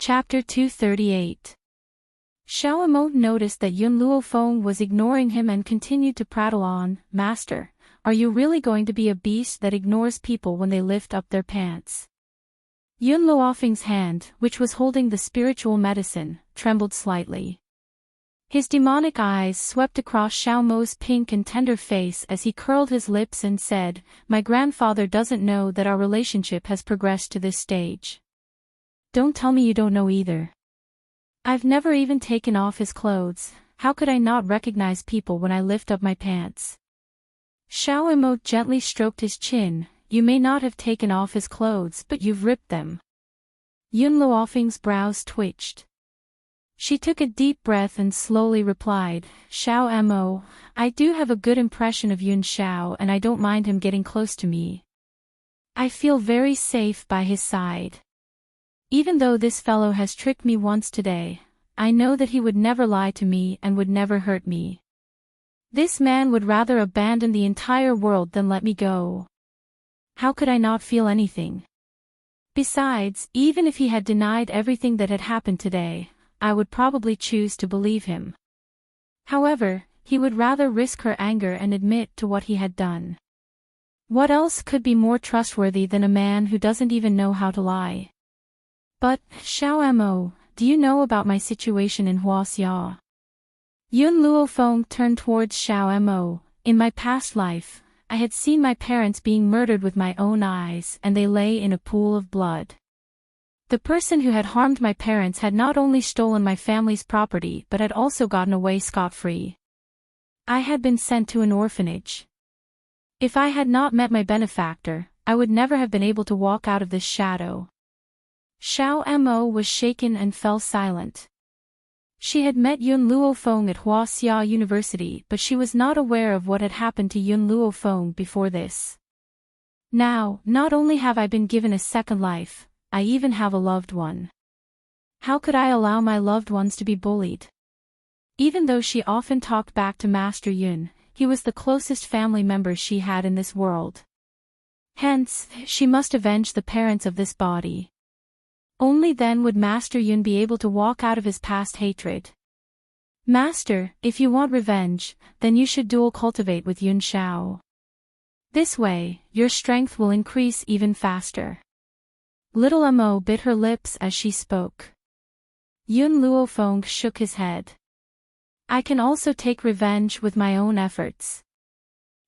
Chapter 238. Xiao Emo noticed that Yun Luofeng was ignoring him and continued to prattle on. Master, are you really going to be a beast that ignores people when they lift up their pants? Yun Luofeng's hand, which was holding the spiritual medicine, trembled slightly. His demonic eyes swept across Xiao Mo's pink and tender face as he curled his lips and said, "My grandfather doesn't know that our relationship has progressed to this stage." "Don't tell me you don't know either. I've never even taken off his clothes. How could I not recognize people when I lift up my pants?" Xiao Emo gently stroked his chin. "You may not have taken off his clothes, but you've ripped them." Yun Luofeng's brows twitched. She took a deep breath and slowly replied, "Xiao Emo, I do have a good impression of Yun Xiao and I don't mind him getting close to me. I feel very safe by his side. Even though this fellow has tricked me once today, I know that he would never lie to me and would never hurt me. This man would rather abandon the entire world than let me go. How could I not feel anything? Besides, even if he had denied everything that had happened today, I would probably choose to believe him. However, he would rather risk her anger and admit to what he had done. What else could be more trustworthy than a man who doesn't even know how to lie? But, Xiao Emo, do you know about my situation in Huaxia?" Yun Luofeng turned towards Xiao Emo. "In my past life, I had seen my parents being murdered with my own eyes and they lay in a pool of blood. The person who had harmed my parents had not only stolen my family's property but had also gotten away scot-free. I had been sent to an orphanage. If I had not met my benefactor, I would never have been able to walk out of this shadow." Xiao Emo was shaken and fell silent. She had met Yun Luofeng at Huaxia University, but she was not aware of what had happened to Yun Luofeng before this. Now, not only have I been given a second life, I even have a loved one. How could I allow my loved ones to be bullied? Even though she often talked back to Master Yun, he was the closest family member she had in this world. Hence, she must avenge the parents of this body. Only then would Master Yun be able to walk out of his past hatred. "Master, if you want revenge, then you should dual cultivate with Yun Xiao. This way, your strength will increase even faster." Little Emo bit her lips as she spoke. Yun Luofeng shook his head. "I can also take revenge with my own efforts.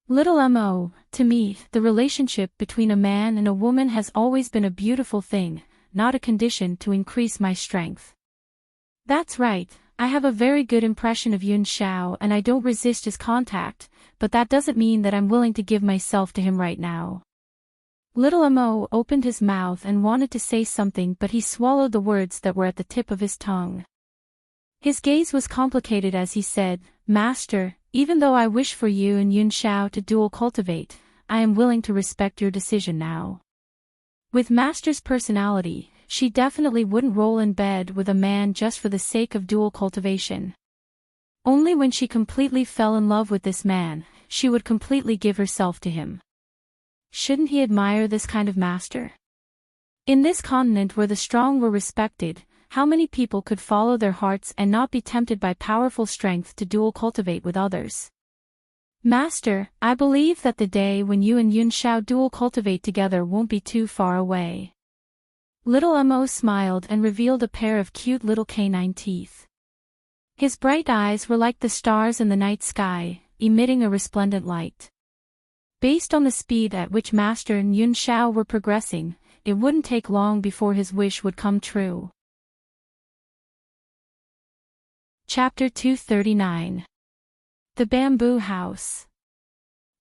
Little Emo, to me, the relationship between a man and a woman has always been a beautiful thing, not a condition to increase my strength." "That's right, I have a very good impression of Yun Xiao and I don't resist his contact, but that doesn't mean that I'm willing to give myself to him right now." Little Emo opened his mouth and wanted to say something, but he swallowed the words that were at the tip of his tongue. His gaze was complicated as he said, "Master, even though I wish for you and Yun Xiao to dual cultivate, I am willing to respect your decision now." With Master's personality, she definitely wouldn't roll in bed with a man just for the sake of dual cultivation. Only when she completely fell in love with this man, she would completely give herself to him. Shouldn't he admire this kind of master? In this continent where the strong were respected, how many people could follow their hearts and not be tempted by powerful strength to dual cultivate with others? "Master, I believe that the day when you and Yun Xiao dual cultivate together won't be too far away." Little Emo smiled and revealed a pair of cute little canine teeth. His bright eyes were like the stars in the night sky, emitting a resplendent light. Based on the speed at which Master and Yun Xiao were progressing, it wouldn't take long before his wish would come true. Chapter 239. The Bamboo House.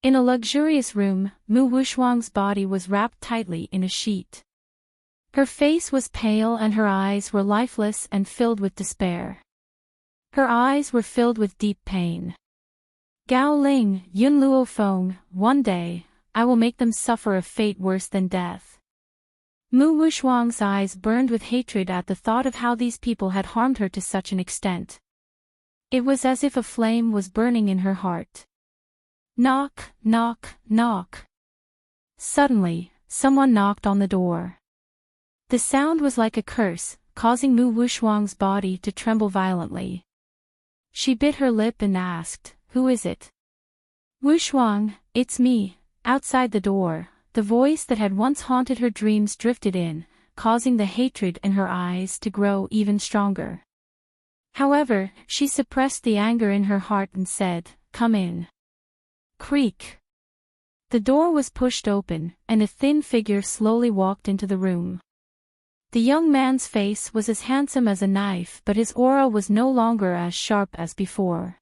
In a luxurious room, Mu Wuxuang's body was wrapped tightly in a sheet. Her face was pale and her eyes were lifeless and filled with despair. Her eyes were filled with deep pain. "Gao Ling, Yun Luofeng, one day, I will make them suffer a fate worse than death." Mu Wuxuang's eyes burned with hatred at the thought of how these people had harmed her to such an extent. It was as if a flame was burning in her heart. Knock, knock, knock. Suddenly, someone knocked on the door. The sound was like a curse, causing Mu Wuxuang's body to tremble violently. She bit her lip and asked, "Who is it?" "Wuxuang, it's me." Outside the door, the voice that had once haunted her dreams drifted in, causing the hatred in her eyes to grow even stronger. However, she suppressed the anger in her heart and said, "Come in." Creak. The door was pushed open, and a thin figure slowly walked into the room. The young man's face was as handsome as a knife, but his aura was no longer as sharp as before.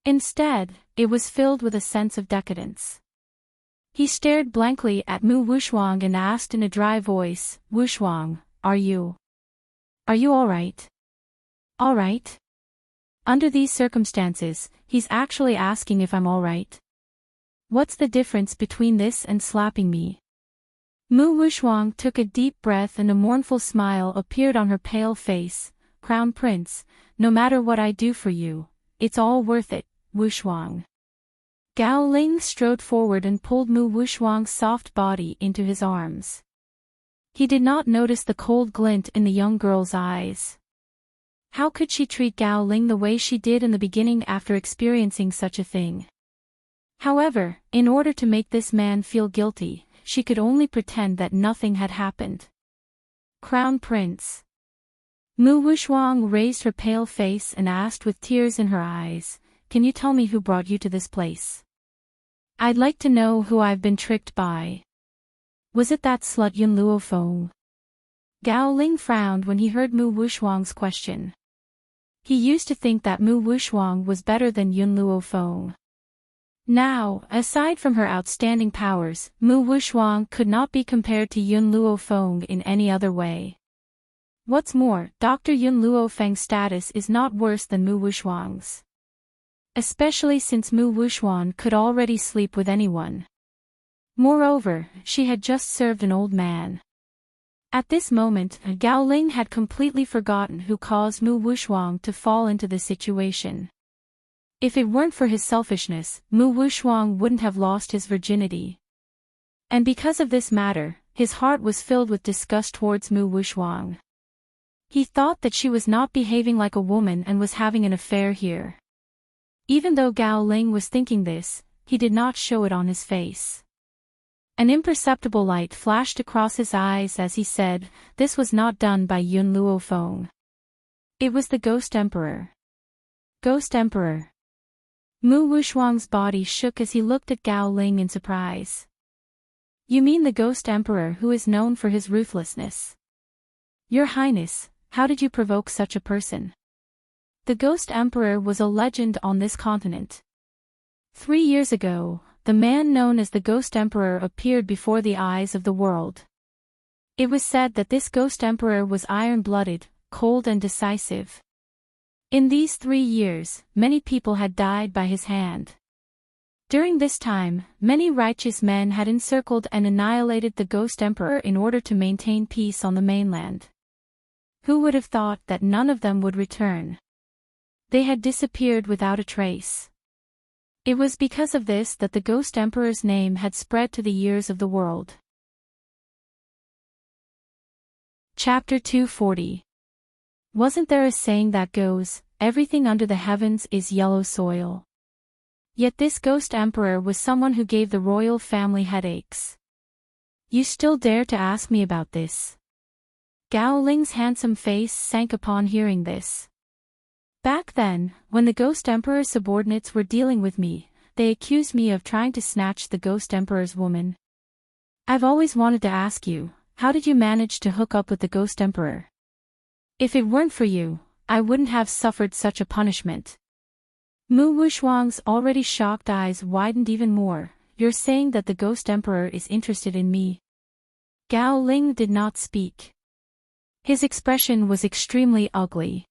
Instead, it was filled with a sense of decadence. He stared blankly at Mu Wuxuang and asked in a dry voice, "Wuxuang, are you all right?" "All right?" Under these circumstances, he's actually asking if I'm all right. What's the difference between this and slapping me? Mu Wuxuang took a deep breath and a mournful smile appeared on her pale face. "Crown Prince, no matter what I do for you, it's all worth it, Wuxuang." Gao Ling strode forward and pulled Mu Wuxuang's soft body into his arms. He did not notice the cold glint in the young girl's eyes. How could she treat Gao Ling the way she did in the beginning after experiencing such a thing? However, in order to make this man feel guilty, she could only pretend that nothing had happened. "Crown Prince." Mu Wuxuang raised her pale face and asked with tears in her eyes, "Can you tell me who brought you to this place? I'd like to know who I've been tricked by. Was it that slut Yun Luofeng?" Gao Ling frowned when he heard Mu Wuxuang's question. He used to think that Mu Wuxuang was better than Yun Luofeng. Now, aside from her outstanding powers, Mu Wuxuang could not be compared to Yun Luofeng in any other way. What's more, Dr. Yun Luofeng's status is not worse than Mu Wuxuang's. Especially since Mu Wuxuang could already sleep with anyone. Moreover, she had just served an old man. At this moment, Gao Ling had completely forgotten who caused Mu Wuxuang to fall into the situation. If it weren't for his selfishness, Mu Wuxuang wouldn't have lost his virginity. And because of this matter, his heart was filled with disgust towards Mu Wuxuang. He thought that she was not behaving like a woman and was having an affair here. Even though Gao Ling was thinking this, he did not show it on his face. An imperceptible light flashed across his eyes as he said, "This was not done by Yun Luofeng. It was the Ghost Emperor." Ghost Emperor. Mu Wuxuang's body shook as he looked at Gao Ling in surprise. "You mean the Ghost Emperor who is known for his ruthlessness? Your Highness, how did you provoke such a person?" The Ghost Emperor was a legend on this continent. 3 years ago, the man known as the Ghost Emperor appeared before the eyes of the world. It was said that this Ghost Emperor was iron-blooded, cold and decisive. In these 3 years, many people had died by his hand. During this time, many righteous men had encircled and annihilated the Ghost Emperor in order to maintain peace on the mainland. Who would have thought that none of them would return? They had disappeared without a trace. It was because of this that the Ghost Emperor's name had spread to the ears of the world. Chapter 240. Wasn't there a saying that goes, "Everything under the heavens is yellow soil"? Yet this Ghost Emperor was someone who gave the royal family headaches. You still dare to ask me about this? Gao Ling's handsome face sank upon hearing this. Back then, when the Ghost Emperor's subordinates were dealing with me, they accused me of trying to snatch the Ghost Emperor's woman. I've always wanted to ask you, how did you manage to hook up with the Ghost Emperor? If it weren't for you, I wouldn't have suffered such a punishment. Mu Wuxuang's already shocked eyes widened even more. You're saying that the Ghost Emperor is interested in me? Gao Ling did not speak. His expression was extremely ugly.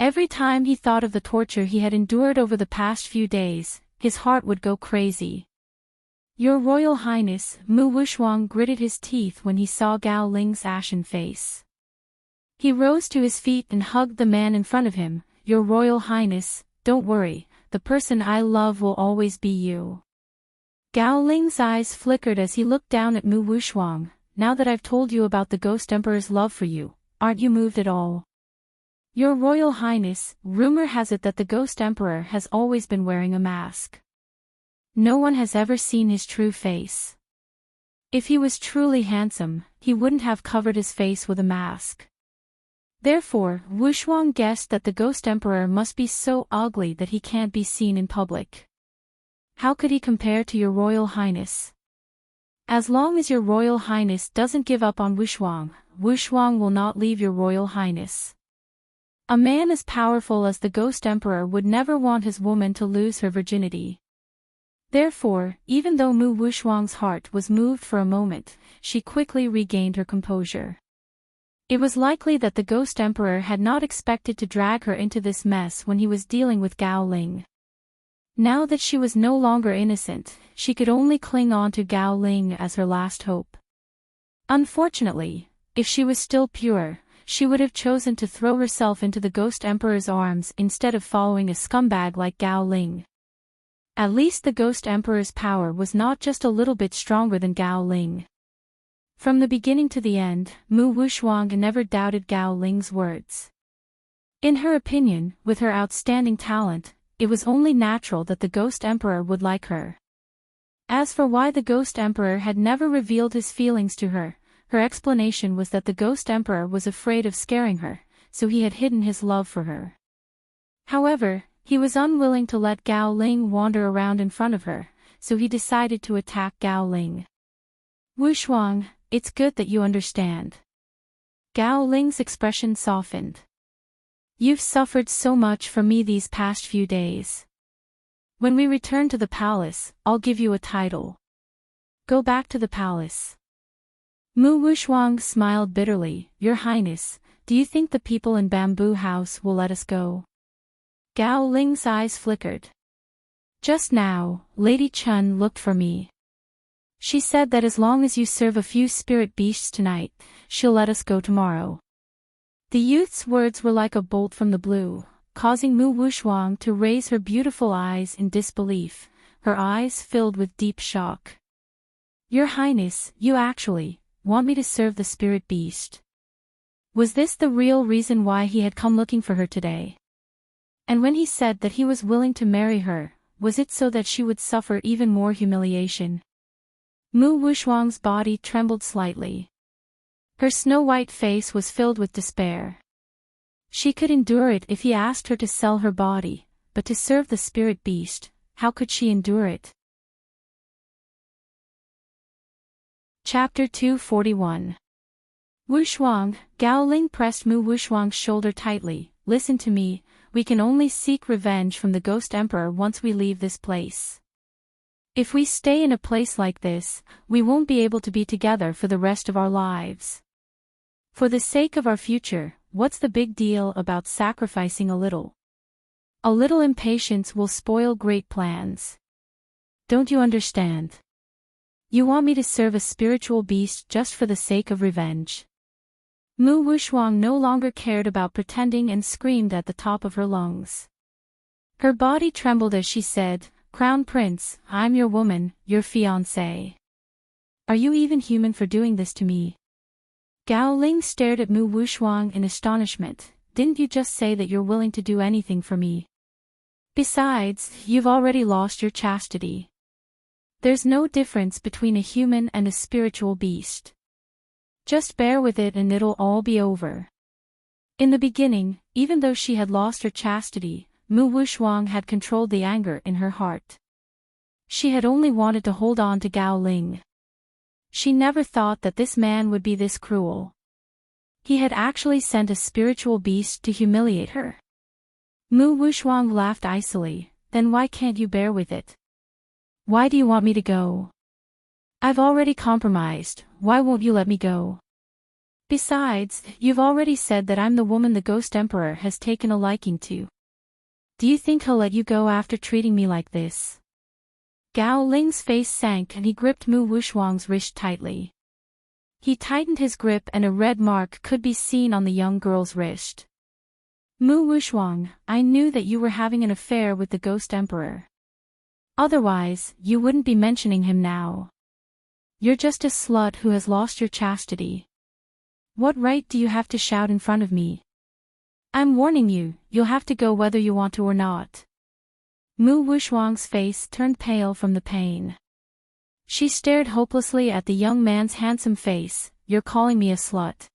Every time he thought of the torture he had endured over the past few days, his heart would go crazy. Your Royal Highness, Mu Wuxuang gritted his teeth when he saw Gao Ling's ashen face. He rose to his feet and hugged the man in front of him. Your Royal Highness, don't worry, the person I love will always be you. Gao Ling's eyes flickered as he looked down at Mu Wuxuang. Now that I've told you about the Ghost Emperor's love for you, aren't you moved at all? Your Royal Highness, rumor has it that the Ghost Emperor has always been wearing a mask. No one has ever seen his true face. If he was truly handsome, he wouldn't have covered his face with a mask. Therefore, Wushuang guessed that the Ghost Emperor must be so ugly that he can't be seen in public. How could he compare to your Royal Highness? As long as your Royal Highness doesn't give up on Wushuang, Wushuang will not leave your Royal Highness. A man as powerful as the Ghost Emperor would never want his woman to lose her virginity. Therefore, even though Mu Wushuang's heart was moved for a moment, she quickly regained her composure. It was likely that the Ghost Emperor had not expected to drag her into this mess when he was dealing with Gao Ling. Now that she was no longer innocent, she could only cling on to Gao Ling as her last hope. Unfortunately, if she was still pure, she would have chosen to throw herself into the Ghost Emperor's arms instead of following a scumbag like Gao Ling. At least the Ghost Emperor's power was not just a little bit stronger than Gao Ling. From the beginning to the end, Mu Wushuang never doubted Gao Ling's words. In her opinion, with her outstanding talent, it was only natural that the Ghost Emperor would like her. As for why the Ghost Emperor had never revealed his feelings to her, her explanation was that the Ghost Emperor was afraid of scaring her, so he had hidden his love for her. However, he was unwilling to let Gao Ling wander around in front of her, so he decided to attack Gao Ling. Wushuang, it's good that you understand. Gao Ling's expression softened. You've suffered so much from me these past few days. When we return to the palace, I'll give you a title. Go back to the palace. Mu Wushuang smiled bitterly. Your Highness, do you think the people in Bamboo House will let us go? Gao Ling's eyes flickered. Just now, Lady Chun looked for me. She said that as long as you serve a few spirit beasts tonight, she'll let us go tomorrow. The youth's words were like a bolt from the blue, causing Mu Wushuang to raise her beautiful eyes in disbelief, her eyes filled with deep shock. Your Highness, you actually want me to serve the spirit beast? Was this the real reason why he had come looking for her today? And when he said that he was willing to marry her, was it so that she would suffer even more humiliation? Mu Wushuang's body trembled slightly. Her snow-white face was filled with despair. She could endure it if he asked her to sell her body, but to serve the spirit beast, how could she endure it? Chapter 241. Wushuang, Gao Ling pressed Mu Wushuang's shoulder tightly. Listen to me, we can only seek revenge from the Ghost Emperor once we leave this place. If we stay in a place like this, we won't be able to be together for the rest of our lives. For the sake of our future, what's the big deal about sacrificing a little? A little impatience will spoil great plans. Don't you understand? You want me to serve a spiritual beast just for the sake of revenge? Mu Wushuang no longer cared about pretending and screamed at the top of her lungs. Her body trembled as she said, Crown Prince, I'm your woman, your fiancé. Are you even human for doing this to me? Gao Ling stared at Mu Wushuang in astonishment. Didn't you just say that you're willing to do anything for me? Besides, you've already lost your chastity. There's no difference between a human and a spiritual beast. Just bear with it and it'll all be over. In the beginning, even though she had lost her chastity, Mu Wushuang had controlled the anger in her heart. She had only wanted to hold on to Gao Ling. She never thought that this man would be this cruel. He had actually sent a spiritual beast to humiliate her. Mu Wushuang laughed icily. Then why can't you bear with it? Why do you want me to go? I've already compromised, why won't you let me go? Besides, you've already said that I'm the woman the Ghost Emperor has taken a liking to. Do you think he'll let you go after treating me like this? Gao Ling's face sank and he gripped Mu Wushuang's wrist tightly. He tightened his grip and a red mark could be seen on the young girl's wrist. Mu Wushuang, I knew that you were having an affair with the Ghost Emperor. Otherwise, you wouldn't be mentioning him now. You're just a slut who has lost your chastity. What right do you have to shout in front of me? I'm warning you, you'll have to go whether you want to or not. Mu Wuxuang's face turned pale from the pain. She stared hopelessly at the young man's handsome face. You're calling me a slut.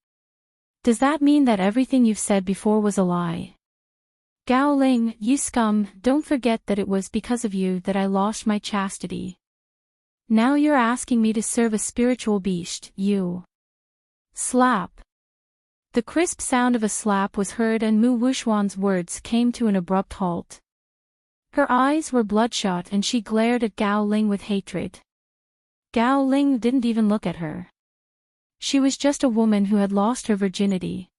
Does that mean that everything you've said before was a lie? Gao Ling, you scum, don't forget that it was because of you that I lost my chastity. Now you're asking me to serve a spiritual beast, you. Slap. The crisp sound of a slap was heard and Mu Wuxuan's words came to an abrupt halt. Her eyes were bloodshot and she glared at Gao Ling with hatred. Gao Ling didn't even look at her. She was just a woman who had lost her virginity.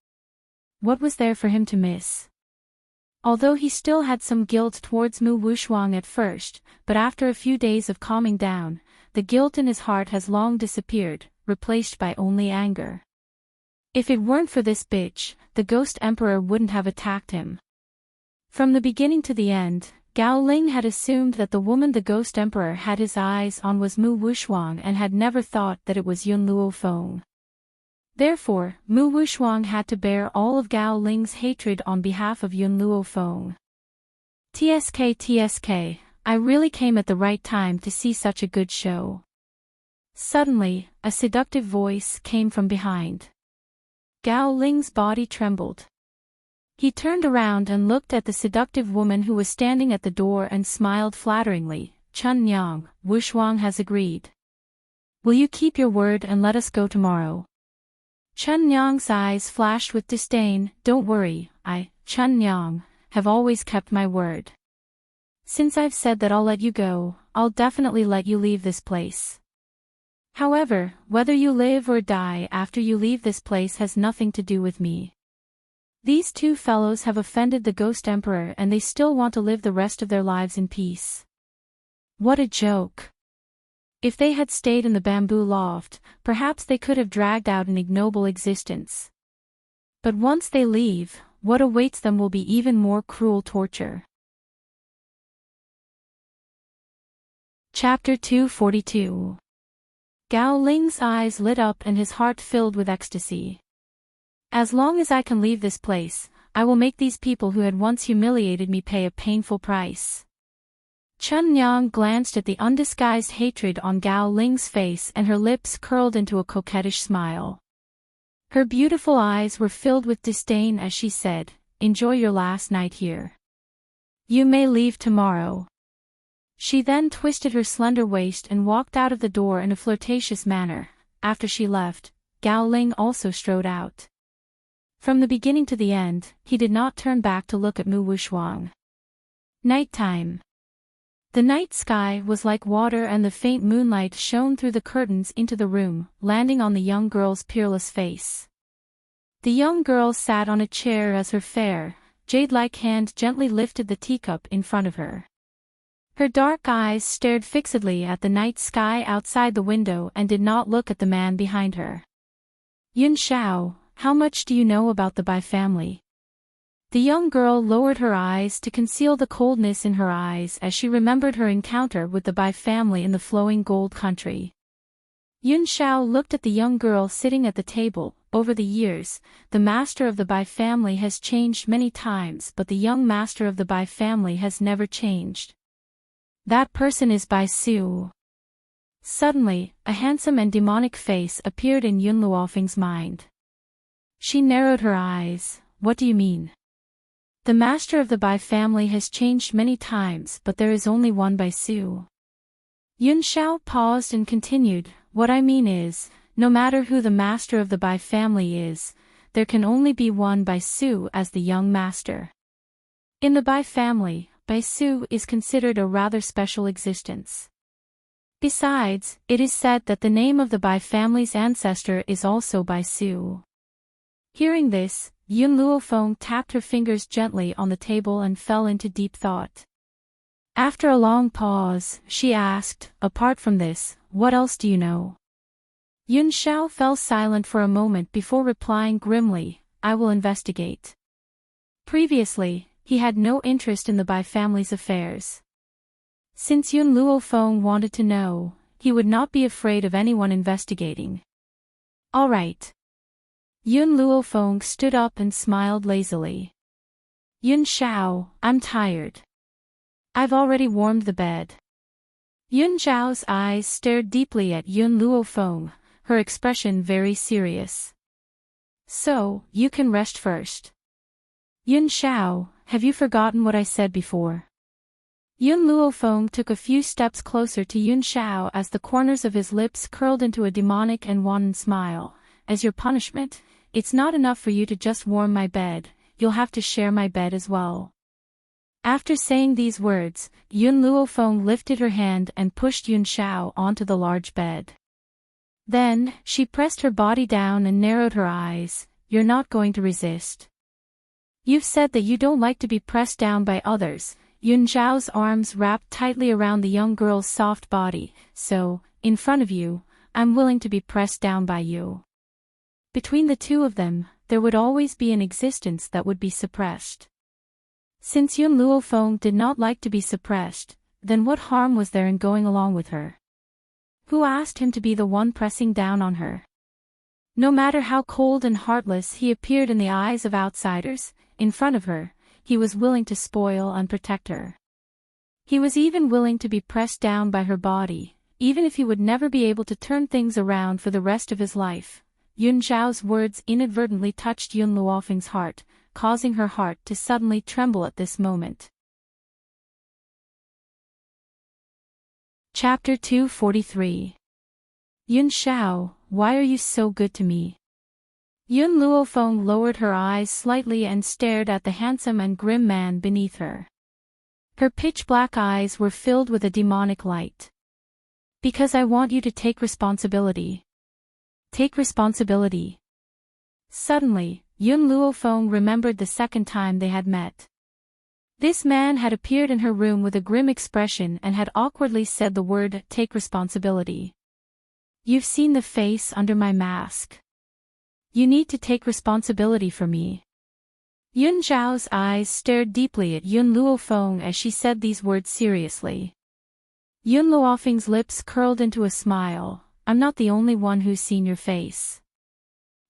What was there for him to miss? Although he still had some guilt towards Mu Wuxuang at first, but after a few days of calming down, the guilt in his heart has long disappeared, replaced by only anger. If it weren't for this bitch, the Ghost Emperor wouldn't have attacked him. From the beginning to the end, Gao Ling had assumed that the woman the Ghost Emperor had his eyes on was Mu Wuxuang and had never thought that it was Yun Luofeng. Therefore, Mu Wuxuang had to bear all of Gao Ling's hatred on behalf of Yun Luofeng. TSK, I really came at the right time to see such a good show. Suddenly, a seductive voice came from behind. Gao Ling's body trembled. He turned around and looked at the seductive woman who was standing at the door and smiled flatteringly. Chun Yang, Wuxuang has agreed. Will you keep your word and let us go tomorrow? Chun Yang's eyes flashed with disdain. Don't worry, I, Chun Yang, have always kept my word. Since I've said that I'll let you go, I'll definitely let you leave this place. However, whether you live or die after you leave this place has nothing to do with me. These two fellows have offended the Ghost Emperor and they still want to live the rest of their lives in peace. What a joke. If they had stayed in the bamboo loft, perhaps they could have dragged out an ignoble existence. But once they leave, what awaits them will be even more cruel torture. Chapter 242. Gao Ling's eyes lit up and his heart filled with ecstasy. As long as I can leave this place, I will make these people who had once humiliated me pay a painful price. Chun Yang glanced at the undisguised hatred on Gao Ling's face and her lips curled into a coquettish smile. Her beautiful eyes were filled with disdain as she said, enjoy your last night here. You may leave tomorrow. She then twisted her slender waist and walked out of the door in a flirtatious manner. After she left, Gao Ling also strode out. From the beginning to the end, he did not turn back to look at Mu Wuxuang. Nighttime. The night sky was like water and the faint moonlight shone through the curtains into the room, landing on the young girl's peerless face. The young girl sat on a chair as her fair, jade-like hand gently lifted the teacup in front of her. Her dark eyes stared fixedly at the night sky outside the window and did not look at the man behind her. Yun Xiao, how much do you know about the Bai family? The young girl lowered her eyes to conceal the coldness in her eyes as she remembered her encounter with the Bai family in the flowing gold country. Yun Xiao looked at the young girl sitting at the table. Over the years, the master of the Bai family has changed many times, but the young master of the Bai family has never changed. That person is Bai Su. Suddenly, a handsome and demonic face appeared in Yun Luofeng's mind. She narrowed her eyes. What do you mean? The master of the Bai family has changed many times, but there is only one Bai Su. Yun Xiao paused and continued, what I mean is, no matter who the master of the Bai family is, there can only be one Bai Su as the young master. In the Bai family, Bai Su is considered a rather special existence. Besides, it is said that the name of the Bai family's ancestor is also Bai Su. Hearing this, Yun Luofeng tapped her fingers gently on the table and fell into deep thought. After a long pause, she asked, apart from this, what else do you know? Yun Xiao fell silent for a moment before replying grimly, I will investigate. Previously, he had no interest in the Bai family's affairs. Since Yun Luofeng wanted to know, he would not be afraid of anyone investigating. All right. Yun Luofeng stood up and smiled lazily. Yun Xiao, I'm tired. I've already warmed the bed. Yun Xiao's eyes stared deeply at Yun Luofeng, her expression very serious. So, you can rest first. Yun Xiao, have you forgotten what I said before? Yun Luofeng took a few steps closer to Yun Xiao as the corners of his lips curled into a demonic and wanton smile. As your punishment, it's not enough for you to just warm my bed, you'll have to share my bed as well. After saying these words, Yun Luofeng lifted her hand and pushed Yun Xiao onto the large bed. Then, she pressed her body down and narrowed her eyes. You're not going to resist. You've said that you don't like to be pressed down by others. Yun Xiao's arms wrapped tightly around the young girl's soft body, so, in front of you, I'm willing to be pressed down by you. Between the two of them, there would always be an existence that would be suppressed. Since Yun Luofeng did not like to be suppressed, then what harm was there in going along with her? Who asked him to be the one pressing down on her? No matter how cold and heartless he appeared in the eyes of outsiders, in front of her, he was willing to spoil and protect her. He was even willing to be pressed down by her body, even if he would never be able to turn things around for the rest of his life. Yun Xiao's words inadvertently touched Yun Luofeng's heart, causing her heart to suddenly tremble at this moment. Chapter 243. Yun Xiao, why are you so good to me? Yun Luofeng lowered her eyes slightly and stared at the handsome and grim man beneath her. Her pitch-black eyes were filled with a demonic light. Because I want you to take responsibility. Take responsibility. Suddenly, Yun Luofeng remembered the second time they had met. This man had appeared in her room with a grim expression and had awkwardly said the word, take responsibility. You've seen the face under my mask. You need to take responsibility for me. Yun Xiao's eyes stared deeply at Yun Luofeng as she said these words seriously. Yun Luofeng's lips curled into a smile. I'm not the only one who's seen your face.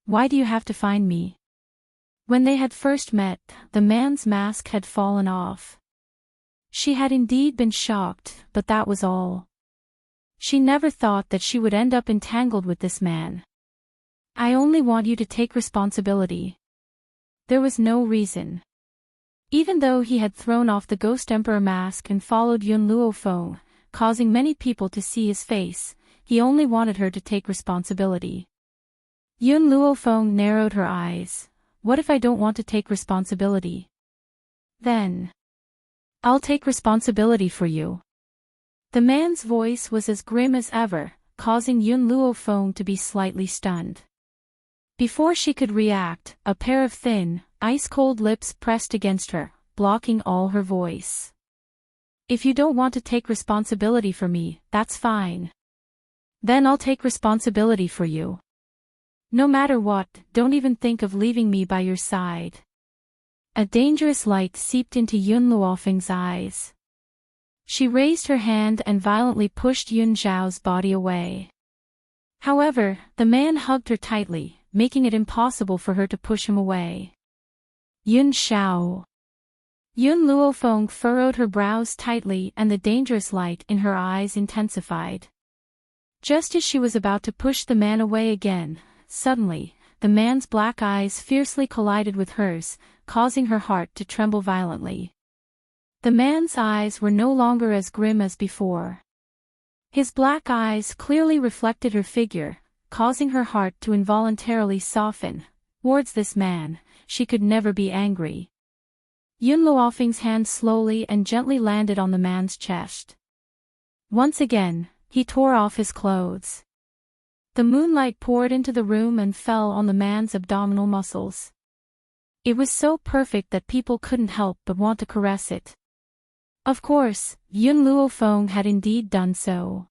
Why do you have to find me? When they had first met, the man's mask had fallen off. She had indeed been shocked, but that was all. She never thought that she would end up entangled with this man. I only want you to take responsibility. There was no reason. Even though he had thrown off the Ghost Emperor mask and followed Yun Luofeng, causing many people to see his face, he only wanted her to take responsibility. Yun Luofeng narrowed her eyes. What if I don't want to take responsibility? Then, I'll take responsibility for you. The man's voice was as grim as ever, causing Yun Luofeng to be slightly stunned. Before she could react, a pair of thin, ice-cold lips pressed against her, blocking all her voice. If you don't want to take responsibility for me, that's fine. Then I'll take responsibility for you. No matter what, don't even think of leaving me by your side. A dangerous light seeped into Yun Luofeng's eyes. She raised her hand and violently pushed Yun Xiao's body away. However, the man hugged her tightly, making it impossible for her to push him away. Yun Xiao. Yun Luofeng furrowed her brows tightly and the dangerous light in her eyes intensified. Just as she was about to push the man away again, suddenly, the man's black eyes fiercely collided with hers, causing her heart to tremble violently. The man's eyes were no longer as grim as before. His black eyes clearly reflected her figure, causing her heart to involuntarily soften. Towards this man, she could never be angry. Yun Luofeng's hand slowly and gently landed on the man's chest. Once again, he tore off his clothes. The moonlight poured into the room and fell on the man's abdominal muscles. It was so perfect that people couldn't help but want to caress it. Of course, Yun Luofeng had indeed done so.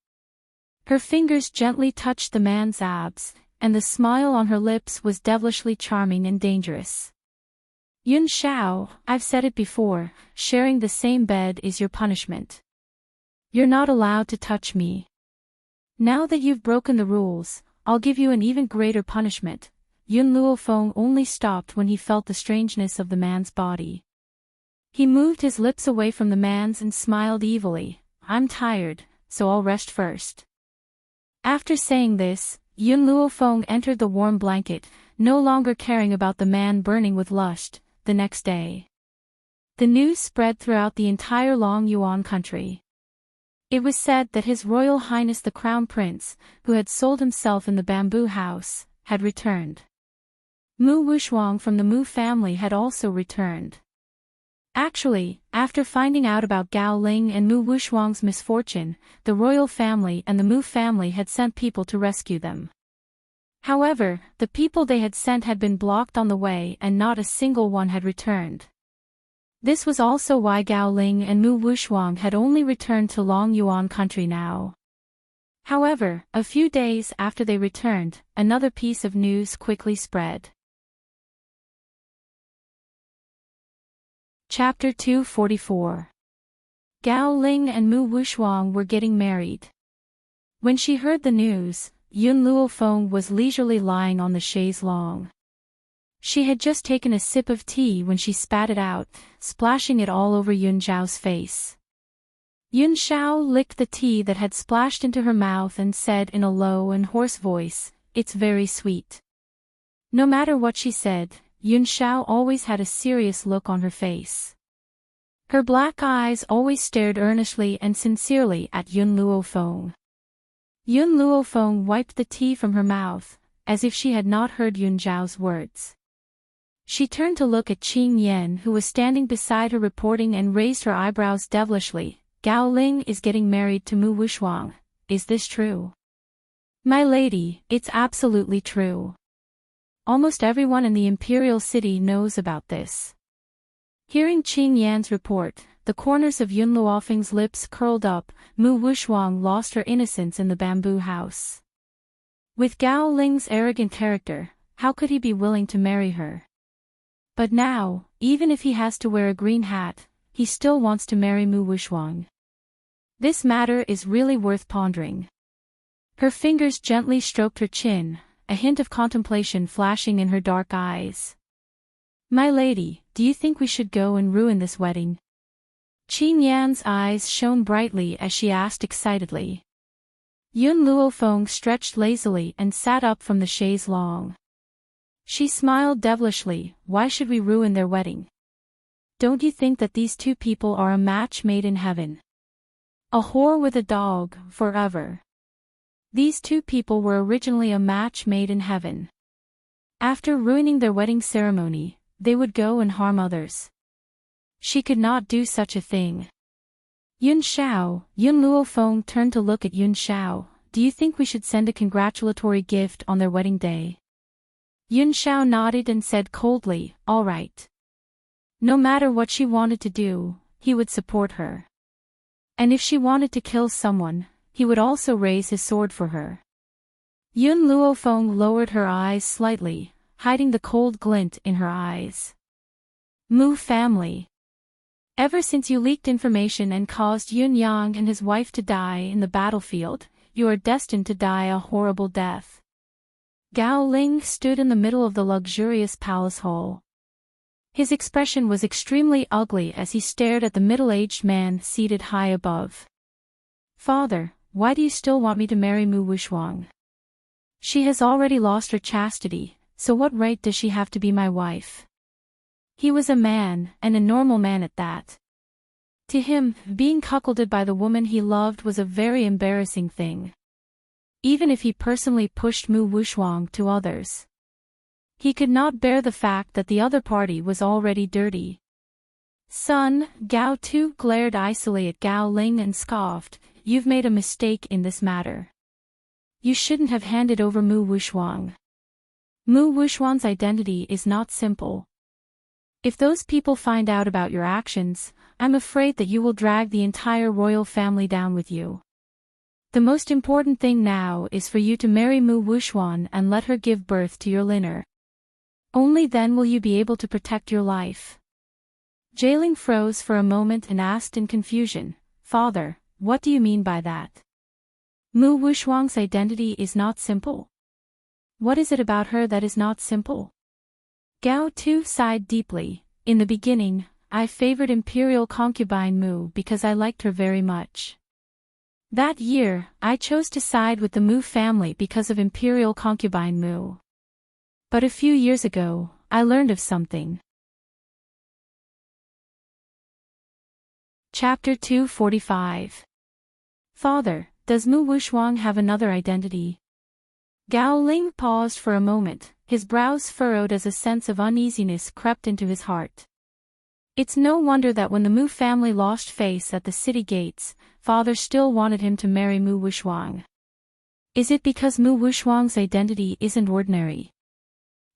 Her fingers gently touched the man's abs, and the smile on her lips was devilishly charming and dangerous. Yun Xiao, I've said it before, sharing the same bed is your punishment. You're not allowed to touch me. Now that you've broken the rules, I'll give you an even greater punishment. Yun Luofeng only stopped when he felt the strangeness of the man's body. He moved his lips away from the man's and smiled evilly. I'm tired, so I'll rest first. After saying this, Yun Luofeng entered the warm blanket, no longer caring about the man burning with lust. The next day, the news spread throughout the entire Long Yuan country. It was said that His Royal Highness the Crown Prince, who had sold himself in the bamboo house, had returned. Mu Wushuang from the Mu family had also returned. Actually, after finding out about Gao Ling and Mu Wushuang's misfortune, the royal family and the Mu family had sent people to rescue them. However, the people they had sent had been blocked on the way and not a single one had returned. This was also why Gao Ling and Mu Wushuang had only returned to Long Yuan country now. However, a few days after they returned, another piece of news quickly spread. Chapter 244. Gao Ling and Mu Wushuang were getting married. When she heard the news, Yun Luofeng was leisurely lying on the chaise longue. She had just taken a sip of tea when she spat it out, splashing it all over Yun Zhao's face. Yun Zhao licked the tea that had splashed into her mouth and said in a low and hoarse voice, "It's very sweet." No matter what she said, Yun Zhao always had a serious look on her face. Her black eyes always stared earnestly and sincerely at Yun Luofeng. Yun Luofeng wiped the tea from her mouth, as if she had not heard Yun Zhao's words. She turned to look at Qing Yan, who was standing beside her reporting, and raised her eyebrows devilishly. Gao Ling is getting married to Mu Wushuang. Is this true? My lady, it's absolutely true. Almost everyone in the imperial city knows about this. Hearing Qing Yan's report, the corners of Yun Luofeng's lips curled up. Mu Wushuang lost her innocence in the bamboo house. With Gao Ling's arrogant character, how could he be willing to marry her? But now, even if he has to wear a green hat, he still wants to marry Mu Wushuang. This matter is really worth pondering. Her fingers gently stroked her chin, a hint of contemplation flashing in her dark eyes. My lady, do you think we should go and ruin this wedding? Qing Yan's eyes shone brightly as she asked excitedly. Yun Luofeng stretched lazily and sat up from the chaise longue. She smiled devilishly. Why should we ruin their wedding? Don't you think that these two people are a match made in heaven? A whore with a dog, forever. These two people were originally a match made in heaven. After ruining their wedding ceremony, they would go and harm others. She could not do such a thing. Yun Luofeng turned to look at Yun Zhao. Do you think we should send a congratulatory gift on their wedding day? Yun Zhao nodded and said coldly, all right. No matter what she wanted to do, he would support her. And if she wanted to kill someone, he would also raise his sword for her. Yun Luofeng lowered her eyes slightly, hiding the cold glint in her eyes. Mu family. Ever since you leaked information and caused Yun Yang and his wife to die in the battlefield, you are destined to die a horrible death. Gao Ling stood in the middle of the luxurious palace hall. His expression was extremely ugly as he stared at the middle-aged man seated high above. Father, why do you still want me to marry Mu Wushuang? She has already lost her chastity, so what right does she have to be my wife? He was a man, and a normal man at that. To him, being cuckolded by the woman he loved was a very embarrassing thing. Even if he personally pushed Mu Wushuang to others, he could not bear the fact that the other party was already dirty. Son, Gao Tu glared icily at Gao Ling and scoffed, you've made a mistake in this matter. You shouldn't have handed over Mu Wushuang. Mu Wushuang's identity is not simple. If those people find out about your actions, I'm afraid that you will drag the entire royal family down with you. The most important thing now is for you to marry Mu Wushuang and let her give birth to your Liner. Only then will you be able to protect your life. Jailing froze for a moment and asked in confusion, Father, what do you mean by that? Mu Wushuang's identity is not simple. What is it about her that is not simple? Gao Tu sighed deeply. In the beginning, I favored imperial concubine Mu because I liked her very much. That year, I chose to side with the Mu family because of imperial concubine Mu. But a few years ago, I learned of something. Chapter 245. Father, does Mu Wuxuang have another identity? Gao Ling paused for a moment, his brows furrowed as a sense of uneasiness crept into his heart. It's no wonder that when the Mu family lost face at the city gates, father still wanted him to marry Mu Wuxuang. Is it because Mu Wuxuang's identity isn't ordinary?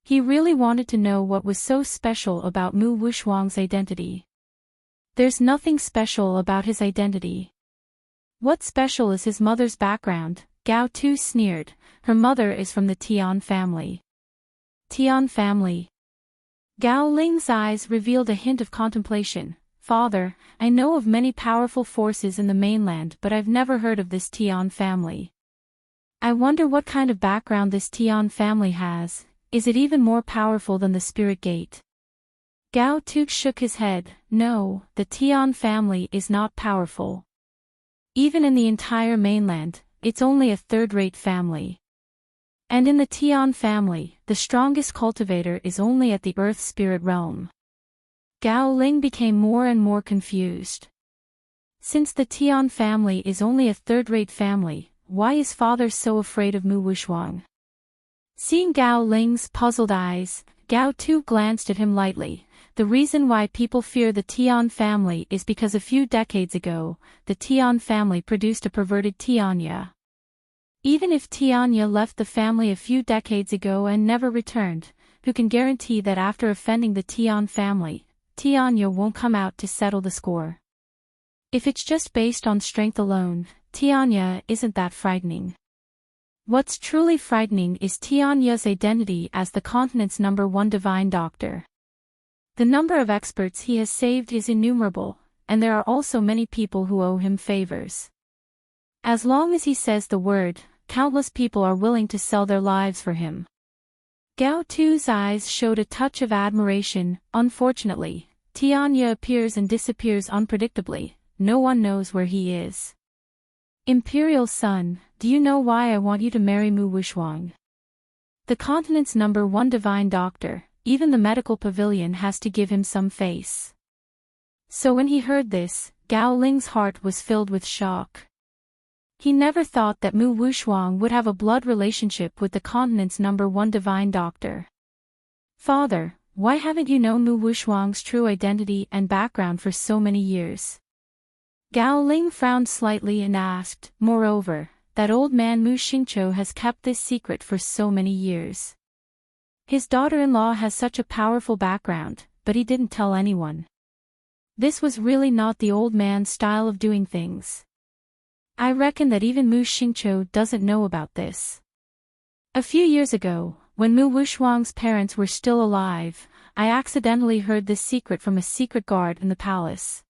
He really wanted to know what was so special about Mu Wuxuang's identity. There's nothing special about his identity. What special is his mother's background? Gao Tu sneered. Her mother is from the Tian family. Tian family. Gao Ling's eyes revealed a hint of contemplation. Father, I know of many powerful forces in the mainland, but I've never heard of this Tian family. I wonder what kind of background this Tian family has. Is it even more powerful than the Spirit Gate? Gao Tu shook his head. No, the Tian family is not powerful. Even in the entire mainland, it's only a third-rate family. And in the Tian family, the strongest cultivator is only at the Earth Spirit realm. Gao Ling became more and more confused. Since the Tian family is only a third-rate family, why is father so afraid of Mu Wuxuang? Seeing Gao Ling's puzzled eyes, Gao Tu glanced at him lightly. The reason why people fear the Tian family is because a few decades ago, the Tian family produced a perverted Tianya. Even if Tianya left the family a few decades ago and never returned, who can guarantee that after offending the Tian family, Tianya won't come out to settle the score? If it's just based on strength alone, Tianya isn't that frightening. What's truly frightening is Tianya's identity as the continent's #1 divine doctor. The number of experts he has saved is innumerable, and there are also many people who owe him favors. As long as he says the word, countless people are willing to sell their lives for him. Gao Tu's eyes showed a touch of admiration. Unfortunately, Tianya appears and disappears unpredictably. No one knows where he is. Imperial son, do you know why I want you to marry Mu Wuxuang? The continent's #1 divine doctor, even the medical pavilion has to give him some face. So when he heard this, Gao Ling's heart was filled with shock. He never thought that Mu Wuxuang would have a blood relationship with the continent's #1 divine doctor. Father, why haven't you known Mu Wuxuang's true identity and background for so many years? Gao Ling frowned slightly and asked. Moreover, that old man Mu Xingqiu has kept this secret for so many years. His daughter-in-law has such a powerful background, but he didn't tell anyone. This was really not the old man's style of doing things. I reckon that even Mu Xingqiu doesn't know about this. A few years ago, when Mu Wuxuang's parents were still alive, I accidentally heard this secret from a secret guard in the palace.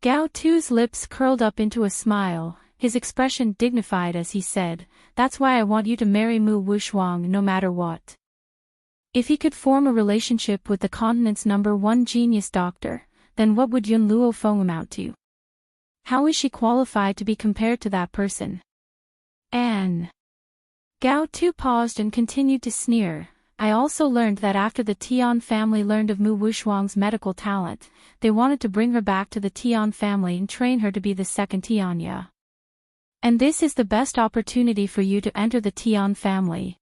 Gao Tu's lips curled up into a smile, his expression dignified as he said, that's why I want you to marry Mu Wuxuang no matter what. If he could form a relationship with the continent's #1 genius doctor, then what would Yun Luo Feng amount to? How is she qualified to be compared to that person? Anne. Gao Tu paused and continued to sneer. I also learned that after the Tian family learned of Mu Wuxuang's medical talent, they wanted to bring her back to the Tian family and train her to be the second Tianya. And this is the best opportunity for you to enter the Tian family.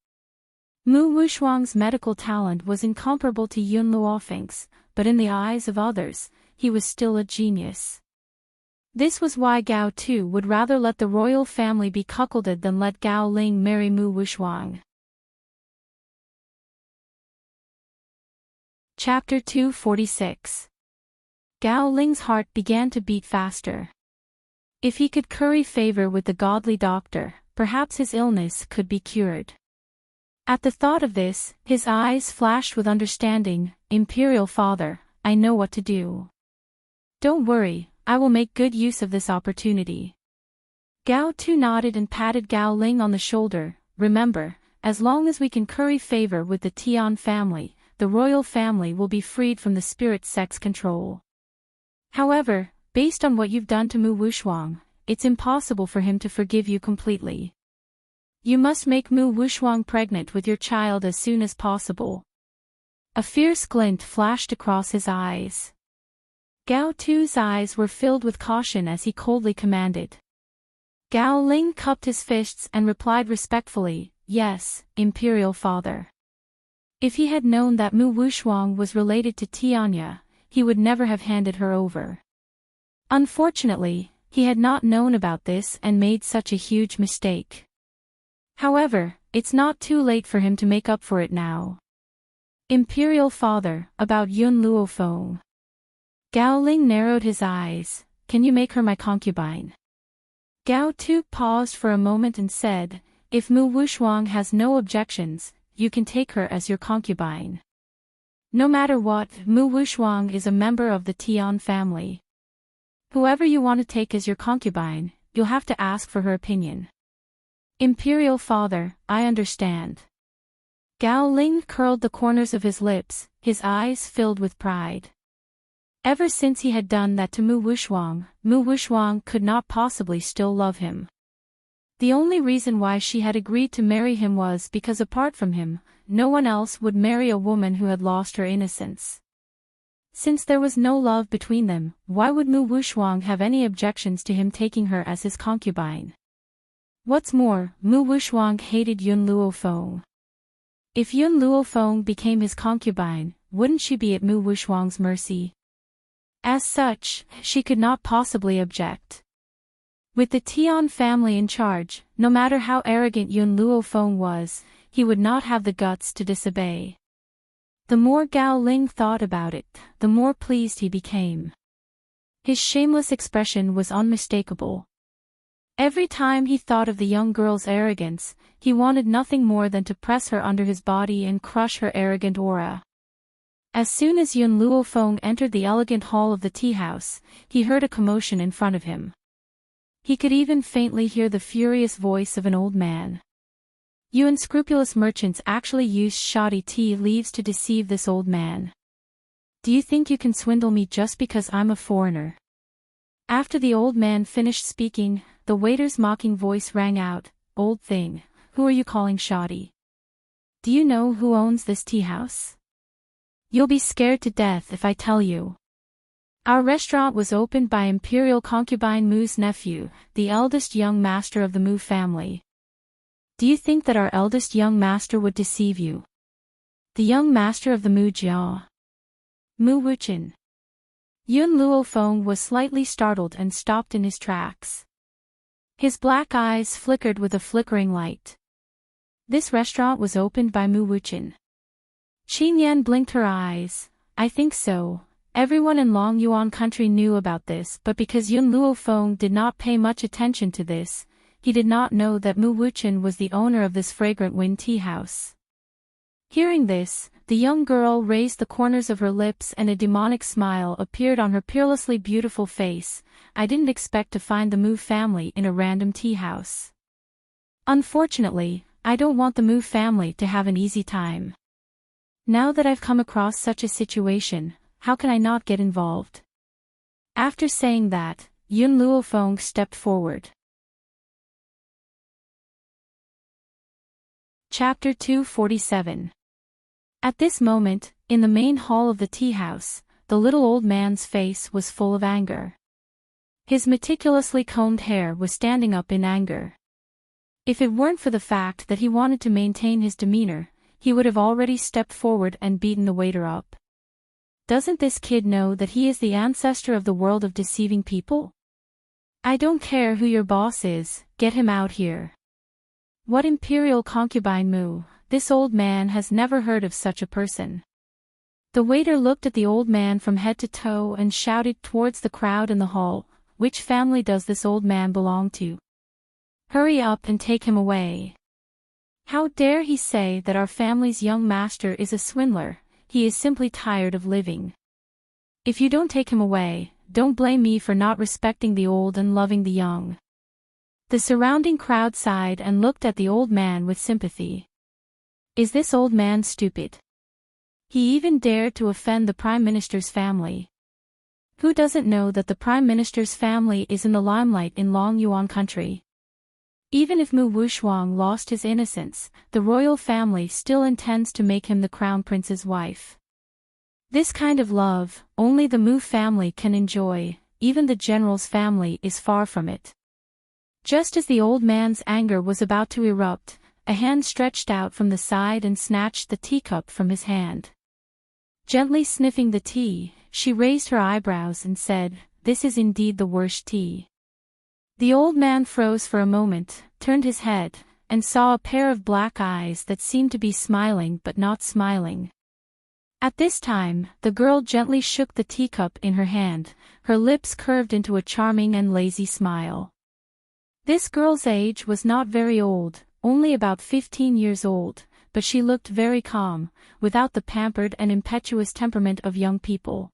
Mu Wuxuang's medical talent was incomparable to Yun Luofeng's, but in the eyes of others, he was still a genius. This was why Gao Tu would rather let the royal family be cuckolded than let Gao Ling marry Mu Wuxuang. Chapter 246. Gao Ling's heart began to beat faster. If he could curry favor with the godly doctor, perhaps his illness could be cured. At the thought of this, his eyes flashed with understanding. Imperial father, I know what to do. Don't worry, I will make good use of this opportunity. Gao Tu nodded and patted Gao Ling on the shoulder. Remember, as long as we can curry favor with the Tian family, the royal family will be freed from the spirit sex control. However, based on what you've done to Mu Wushuang, it's impossible for him to forgive you completely. You must make Mu Wushuang pregnant with your child as soon as possible. A fierce glint flashed across his eyes. Gao Tu's eyes were filled with caution as he coldly commanded. Gao Ling cupped his fists and replied respectfully, "Yes, Imperial Father." If he had known that Mu Wushuang was related to Tianya, he would never have handed her over. Unfortunately, he had not known about this and made such a huge mistake. However, it's not too late for him to make up for it now. Imperial Father, about Yun Luofeng. Gao Ling narrowed his eyes. Can you make her my concubine? Gao Tu paused for a moment and said, if Mu Wushuang has no objections, you can take her as your concubine. No matter what, Mu Wushuang is a member of the Tian family. Whoever you want to take as your concubine, you'll have to ask for her opinion. Imperial Father, I understand. Gao Ling curled the corners of his lips, his eyes filled with pride. Ever since he had done that to Mu Wushuang could not possibly still love him. The only reason why she had agreed to marry him was because apart from him, no one else would marry a woman who had lost her innocence. Since there was no love between them, why would Mu Wushuang have any objections to him taking her as his concubine? What's more, Mu Wushuang hated Yun Luofeng. If Yun Luofeng became his concubine, wouldn't she be at Mu Wushuang's mercy? As such, she could not possibly object. With the Tian family in charge, no matter how arrogant Yun Luofeng was, he would not have the guts to disobey. The more Gao Ling thought about it, the more pleased he became. His shameless expression was unmistakable. Every time he thought of the young girl's arrogance, he wanted nothing more than to press her under his body and crush her arrogant aura. As soon as Yun Luofeng entered the elegant hall of the tea house, he heard a commotion in front of him. He could even faintly hear the furious voice of an old man. You unscrupulous merchants actually used shoddy tea leaves to deceive this old man. Do you think you can swindle me just because I'm a foreigner? After the old man finished speaking, the waiter's mocking voice rang out, Old thing, who are you calling shoddy? Do you know who owns this tea house? You'll be scared to death if I tell you. Our restaurant was opened by Imperial concubine Mu's nephew, the eldest young master of the Mu family. Do you think that our eldest young master would deceive you? The young master of the Mu Jia. Mu Wuchen. Yun Luofeng was slightly startled and stopped in his tracks. His black eyes flickered with a flickering light. This restaurant was opened by Mu Wuchen. Qin Yan blinked her eyes. I think so. Everyone in Long Yuan country knew about this, but because Yun Luofeng did not pay much attention to this, he did not know that Mu Wuchen was the owner of this fragrant wind tea house. Hearing this, the young girl raised the corners of her lips and a demonic smile appeared on her peerlessly beautiful face. I didn't expect to find the Mu family in a random tea house. Unfortunately, I don't want the Mu family to have an easy time. Now that I've come across such a situation, how can I not get involved? After saying that, Yun Luofeng stepped forward. Chapter 247. At this moment, in the main hall of the tea house, the little old man's face was full of anger. His meticulously combed hair was standing up in anger. If it weren't for the fact that he wanted to maintain his demeanor, he would have already stepped forward and beaten the waiter up. Doesn't this kid know that he is the ancestor of the world of deceiving people? I don't care who your boss is, get him out here. What imperial concubine Mu, this old man has never heard of such a person. The waiter looked at the old man from head to toe and shouted towards the crowd in the hall, which family does this old man belong to? Hurry up and take him away. How dare he say that our family's young master is a swindler, he is simply tired of living. If you don't take him away, don't blame me for not respecting the old and loving the young. The surrounding crowd sighed and looked at the old man with sympathy. Is this old man stupid? He even dared to offend the Prime Minister's family. Who doesn't know that the Prime Minister's family is in the limelight in Long Yuan country? Even if Mu Wushuang lost his innocence, the royal family still intends to make him the crown prince's wife. This kind of love, only the Mu family can enjoy, even the general's family is far from it. Just as the old man's anger was about to erupt, a hand stretched out from the side and snatched the teacup from his hand. Gently sniffing the tea, she raised her eyebrows and said, "This is indeed the worst tea." The old man froze for a moment, turned his head, and saw a pair of black eyes that seemed to be smiling but not smiling. At this time, the girl gently shook the teacup in her hand, her lips curved into a charming and lazy smile. This girl's age was not very old, only about 15 years old, but she looked very calm, without the pampered and impetuous temperament of young people.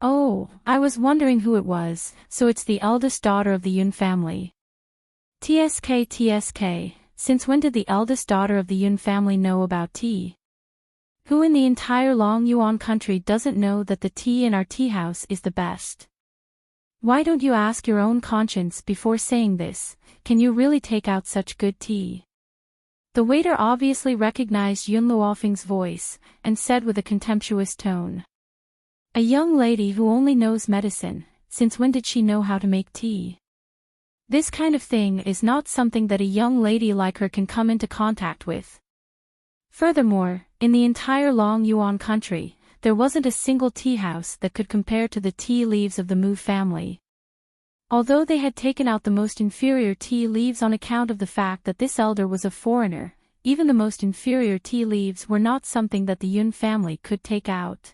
"Oh, I was wondering who it was, so it's the eldest daughter of the Yun family." TSK, since when did the eldest daughter of the Yun family know about tea? Who in the entire Long Yuan country doesn't know that the tea in our tea house is the best? Why don't you ask your own conscience before saying this? Can you really take out such good tea? The waiter obviously recognized Yun Luofeng's voice, and said with a contemptuous tone. "A young lady who only knows medicine, since when did she know how to make tea? This kind of thing is not something that a young lady like her can come into contact with. Furthermore, in the entire Long Yuan country, there wasn't a single tea house that could compare to the tea leaves of the Mu family. Although they had taken out the most inferior tea leaves on account of the fact that this elder was a foreigner, even the most inferior tea leaves were not something that the Yun family could take out.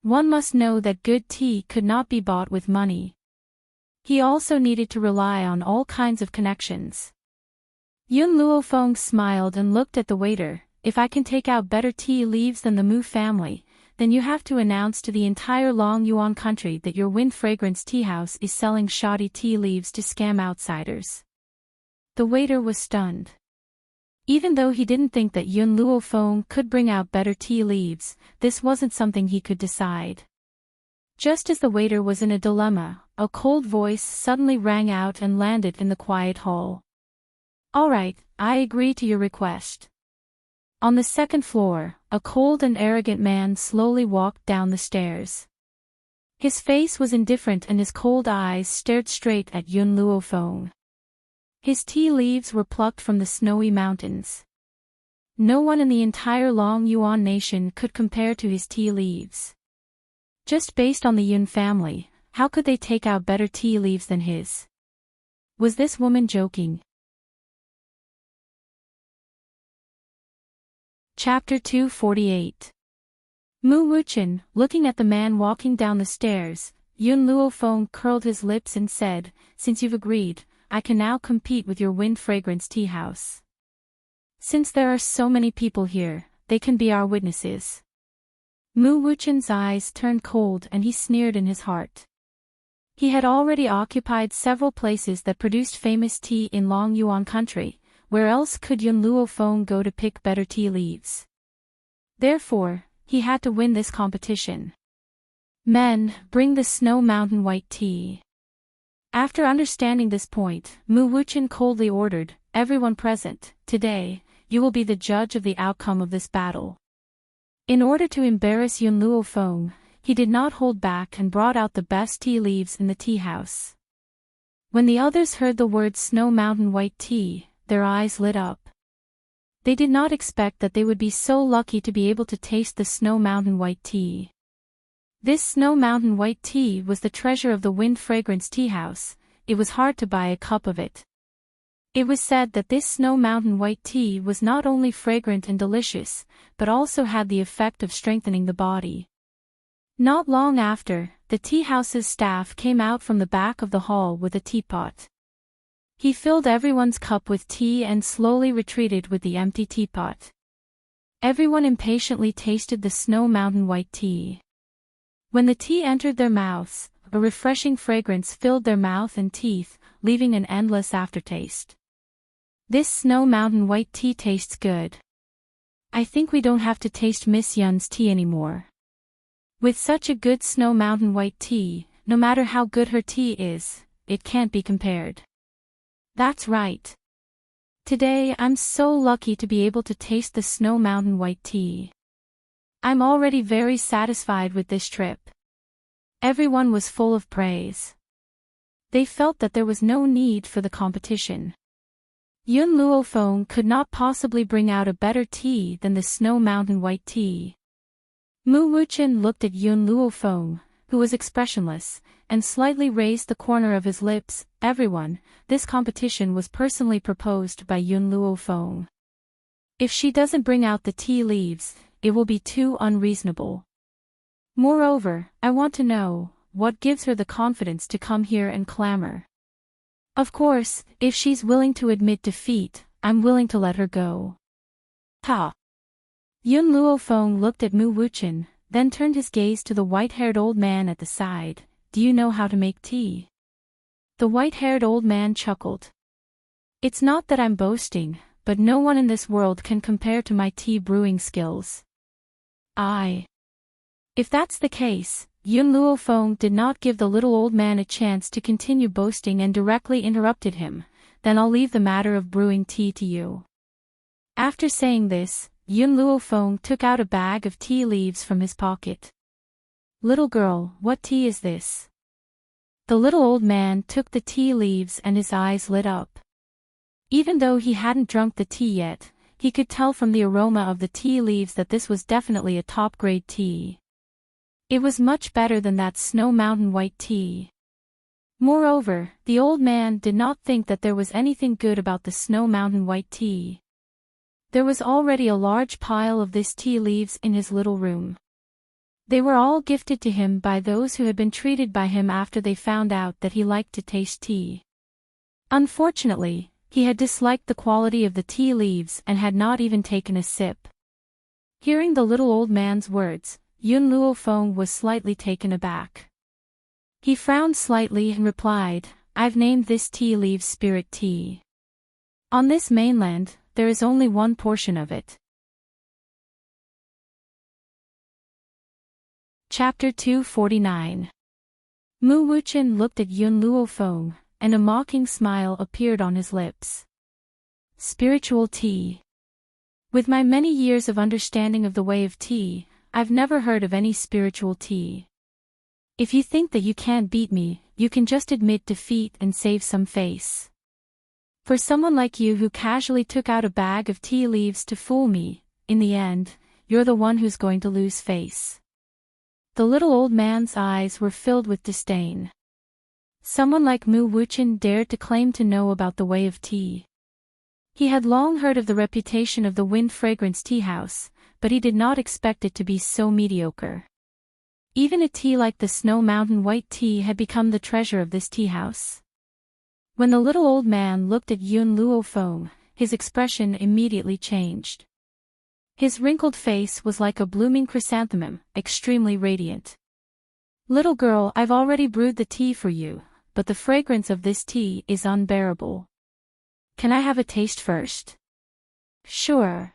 One must know that good tea could not be bought with money. He also needed to rely on all kinds of connections." Yun Luofeng smiled and looked at the waiter. "If I can take out better tea leaves than the Mu family, then you have to announce to the entire Long Yuan country that your Wind Fragrance tea house is selling shoddy tea leaves to scam outsiders." The waiter was stunned. Even though he didn't think that Yun Luofeng could bring out better tea leaves, this wasn't something he could decide. Just as the waiter was in a dilemma, a cold voice suddenly rang out and landed in the quiet hall. "All right, I agree to your request." On the second floor, a cold and arrogant man slowly walked down the stairs. His face was indifferent and his cold eyes stared straight at Yun Luofeng. His tea leaves were plucked from the snowy mountains. No one in the entire Long Yuan nation could compare to his tea leaves. Just based on the Yun family, how could they take out better tea leaves than his? Was this woman joking? Chapter 248. Mu Wuchen, looking at the man walking down the stairs, Yun Luofeng curled his lips and said, "Since you've agreed, I can now compete with your Wind Fragrance tea house. Since there are so many people here, they can be our witnesses." Mu Wuchen's eyes turned cold and he sneered in his heart. He had already occupied several places that produced famous tea in Long Yuan country. Where else could Yun Luofeng go to pick better tea leaves? Therefore, he had to win this competition. "Men, bring the Snow Mountain white tea." After understanding this point, Mu Wuchen coldly ordered, "Everyone present, today, you will be the judge of the outcome of this battle." In order to embarrass Yun Luofeng, he did not hold back and brought out the best tea leaves in the tea house. When the others heard the word Snow Mountain white tea, their eyes lit up. They did not expect that they would be so lucky to be able to taste the Snow Mountain white tea. This Snow Mountain white tea was the treasure of the Wind Fragrance tea house. It was hard to buy a cup of it. It was said that this Snow Mountain white tea was not only fragrant and delicious, but also had the effect of strengthening the body. Not long after, the tea house's staff came out from the back of the hall with a teapot. He filled everyone's cup with tea and slowly retreated with the empty teapot. Everyone impatiently tasted the Snow Mountain white tea. When the tea entered their mouths, a refreshing fragrance filled their mouth and teeth, leaving an endless aftertaste. "This Snow Mountain white tea tastes good." I think we don't have to taste Miss Yun's tea anymore. With such a good Snow Mountain white tea, no matter how good her tea is, it can't be compared. That's right. Today I'm so lucky to be able to taste the Snow Mountain white tea. I'm already very satisfied with this trip. Everyone was full of praise. They felt that there was no need for the competition. Yun Luofeng could not possibly bring out a better tea than the Snow Mountain white tea. Mu Wuchen looked at Yun Luofeng, who was expressionless, and slightly raised the corner of his lips. Everyone, this competition was personally proposed by Yun Luofeng. If she doesn't bring out the tea leaves, it will be too unreasonable. Moreover, I want to know, what gives her the confidence to come here and clamor? Of course, if she's willing to admit defeat, I'm willing to let her go. Ha! Yun Luofeng looked at Mu Wuchen, then turned his gaze to the white-haired old man at the side. Do you know how to make tea? The white-haired old man chuckled. It's not that I'm boasting, but no one in this world can compare to my tea brewing skills. If that's the case, Yun Luofeng did not give the little old man a chance to continue boasting and directly interrupted him. Then I'll leave the matter of brewing tea to you. After saying this, Yun Luofeng took out a bag of tea leaves from his pocket. Little girl, what tea is this? The little old man took the tea leaves and his eyes lit up. Even though he hadn't drunk the tea yet, he could tell from the aroma of the tea leaves that this was definitely a top-grade tea. It was much better than that Snow Mountain white tea. Moreover, the old man did not think that there was anything good about the Snow Mountain white tea. There was already a large pile of this tea leaves in his little room. They were all gifted to him by those who had been treated by him after they found out that he liked to taste tea. Unfortunately, he had disliked the quality of the tea leaves and had not even taken a sip. Hearing the little old man's words, Yun Luofeng was slightly taken aback. He frowned slightly and replied, I've named this tea leaf spirit tea. On this mainland, there is only one portion of it. Chapter 249. Mu Wuchen looked at Yun Luofeng, and a mocking smile appeared on his lips. Spiritual tea. With my many years of understanding of the way of tea, I've never heard of any spiritual tea. If you think that you can't beat me, you can just admit defeat and save some face. For someone like you who casually took out a bag of tea leaves to fool me, in the end, you're the one who's going to lose face. The little old man's eyes were filled with disdain. Someone like Mu Wuchen dared to claim to know about the way of tea. He had long heard of the reputation of the Wind Fragrance Tea House, but he did not expect it to be so mediocre. Even a tea like the Snow Mountain white tea had become the treasure of this tea house. When the little old man looked at Yun Luofeng, his expression immediately changed. His wrinkled face was like a blooming chrysanthemum, extremely radiant. Little girl, I've already brewed the tea for you, but the fragrance of this tea is unbearable. Can I have a taste first? Sure.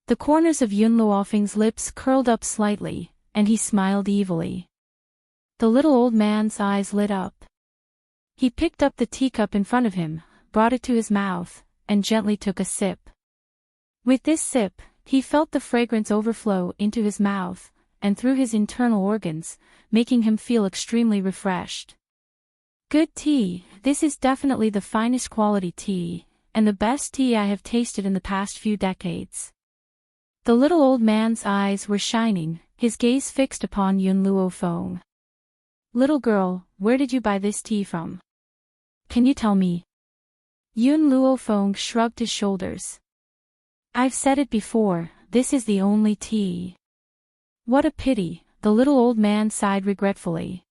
The corners of Yun Luofeng's lips curled up slightly, and he smiled evilly. The little old man's eyes lit up. He picked up the teacup in front of him, brought it to his mouth, and gently took a sip. With this sip, he felt the fragrance overflow into his mouth, and through his internal organs, making him feel extremely refreshed. Good tea, this is definitely the finest quality tea, and the best tea I have tasted in the past few decades. The little old man's eyes were shining, his gaze fixed upon Yun Luofeng. Little girl, where did you buy this tea from? Can you tell me? Yun Luofeng shrugged his shoulders. I've said it before, this is the only tea. What a pity, the little old man sighed regretfully.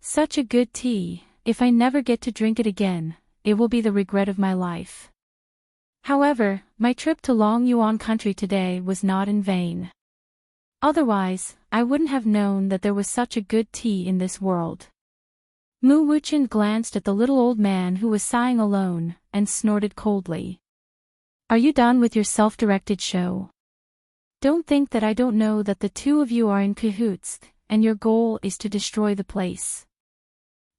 Such a good tea, if I never get to drink it again, it will be the regret of my life. However, my trip to Long Yuan country today was not in vain. Otherwise, I wouldn't have known that there was such a good tea in this world. Mu Wuchen glanced at the little old man who was sighing alone, and snorted coldly. Are you done with your self-directed show? Don't think that I don't know that the two of you are in cahoots, and your goal is to destroy the place.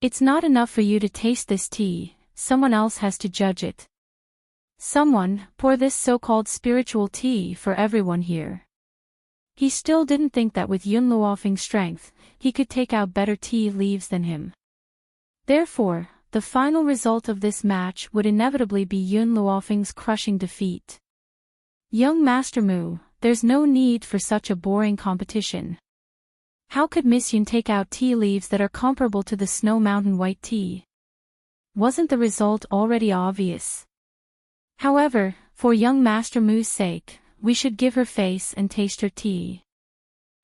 It's not enough for you to taste this tea, someone else has to judge it. Someone, pour this so-called spiritual tea for everyone here. He still didn't think that with Yun Luofeng's strength, he could take out better tea leaves than him. Therefore, the final result of this match would inevitably be Yun Luofeng's crushing defeat. Young Master Mu, there's no need for such a boring competition. How could Miss Yun take out tea leaves that are comparable to the Snow Mountain white tea? Wasn't the result already obvious? However, for young Master Mu's sake, we should give her face and taste her tea.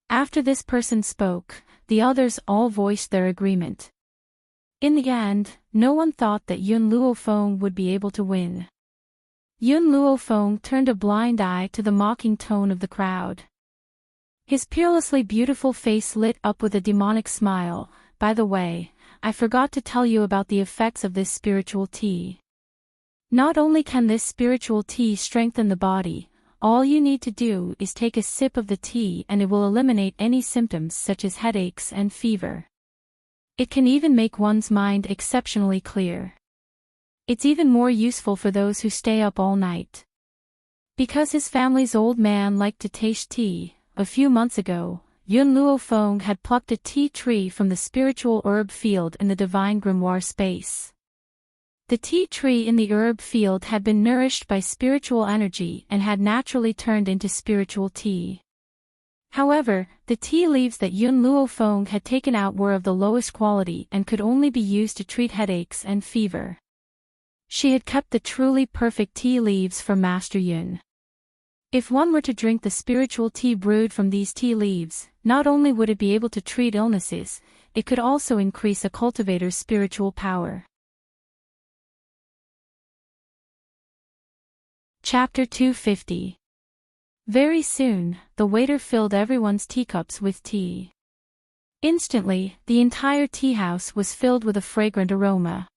After this person spoke, the others all voiced their agreement. In the end, no one thought that Yun Luofeng would be able to win. Yun Luofeng turned a blind eye to the mocking tone of the crowd. His peerlessly beautiful face lit up with a demonic smile. By the way, I forgot to tell you about the effects of this spiritual tea. Not only can this spiritual tea strengthen the body, all you need to do is take a sip of the tea and it will eliminate any symptoms such as headaches and fever. It can even make one's mind exceptionally clear. It's even more useful for those who stay up all night. Because his family's old man liked to taste tea, a few months ago, Yun Luofeng had plucked a tea tree from the spiritual herb field in the divine grimoire space. The tea tree in the herb field had been nourished by spiritual energy and had naturally turned into spiritual tea. However, the tea leaves that Yun Luofeng had taken out were of the lowest quality and could only be used to treat headaches and fever. She had kept the truly perfect tea leaves for Master Yun. If one were to drink the spiritual tea brewed from these tea leaves, not only would it be able to treat illnesses, it could also increase a cultivator's spiritual power. Chapter 250. Very soon, the waiter filled everyone's teacups with tea. Instantly, the entire tea house was filled with a fragrant aroma.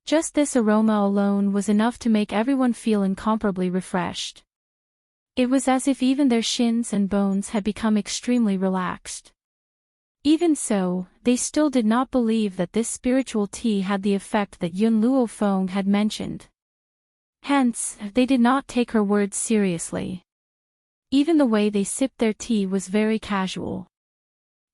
Just this aroma alone was enough to make everyone feel incomparably refreshed. It was as if even their shins and bones had become extremely relaxed. Even so, they still did not believe that this spiritual tea had the effect that Yun Luofeng had mentioned. Hence, they did not take her words seriously. Even the way they sipped their tea was very casual.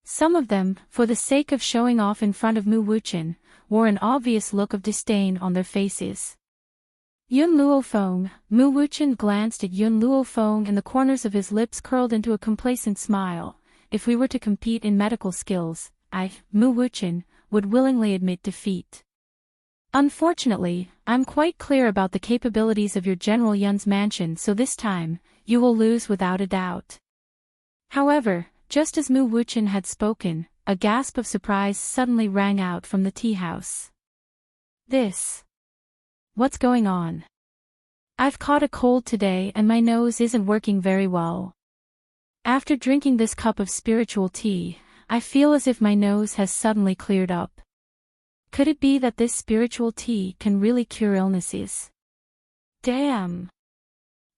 Some of them, for the sake of showing off in front of Mu Wuchen, wore an obvious look of disdain on their faces. Yun Luofeng, Mu Wuchen glanced at Yun Luofeng and the corners of his lips curled into a complacent smile. If we were to compete in medical skills, I, Mu Wuchen, would willingly admit defeat. Unfortunately, I'm quite clear about the capabilities of your General Yun's mansion, so this time, you will lose without a doubt. However, just as Mu Wuchen had spoken, a gasp of surprise suddenly rang out from the tea house. What's going on? I've caught a cold today and my nose isn't working very well. After drinking this cup of spiritual tea, I feel as if my nose has suddenly cleared up. Could it be that this spiritual tea can really cure illnesses? Damn!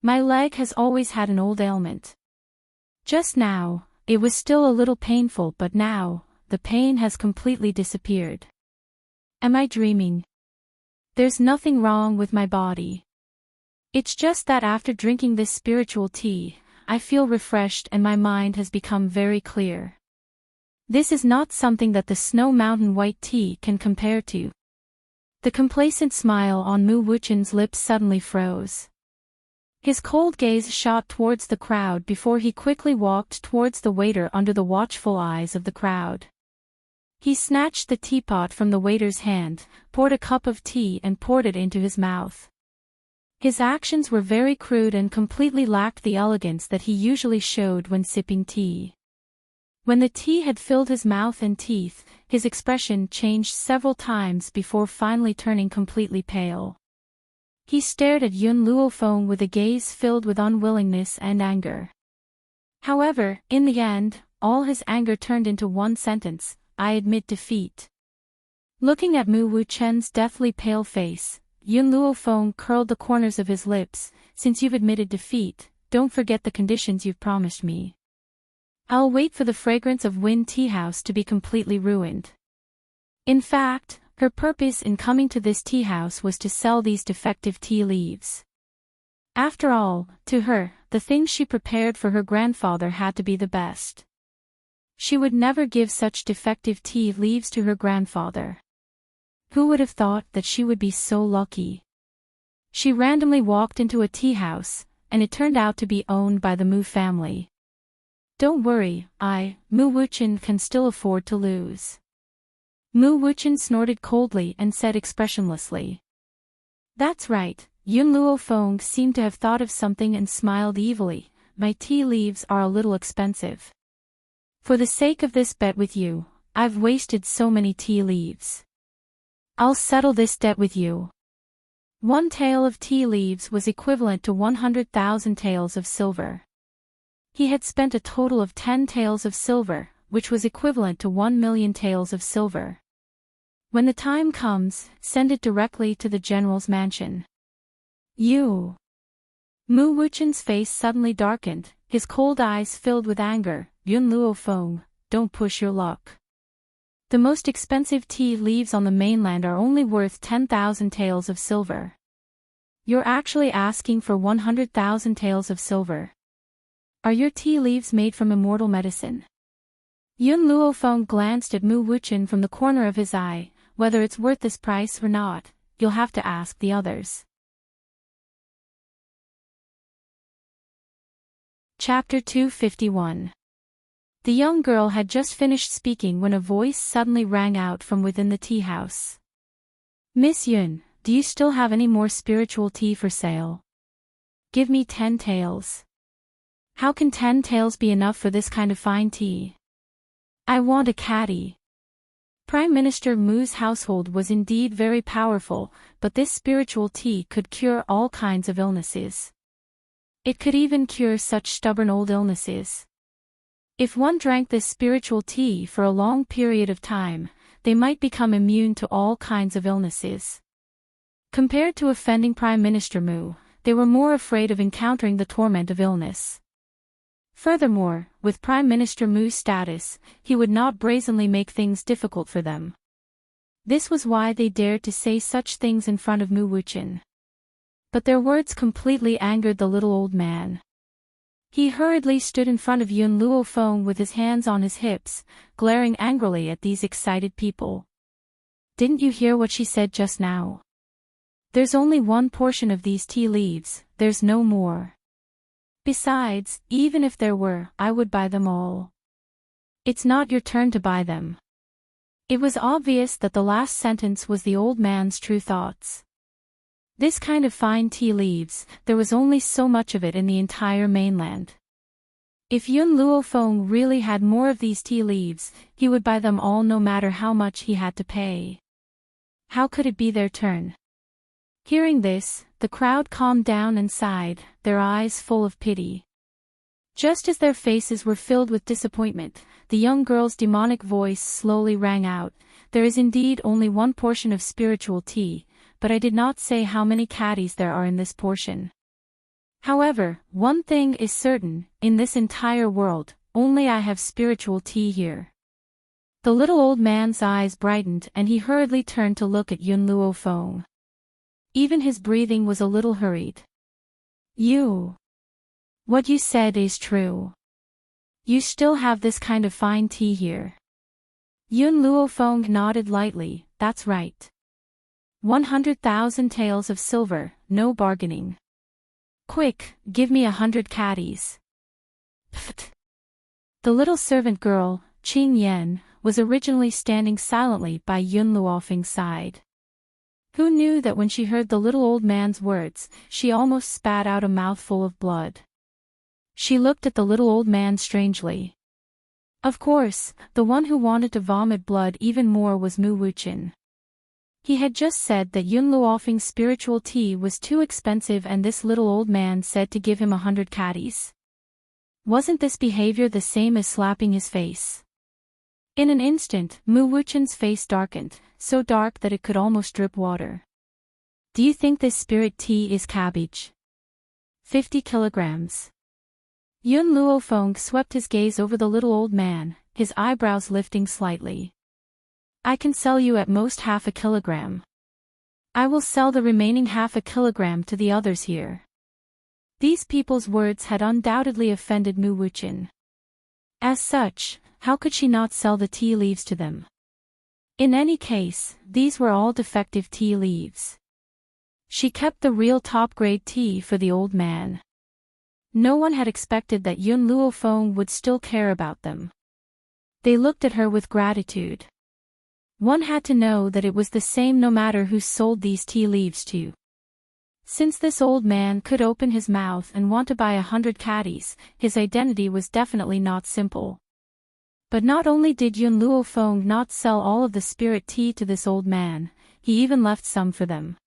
My leg has always had an old ailment. Just now, it was still a little painful, but now, the pain has completely disappeared. Am I dreaming? There's nothing wrong with my body. It's just that after drinking this spiritual tea, I feel refreshed and my mind has become very clear. This is not something that the Snow Mountain white tea can compare to. The complacent smile on Mu Wuchen's lips suddenly froze. His cold gaze shot towards the crowd before he quickly walked towards the waiter under the watchful eyes of the crowd. He snatched the teapot from the waiter's hand, poured a cup of tea and poured it into his mouth. His actions were very crude and completely lacked the elegance that he usually showed when sipping tea. When the tea had filled his mouth and teeth, his expression changed several times before finally turning completely pale. He stared at Yun Luofeng with a gaze filled with unwillingness and anger. However, in the end, all his anger turned into one sentence: I admit defeat. Looking at Mu Wuchen's deathly pale face, Yun Luofeng curled the corners of his lips. Since you've admitted defeat, don't forget the conditions you've promised me. I'll wait for the fragrance of Wind Tea House to be completely ruined. In fact, her purpose in coming to this tea house was to sell these defective tea leaves. After all, to her, the things she prepared for her grandfather had to be the best. She would never give such defective tea leaves to her grandfather. Who would have thought that she would be so lucky? She randomly walked into a tea house, and it turned out to be owned by the Mu family. Don't worry, Mu Wuchen, can still afford to lose. Mu Wuchen snorted coldly and said expressionlessly. That's right, Yun Luofeng seemed to have thought of something and smiled evilly. My tea leaves are a little expensive. For the sake of this bet with you, I've wasted so many tea leaves. I'll settle this debt with you. 1 tael of tea leaves was equivalent to 100,000 taels of silver. He had spent a total of 10 taels of silver, which was equivalent to 1 million taels of silver. When the time comes, send it directly to the general's mansion. You. Mu Wuchen's face suddenly darkened, his cold eyes filled with anger. Yun Luofeng, don't push your luck. The most expensive tea leaves on the mainland are only worth 10,000 taels of silver. You're actually asking for 100,000 taels of silver. Are your tea leaves made from immortal medicine? Yun Luofeng glanced at Mu Wuchen from the corner of his eye. Whether it's worth this price or not, you'll have to ask the others. Chapter 251. The young girl had just finished speaking when a voice suddenly rang out from within the tea house. Miss Yun, do you still have any more spiritual tea for sale? Give me 10 taels. How can 10 taels be enough for this kind of fine tea? I want a caddy. Prime Minister Mu's household was indeed very powerful, but this spiritual tea could cure all kinds of illnesses. It could even cure such stubborn old illnesses. If one drank this spiritual tea for a long period of time, they might become immune to all kinds of illnesses. Compared to offending Prime Minister Mu, they were more afraid of encountering the torment of illness. Furthermore, with Prime Minister Mu's status, he would not brazenly make things difficult for them. This was why they dared to say such things in front of Mu Wuchen. But their words completely angered the little old man. He hurriedly stood in front of Yun Luofeng with his hands on his hips, glaring angrily at these excited people. Didn't you hear what she said just now? There's only one portion of these tea leaves, there's no more. Besides, even if there were, I would buy them all. It's not your turn to buy them. It was obvious that the last sentence was the old man's true thoughts. This kind of fine tea leaves, there was only so much of it in the entire mainland. If Yun Luofeng really had more of these tea leaves, he would buy them all no matter how much he had to pay. How could it be their turn? Hearing this, the crowd calmed down and sighed, their eyes full of pity. Just as their faces were filled with disappointment, the young girl's demonic voice slowly rang out, there is indeed only one portion of spiritual tea, but I did not say how many caddies there are in this portion. However, one thing is certain, in this entire world, only I have spiritual tea here. The little old man's eyes brightened and he hurriedly turned to look at Yun Luofeng. Even his breathing was a little hurried. What you said is true. You still have this kind of fine tea here. Yun Luofeng nodded lightly, that's right. 100,000 taels of silver, no bargaining. Quick, give me 100 caddies. Pfft. The little servant girl, Qing Yan, was originally standing silently by Yun Luofeng's side. Who knew that when she heard the little old man's words, she almost spat out a mouthful of blood. She looked at the little old man strangely. Of course, the one who wanted to vomit blood even more was Mu Wuchen. He had just said that Yun Luofeng's spiritual tea was too expensive and this little old man said to give him 100 caddies. Wasn't this behavior the same as slapping his face? In an instant, Mu Wuchen's face darkened, so dark that it could almost drip water. Do you think this spirit tea is cabbage? 50 kilograms. Yun Luofeng swept his gaze over the little old man, his eyebrows lifting slightly. I can sell you at most 1/2 kilogram. I will sell the remaining 1/2 kilogram to the others here. These people's words had undoubtedly offended Mu Wuqian. As such, how could she not sell the tea leaves to them? In any case, these were all defective tea leaves. She kept the real top-grade tea for the old man. No one had expected that Yun Luofeng would still care about them. They looked at her with gratitude. One had to know that it was the same no matter who sold these tea leaves to. Since this old man could open his mouth and want to buy 100 caddies, his identity was definitely not simple. But not only did Yun Luofeng not sell all of the spirit tea to this old man, he even left some for them.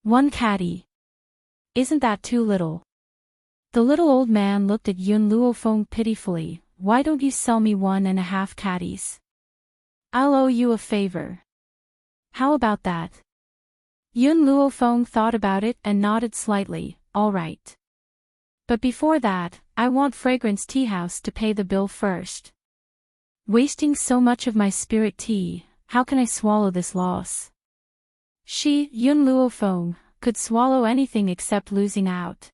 1 caddy. Isn't that too little? The little old man looked at Yun Luofeng pitifully. Why don't you sell me 1.5 caddies? I'll owe you a favor. How about that? Yun Luofeng thought about it and nodded slightly. All right. But before that, I want Fragrance Tea House to pay the bill first. Wasting so much of my spirit tea, how can I swallow this loss? She, Yun Luofeng, could swallow anything except losing out.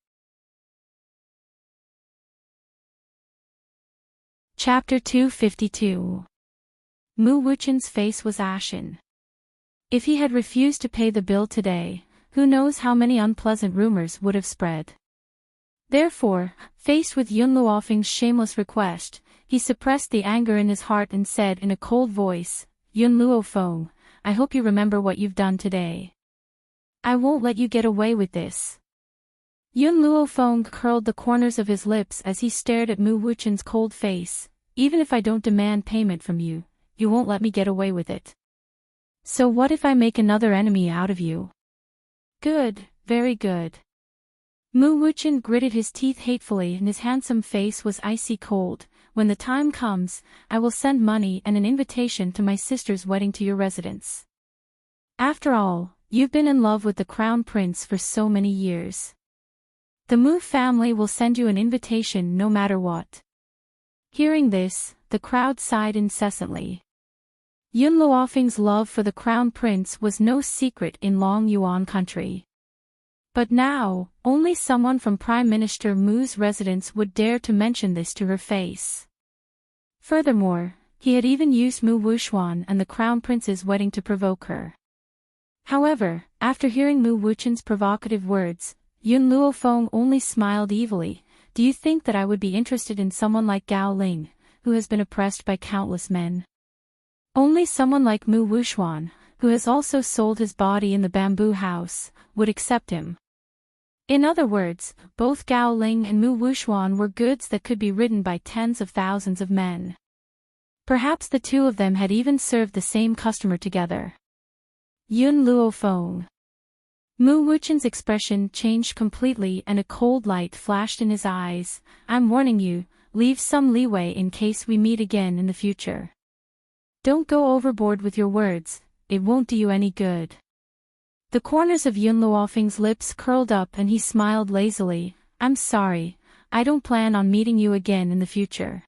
Chapter 252. Mu Wuqian's face was ashen. If he had refused to pay the bill today, who knows how many unpleasant rumors would have spread. Therefore, faced with Yun Luofeng's shameless request, he suppressed the anger in his heart and said in a cold voice, Yun Luofeng, I hope you remember what you've done today. I won't let you get away with this. Yun Luofeng curled the corners of his lips as he stared at Mu Wuqian's cold face. Even if I don't demand payment from you, you won't let me get away with it. So what if I make another enemy out of you? Good, very good. Mu Wuqian gritted his teeth hatefully and his handsome face was icy cold. When the time comes, I will send money and an invitation to my sister's wedding to your residence. After all, you've been in love with the crown prince for so many years. The Mu family will send you an invitation no matter what. Hearing this, the crowd sighed incessantly. Yun Luofeng's love for the crown prince was no secret in Long Yuan country. But now, only someone from Prime Minister Mu's residence would dare to mention this to her face. Furthermore, he had even used Mu Wuxuan and the crown prince's wedding to provoke her. However, after hearing Mu Wuqian's provocative words, Yun Luofeng only smiled evilly. Do you think that I would be interested in someone like Gao Ling, who has been oppressed by countless men? Only someone like Mu Wuxuan, who has also sold his body in the bamboo house, would accept him. In other words, both Gao Ling and Mu Wuxuan were goods that could be ridden by tens of thousands of men. Perhaps the two of them had even served the same customer together. Yun Luofeng. Mu Wuqian's expression changed completely and a cold light flashed in his eyes. I'm warning you, leave some leeway in case we meet again in the future. Don't go overboard with your words, it won't do you any good. The corners of Yun Luofeng's lips curled up and he smiled lazily. I'm sorry, I don't plan on meeting you again in the future.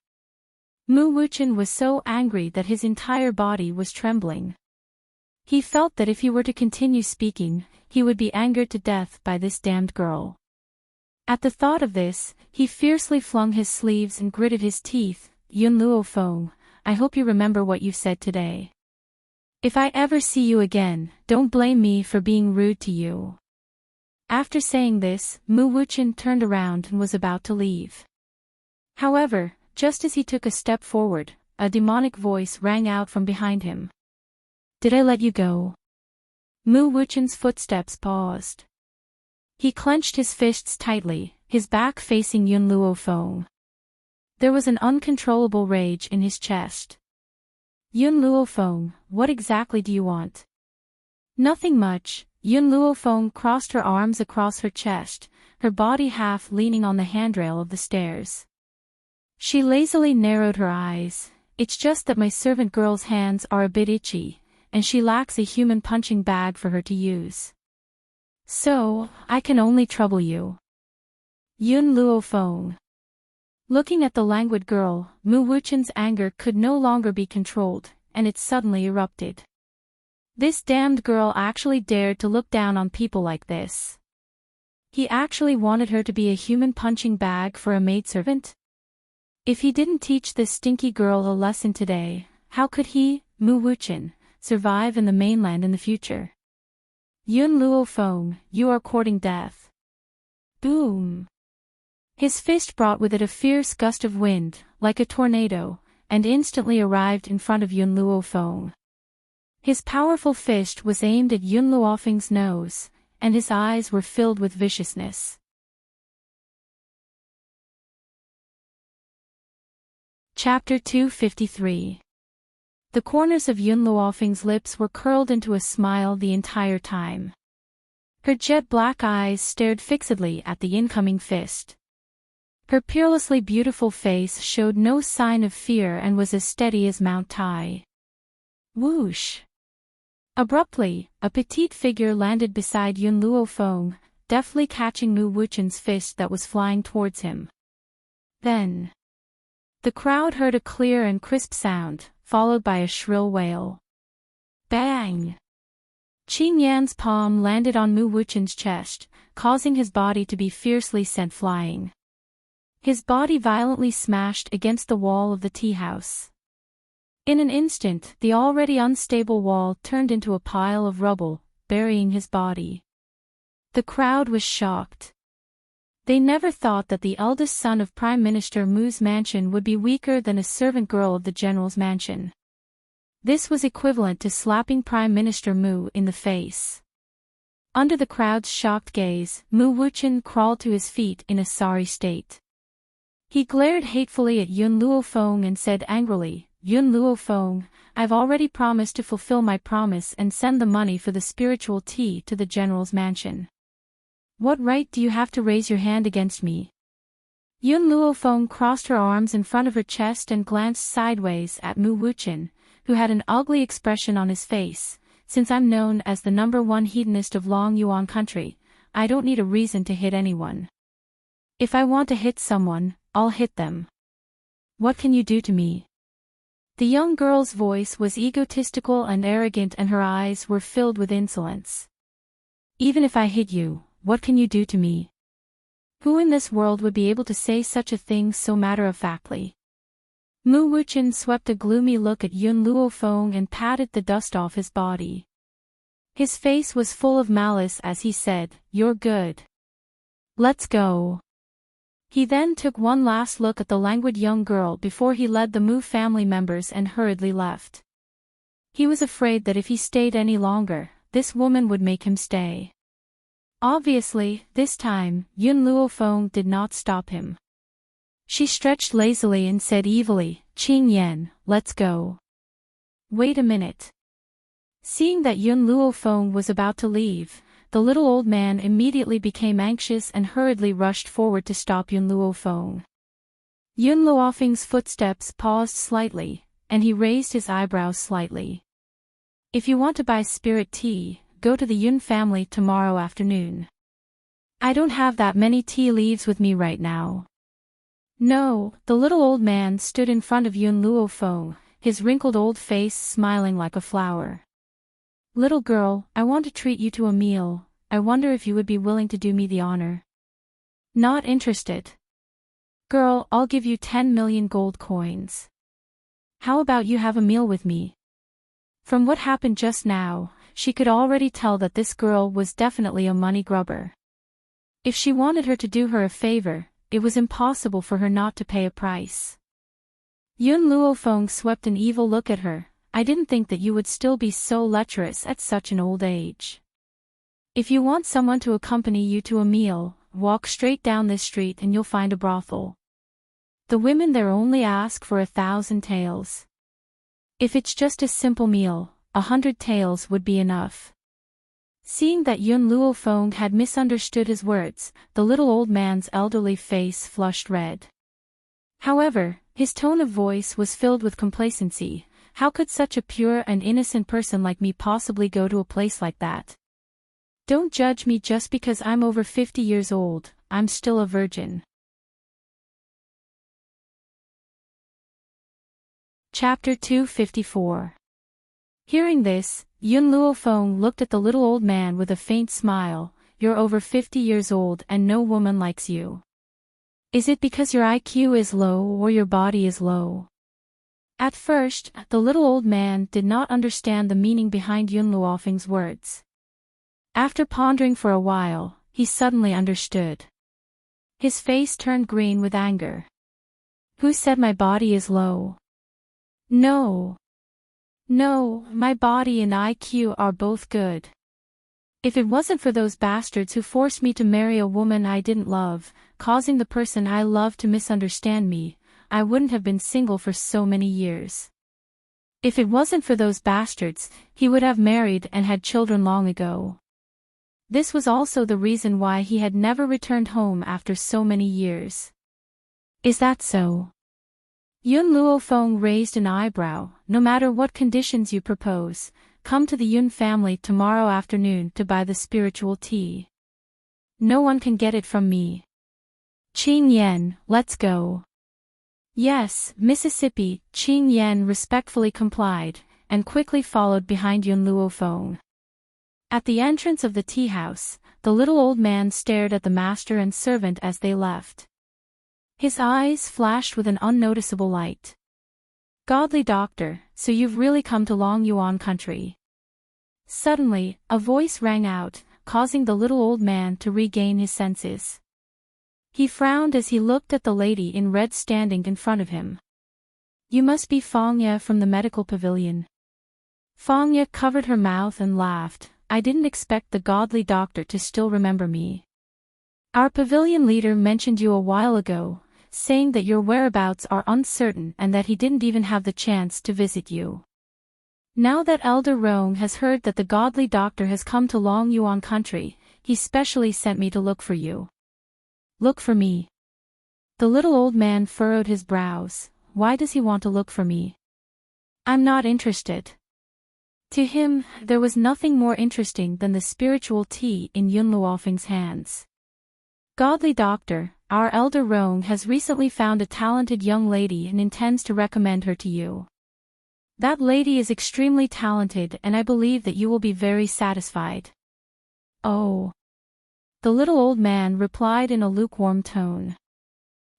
Mu Wuqian was so angry that his entire body was trembling. He felt that if he were to continue speaking, he would be angered to death by this damned girl. At the thought of this, he fiercely flung his sleeves and gritted his teeth. Yun Luofeng, I hope you remember what you've said today. If I ever see you again, don't blame me for being rude to you. After saying this, Mu Wuqian turned around and was about to leave. However, just as he took a step forward, a demonic voice rang out from behind him. Did I let you go? Mu Wuqian's footsteps paused. He clenched his fists tightly, his back facing Yun Luofeng. There was an uncontrollable rage in his chest. Yun Luofeng, what exactly do you want? Nothing much. Yun Luofeng crossed her arms across her chest, her body half leaning on the handrail of the stairs. She lazily narrowed her eyes. It's just that my servant girl's hands are a bit itchy, and she lacks a human punching bag for her to use. So, I can only trouble you. Yun Luofeng. Looking at the languid girl, Mu Wuchen's anger could no longer be controlled, and it suddenly erupted. This damned girl actually dared to look down on people like this. He actually wanted her to be a human punching bag for a maidservant? If he didn't teach this stinky girl a lesson today, how could he, Mu Wuchen, survive in the mainland in the future? Yun Luo Feng, you are courting death. Boom! His fist brought with it a fierce gust of wind, like a tornado, and instantly arrived in front of Yun Luo Feng. His powerful fist was aimed at Yun Luofeng's nose, and his eyes were filled with viciousness. Chapter 253. The corners of Yun Luofeng's lips were curled into a smile the entire time. Her jet-black eyes stared fixedly at the incoming fist. Her peerlessly beautiful face showed no sign of fear and was as steady as Mount Tai. Whoosh! Abruptly, a petite figure landed beside Yun Luo Feng, deftly catching Mu Wuchen's fist that was flying towards him. Then, the crowd heard a clear and crisp sound, followed by a shrill wail. Bang! Qing Yan's palm landed on Mu Wuchen's chest, causing his body to be fiercely sent flying. His body violently smashed against the wall of the tea house. In an instant, the already unstable wall turned into a pile of rubble, burying his body. The crowd was shocked. They never thought that the eldest son of Prime Minister Mu's mansion would be weaker than a servant girl of the general's mansion. This was equivalent to slapping Prime Minister Mu in the face. Under the crowd's shocked gaze, Mu Wuchen crawled to his feet in a sorry state. He glared hatefully at Yun Luo Feng and said angrily, Yun Luo Feng, I've already promised to fulfill my promise and send the money for the spiritual tea to the general's mansion. What right do you have to raise your hand against me? Yun Luo Feng crossed her arms in front of her chest and glanced sideways at Mu Wuchen, who had an ugly expression on his face. Since I'm known as the #1 hedonist of Long Yuan country, I don't need a reason to hit anyone. If I want to hit someone, I'll hit them. What can you do to me? The young girl's voice was egotistical and arrogant and her eyes were filled with insolence. Even if I hit you, what can you do to me? Who in this world would be able to say such a thing so matter-of-factly? Mu Wuchen swept a gloomy look at Yun Luo Feng and patted the dust off his body. His face was full of malice as he said, You're good. Let's go. He then took one last look at the languid young girl before he led the Mu family members and hurriedly left. He was afraid that if he stayed any longer, this woman would make him stay. Obviously, this time, Yun Luo Feng did not stop him. She stretched lazily and said evilly, Qing Yan, let's go. Wait a minute. Seeing that Yun Luo Feng was about to leave, the little old man immediately became anxious and hurriedly rushed forward to stop Yun Luo Feng. Yun Luofeng's footsteps paused slightly, and he raised his eyebrows slightly. If you want to buy spirit tea, go to the Yun family tomorrow afternoon. I don't have that many tea leaves with me right now. No, the little old man stood in front of Yun Luo Feng, his wrinkled old face smiling like a flower. Little girl, I want to treat you to a meal. I wonder if you would be willing to do me the honor. Not interested. Girl, I'll give you 10 million gold coins. How about you have a meal with me? From what happened just now, she could already tell that this girl was definitely a money grubber. If she wanted her to do her a favor, it was impossible for her not to pay a price. Yun Luo Feng swept an evil look at her. I didn't think that you would still be so lecherous at such an old age. If you want someone to accompany you to a meal, walk straight down this street and you'll find a brothel. The women there only ask for 1,000 taels. If it's just a simple meal, 100 taels would be enough. Seeing that Yun Luo Feng had misunderstood his words, the little old man's elderly face flushed red. However, his tone of voice was filled with complacency. How could such a pure and innocent person like me possibly go to a place like that? Don't judge me just because I'm over 50 years old, I'm still a virgin. Chapter 254. Hearing this, Yun Luofeng looked at the little old man with a faint smile. You're over 50 years old and no woman likes you. Is it because your IQ is low or your body is low? At first, the little old man did not understand the meaning behind Yun Luofeng's words. After pondering for a while, he suddenly understood. His face turned green with anger. Who said my body is low? No. No, my body and IQ are both good. If it wasn't for those bastards who forced me to marry a woman I didn't love, causing the person I love to misunderstand me, I wouldn't have been single for so many years. If it wasn't for those bastards, he would have married and had children long ago. This was also the reason why he had never returned home after so many years. Is that so? Yun Luofeng raised an eyebrow. No matter what conditions you propose, come to the Yun family tomorrow afternoon to buy the spiritual tea. No one can get it from me. Qing Yan, let's go. Yes, Mississippi. Qing Yan respectfully complied, and quickly followed behind Yun Luofeng. At the entrance of the tea house, the little old man stared at the master and servant as they left. His eyes flashed with an unnoticeable light. Godly doctor, so you've really come to Long Yuan country. Suddenly, a voice rang out, causing the little old man to regain his senses. He frowned as he looked at the lady in red standing in front of him. You must be Fangya from the medical pavilion. Fangya covered her mouth and laughed. I didn't expect the godly doctor to still remember me. Our pavilion leader mentioned you a while ago, saying that your whereabouts are uncertain and that he didn't even have the chance to visit you. Now that Elder Rong has heard that the godly doctor has come to Long Yuan country, he specially sent me to look for you. Look for me? The little old man furrowed his brows. Why does he want to look for me? I'm not interested. To him, there was nothing more interesting than the spiritual tea in Yun Luofeng's hands. Godly doctor, our Elder Rong has recently found a talented young lady and intends to recommend her to you. That lady is extremely talented and I believe that you will be very satisfied. Oh. The little old man replied in a lukewarm tone.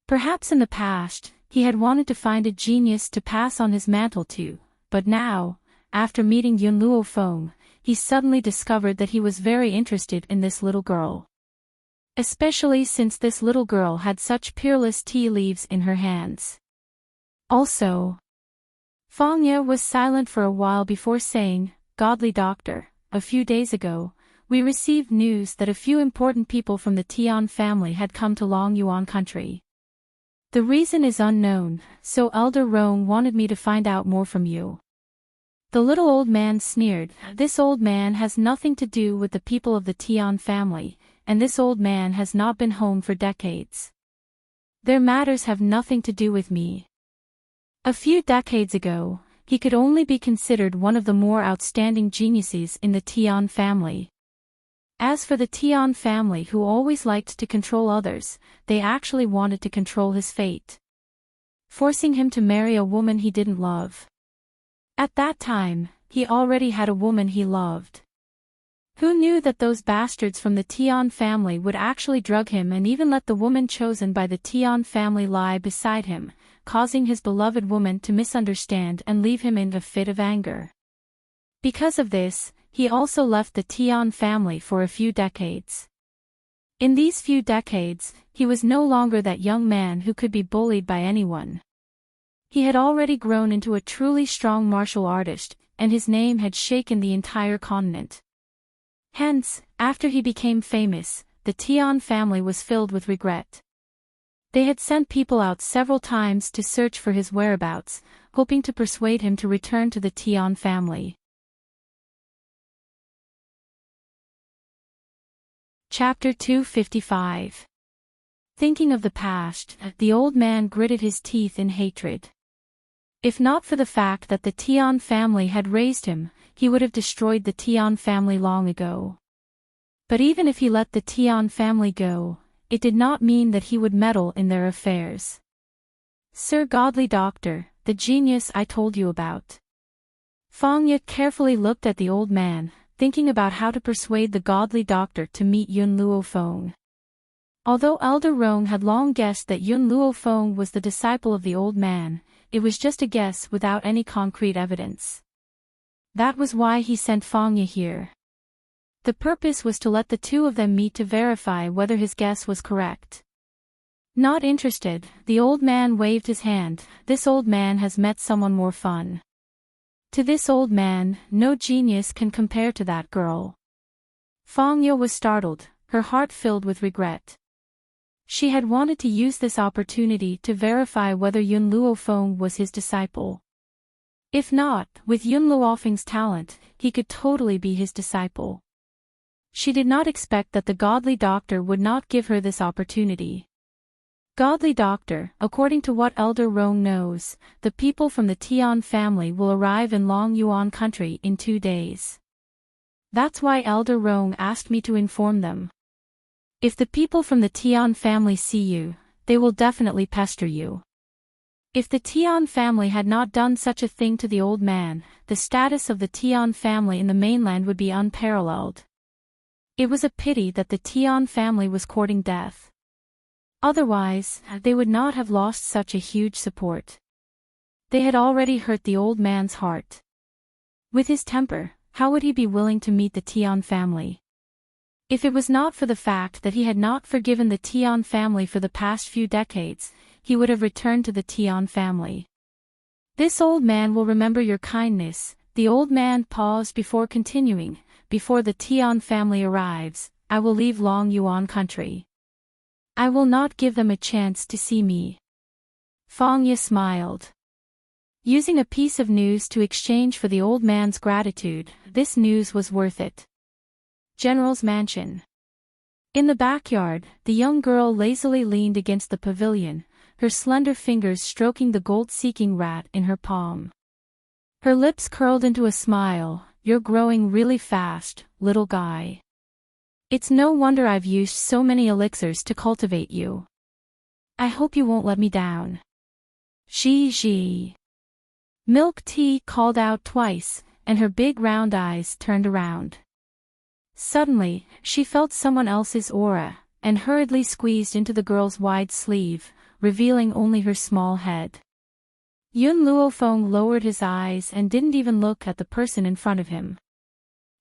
Perhaps in the past, he had wanted to find a genius to pass on his mantle to, but now, after meeting Yun Luofeng, he suddenly discovered that he was very interested in this little girl. Especially since this little girl had such peerless tea leaves in her hands. Also, Fangya was silent for a while before saying, Godly doctor, a few days ago, we received news that a few important people from the Tian family had come to Long Yuan country. The reason is unknown, so Elder Rong wanted me to find out more from you. The little old man sneered. This old man has nothing to do with the people of the Tian family, and this old man has not been home for decades. Their matters have nothing to do with me. A few decades ago, he could only be considered one of the more outstanding geniuses in the Tian family. As for the Tian family who always liked to control others, they actually wanted to control his fate, forcing him to marry a woman he didn't love. At that time, he already had a woman he loved. Who knew that those bastards from the Tian family would actually drug him and even let the woman chosen by the Tian family lie beside him, causing his beloved woman to misunderstand and leave him in a fit of anger. Because of this, he also left the Tian family for a few decades. In these few decades, he was no longer that young man who could be bullied by anyone. He had already grown into a truly strong martial artist, and his name had shaken the entire continent. Hence, after he became famous, the Tian family was filled with regret. They had sent people out several times to search for his whereabouts, hoping to persuade him to return to the Tian family. Chapter 255. Thinking of the past, the old man gritted his teeth in hatred. If not for the fact that the Tian family had raised him, he would have destroyed the Tian family long ago. But even if he let the Tian family go, it did not mean that he would meddle in their affairs. Sir Godly Doctor, the genius I told you about. Fang Ye carefully looked at the old man, thinking about how to persuade the godly doctor to meet Yun Luofeng. Although Elder Rong had long guessed that Yun Luofeng was the disciple of the old man, it was just a guess without any concrete evidence. That was why he sent Fang Ye here. The purpose was to let the two of them meet to verify whether his guess was correct. Not interested, the old man waved his hand. This old man has met someone more fun. To this old man, no genius can compare to that girl. Fang Ye was startled, her heart filled with regret. She had wanted to use this opportunity to verify whether Yun Luofeng was his disciple. If not, with Yun Luofeng's talent, he could totally be his disciple. She did not expect that the godly doctor would not give her this opportunity. Godly doctor, according to what Elder Rong knows, the people from the Tian family will arrive in Long Yuan country in 2 days. That's why Elder Rong asked me to inform them. If the people from the Tian family see you, they will definitely pester you. If the Tian family had not done such a thing to the old man, the status of the Tian family in the mainland would be unparalleled. It was a pity that the Tian family was courting death. Otherwise, they would not have lost such a huge support. They had already hurt the old man's heart. With his temper, how would he be willing to meet the Tian family? If it was not for the fact that he had not forgiven the Tian family for the past few decades, he would have returned to the Tian family. This old man will remember your kindness. The old man paused before continuing. Before the Tian family arrives, I will leave Long Yuan country. I will not give them a chance to see me. Fang Ye smiled. Using a piece of news to exchange for the old man's gratitude, this news was worth it. General's mansion. In the backyard, the young girl lazily leaned against the pavilion, her slender fingers stroking the gold-seeking rat in her palm. Her lips curled into a smile. You're growing really fast, little guy. It's no wonder I've used so many elixirs to cultivate you. I hope you won't let me down. Ji. Milk Tea called out twice, and her big round eyes turned around. Suddenly, she felt someone else's aura, and hurriedly squeezed into the girl's wide sleeve, revealing only her small head. Yun Luofeng lowered his eyes and didn't even look at the person in front of him.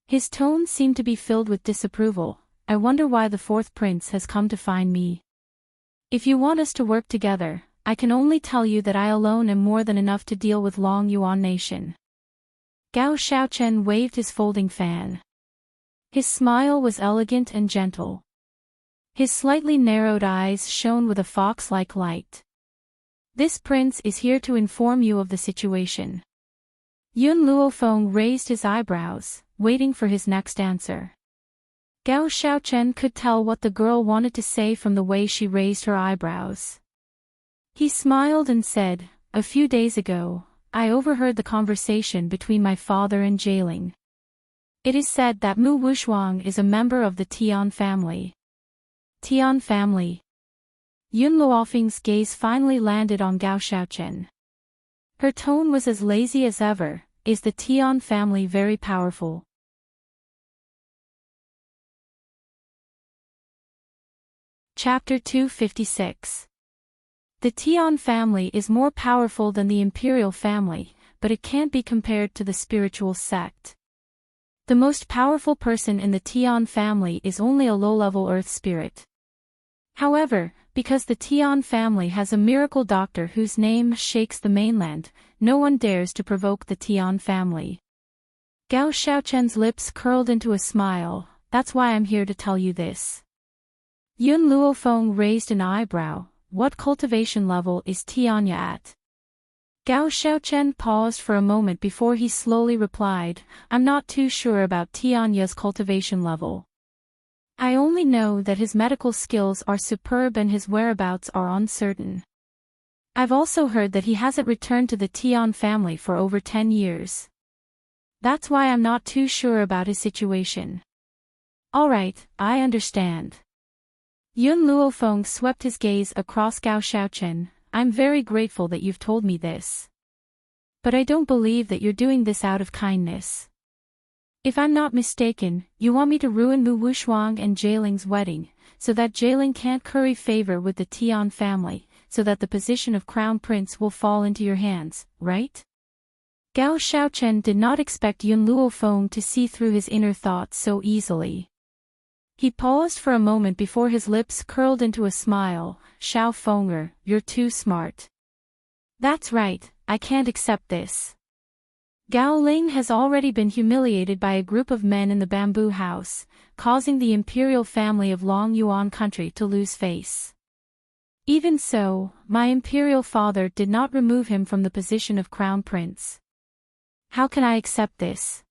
His tone seemed to be filled with disapproval. I wonder why the fourth prince has come to find me. If you want us to work together, I can only tell you that I alone am more than enough to deal with Long Yuan nation. Gao Xiaochen waved his folding fan. His smile was elegant and gentle. His slightly narrowed eyes shone with a fox-like light. This prince is here to inform you of the situation. Yun Luofeng raised his eyebrows, waiting for his next answer. Gao Xiaochen could tell what the girl wanted to say from the way she raised her eyebrows. He smiled and said, "A few days ago, I overheard the conversation between my father and Jailing. It is said that Mu Wushuang is a member of the Tian family." Tian family. Yun Luofeng's gaze finally landed on Gao Xiaochen. Her tone was as lazy as ever. Is the Tian family very powerful? Chapter 256. The Tian family is more powerful than the imperial family, but it can't be compared to the spiritual sect. The most powerful person in the Tian family is only a low-level earth spirit. However, because the Tian family has a miracle doctor whose name shakes the mainland, no one dares to provoke the Tian family. Gao Xiaochen's lips curled into a smile. That's why I'm here to tell you this. Yun Luofeng raised an eyebrow. What cultivation level is Tianya at? Gao Xiaochen paused for a moment before he slowly replied, I'm not too sure about Tianya's cultivation level. I only know that his medical skills are superb and his whereabouts are uncertain. I've also heard that he hasn't returned to the Tian family for over 10 years. That's why I'm not too sure about his situation. Alright, I understand. Yun Luofeng swept his gaze across Gao Xiaochen. I'm very grateful that you've told me this. But I don't believe that you're doing this out of kindness. If I'm not mistaken, you want me to ruin Mu Wuxuang and Jialing's wedding, so that Jialing can't curry favor with the Tian family, so that the position of crown prince will fall into your hands, right? Gao Xiaochen did not expect Yun Luofeng to see through his inner thoughts so easily. He paused for a moment before his lips curled into a smile. Xiao Fenger, you're too smart. That's right, I can't accept this. Gao Ling has already been humiliated by a group of men in the bamboo house, causing the imperial family of Long Yuan country to lose face. Even so, my imperial father did not remove him from the position of crown prince. How can I accept this?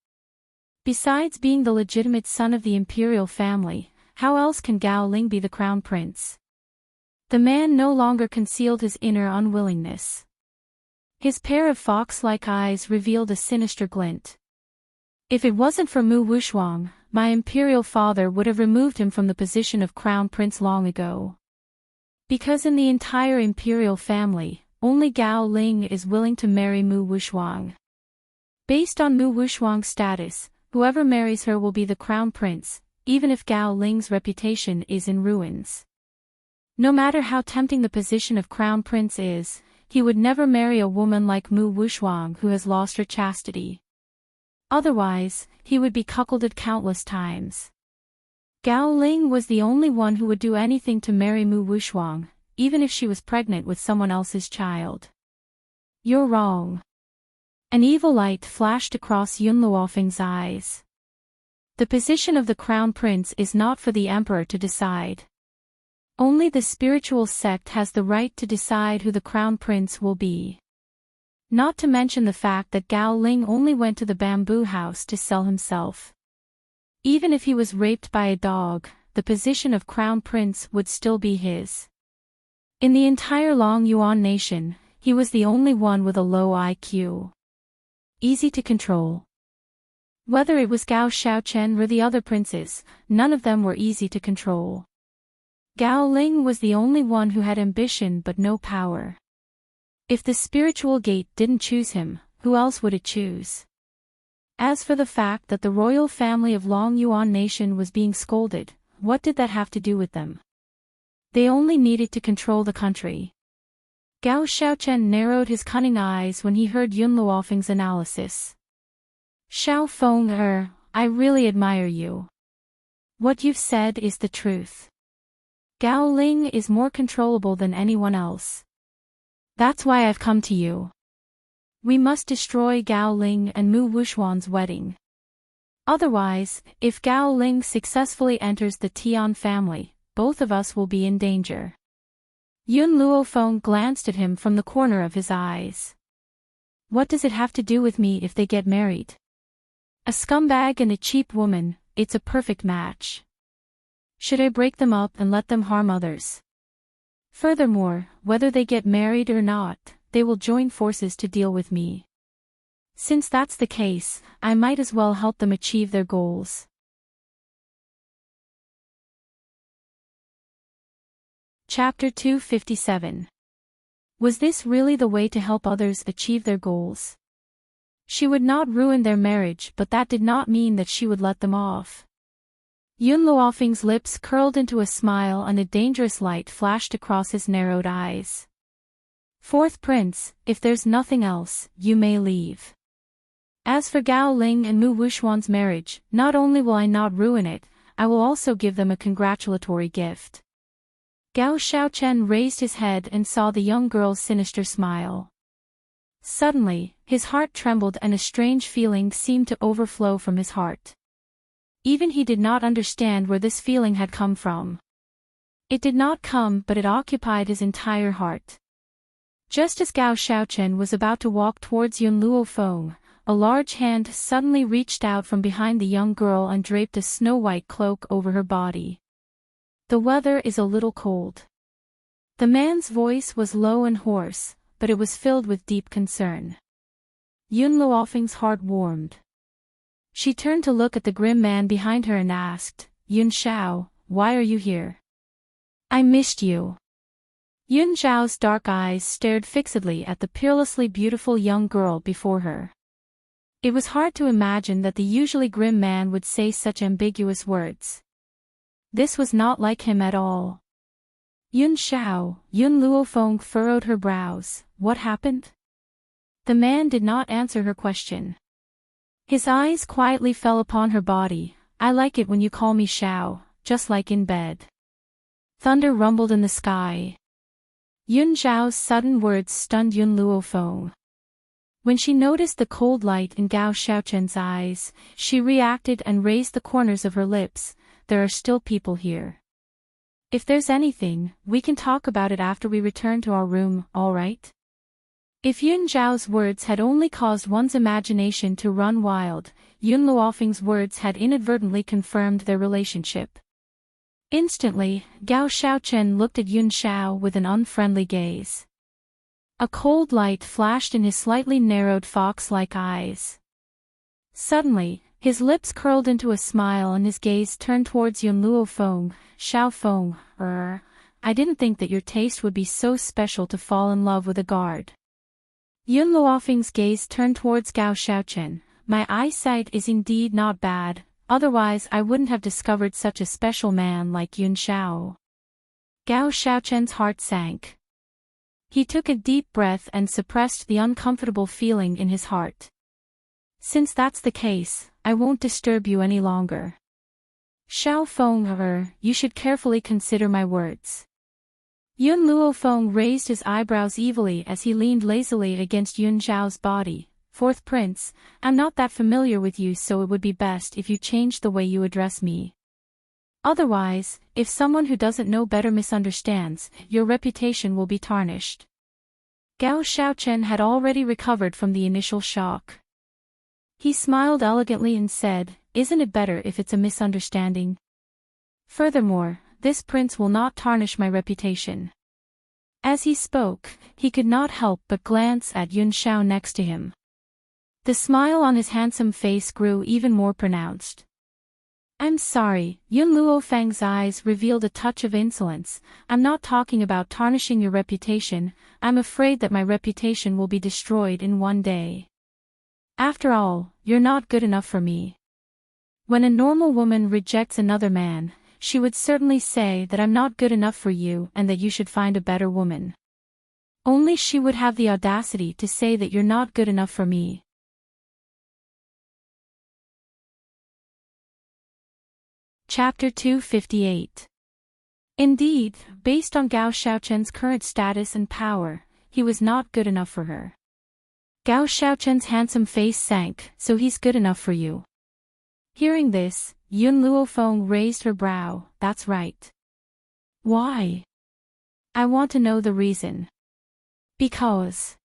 Besides being the legitimate son of the imperial family, how else can Gao Ling be the crown prince? The man no longer concealed his inner unwillingness. His pair of fox-like eyes revealed a sinister glint. If it wasn't for Mu Wuxuang, my imperial father would have removed him from the position of crown prince long ago. Because in the entire imperial family, only Gao Ling is willing to marry Mu Wuxuang. Based on Mu Wuxuang's status, whoever marries her will be the crown prince, even if Gao Ling's reputation is in ruins. No matter how tempting the position of crown prince is, he would never marry a woman like Mu Wuxuang who has lost her chastity. Otherwise, he would be cuckolded countless times. Gao Ling was the only one who would do anything to marry Mu Wuxuang, even if she was pregnant with someone else's child. You're wrong. An evil light flashed across Yun Luofeng's eyes. The position of the crown prince is not for the emperor to decide. Only the spiritual sect has the right to decide who the crown prince will be. Not to mention the fact that Gao Ling only went to the bamboo house to sell himself. Even if he was raped by a dog, the position of crown prince would still be his. In the entire Long Yuan nation, he was the only one with a low IQ. Easy to control. Whether it was Gao Xiaochen or the other princes, none of them were easy to control. Gao Ling was the only one who had ambition but no power. If the spiritual gate didn't choose him, who else would it choose? As for the fact that the royal family of Long Yuan nation was being scolded, what did that have to do with them? They only needed to control the country. Gao Xiaochen narrowed his cunning eyes when he heard Yun Luofeng's analysis. Xiao Fenger, I really admire you. What you've said is the truth. Gao Ling is more controllable than anyone else. That's why I've come to you. We must destroy Gao Ling and Mu Wuxuang's wedding. Otherwise, if Gao Ling successfully enters the Tian family, both of us will be in danger. Yun Luofeng glanced at him from the corner of his eyes. What does it have to do with me if they get married? A scumbag and a cheap woman, it's a perfect match. Should I break them up and let them harm others? Furthermore, whether they get married or not, they will join forces to deal with me. Since that's the case, I might as well help them achieve their goals. Chapter 257. Was this really the way to help others achieve their goals? She would not ruin their marriage, but that did not mean that she would let them off. Yun Luofeng's lips curled into a smile and a dangerous light flashed across his narrowed eyes. Fourth prince, if there's nothing else, you may leave. As for Gao Ling and Mu Wuxuang's marriage, not only will I not ruin it, I will also give them a congratulatory gift. Gao Xiaochen raised his head and saw the young girl's sinister smile. Suddenly, his heart trembled and a strange feeling seemed to overflow from his heart. Even he did not understand where this feeling had come from. It did not come, but it occupied his entire heart. Just as Gao Xiaochen was about to walk towards Yun Luofeng, a large hand suddenly reached out from behind the young girl and draped a snow-white cloak over her body. The weather is a little cold. The man's voice was low and hoarse, but it was filled with deep concern. Yun Luofeng's heart warmed. She turned to look at the grim man behind her and asked, Yun Xiao, why are you here? I missed you. Yun Zhao's dark eyes stared fixedly at the peerlessly beautiful young girl before her. It was hard to imagine that the usually grim man would say such ambiguous words. This was not like him at all. Yun Zhao, Yun Luofeng furrowed her brows. What happened? The man did not answer her question. His eyes quietly fell upon her body. I like it when you call me Xiao, just like in bed. Thunder rumbled in the sky. Yun Zhao's sudden words stunned Yun Luofeng. When she noticed the cold light in Gao Xiaochen's eyes, she reacted and raised the corners of her lips. There are still people here. If there's anything, we can talk about it after we return to our room, all right? If Yun Zhao's words had only caused one's imagination to run wild, Yun Luofeng's words had inadvertently confirmed their relationship. Instantly, Gao Xiaochen looked at Yun Zhao with an unfriendly gaze. A cold light flashed in his slightly narrowed fox-like eyes. Suddenly, his lips curled into a smile and his gaze turned towards Yun Luofeng. Xiaofeng, I didn't think that your taste would be so special to fall in love with a guard. Yun Luofeng's gaze turned towards Gao Xiaochen. My eyesight is indeed not bad, otherwise I wouldn't have discovered such a special man like Yun Zhao. Gao Xiaochen's heart sank. He took a deep breath and suppressed the uncomfortable feeling in his heart. Since that's the case, I won't disturb you any longer. Xiaofeng, you should carefully consider my words. Yun Luofeng raised his eyebrows evilly as he leaned lazily against Yun Zhao's body. Fourth Prince, I'm not that familiar with you, so it would be best if you changed the way you address me. Otherwise, if someone who doesn't know better misunderstands, your reputation will be tarnished. Gao Xiaochen had already recovered from the initial shock. He smiled elegantly and said, Isn't it better if it's a misunderstanding? Furthermore, this prince will not tarnish my reputation. As he spoke, he could not help but glance at Yun Zhao next to him. The smile on his handsome face grew even more pronounced. I'm sorry, Yun Luofeng's eyes revealed a touch of insolence. I'm not talking about tarnishing your reputation, I'm afraid that my reputation will be destroyed in one day. After all, you're not good enough for me. When a normal woman rejects another man, she would certainly say that I'm not good enough for you and that you should find a better woman. Only she would have the audacity to say that you're not good enough for me. Chapter 258. Indeed, based on Gao Xiaochen's current status and power, he was not good enough for her. Gao Xiaochen's handsome face sank. So he's good enough for you. Hearing this, Yun Luofeng raised her brow. That's right. Why? I want to know the reason. Because.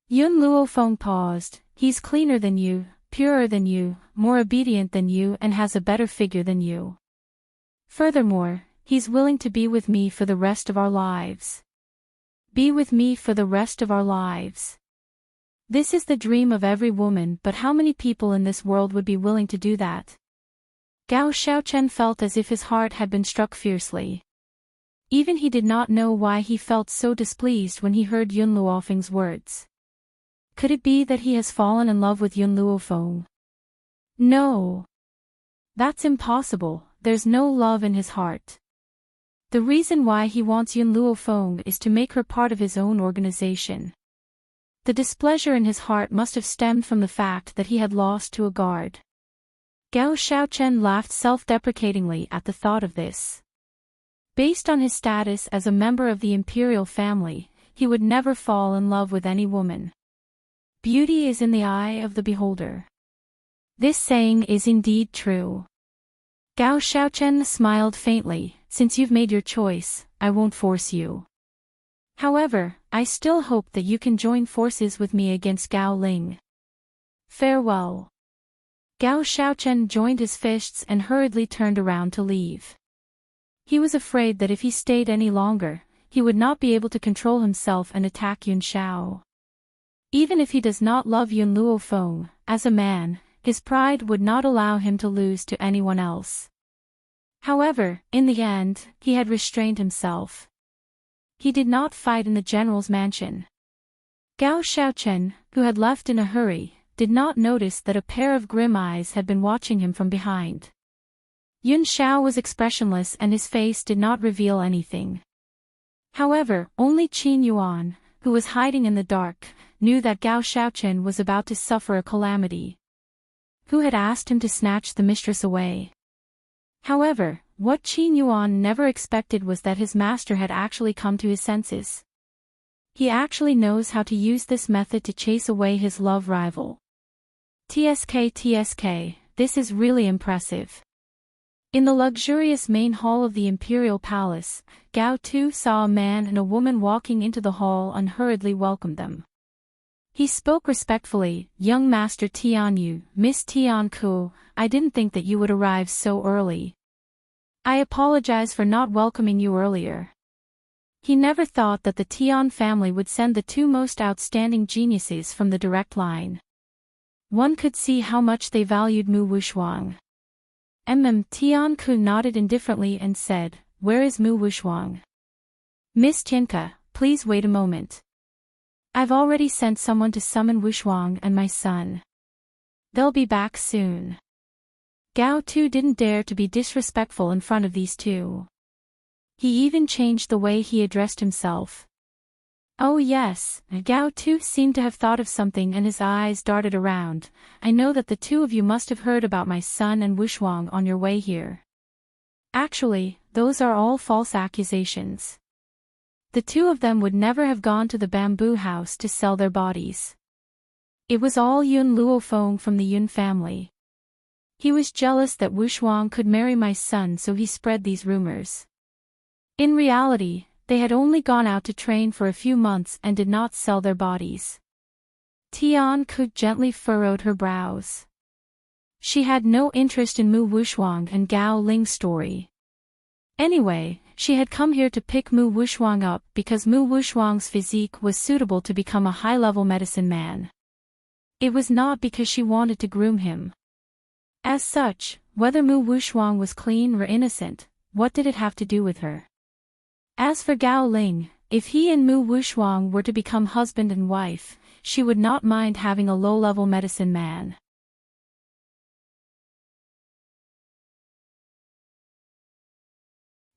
Yun Luofeng paused. He's cleaner than you, purer than you, more obedient than you, and has a better figure than you. Furthermore, he's willing to be with me for the rest of our lives. Be with me for the rest of our lives. This is the dream of every woman, but how many people in this world would be willing to do that? Gao Xiaochen felt as if his heart had been struck fiercely. Even he did not know why he felt so displeased when he heard Yun Luofeng's words. Could it be that he has fallen in love with Yun Luofeng? No. That's impossible, there's no love in his heart. The reason why he wants Yun Luofeng is to make her part of his own organization. The displeasure in his heart must have stemmed from the fact that he had lost to a guard. Gao Xiaochen laughed self-deprecatingly at the thought of this. Based on his status as a member of the imperial family, he would never fall in love with any woman. Beauty is in the eye of the beholder. This saying is indeed true. Gao Xiaochen smiled faintly. Since you've made your choice, I won't force you. However, I still hope that you can join forces with me against Gao Ling. Farewell. Gao Xiaochen joined his fists and hurriedly turned around to leave. He was afraid that if he stayed any longer, he would not be able to control himself and attack Yun Zhao. Even if he does not love Yun Luofeng, as a man, his pride would not allow him to lose to anyone else. However, in the end, he had restrained himself. He did not fight in the general's mansion. Gao Xiaochen, who had left in a hurry, did not notice that a pair of grim eyes had been watching him from behind. Yun Xiao was expressionless and his face did not reveal anything. However, only Qin Yuan, who was hiding in the dark, knew that Gao Xiaochen was about to suffer a calamity. Who had asked him to snatch the mistress away? However, what Qin Yuan never expected was that his master had actually come to his senses. He actually knows how to use this method to chase away his love rival. TSK, this is really impressive. In the luxurious main hall of the imperial palace, Gao Tu saw a man and a woman walking into the hall and hurriedly welcomed them. He spoke respectfully, "Young Master Tianyu, Miss Tianku, I didn't think that you would arrive so early. I apologize for not welcoming you earlier." He never thought that the Tian family would send the two most outstanding geniuses from the direct line. One could see how much they valued Mu Wushuang. Tianku nodded indifferently and said, "Where is Mu Wushuang?" "Miss Tianka, please wait a moment. I've already sent someone to summon Wushuang and my son. They'll be back soon." Gao Tu didn't dare to be disrespectful in front of these two. He even changed the way he addressed himself. "Oh yes," Gao Tu seemed to have thought of something and his eyes darted around. "I know that the two of you must have heard about my son and Wushuang on your way here. Actually, those are all false accusations. The two of them would never have gone to the bamboo house to sell their bodies. It was all Yun Luofeng from the Yun family. He was jealous that Wushuang could marry my son, so he spread these rumors. In reality, they had only gone out to train for a few months and did not sell their bodies." Tian Ku gently furrowed her brows. She had no interest in Mu Wushuang and Gao Ling's story. Anyway, she had come here to pick Mu Wushuang up because Mu Wushuang's physique was suitable to become a high-level medicine man. It was not because she wanted to groom him. As such, whether Mu Wushuang was clean or innocent, what did it have to do with her? As for Gao Ling, if he and Mu Wushuang were to become husband and wife, she would not mind having a low-level medicine man.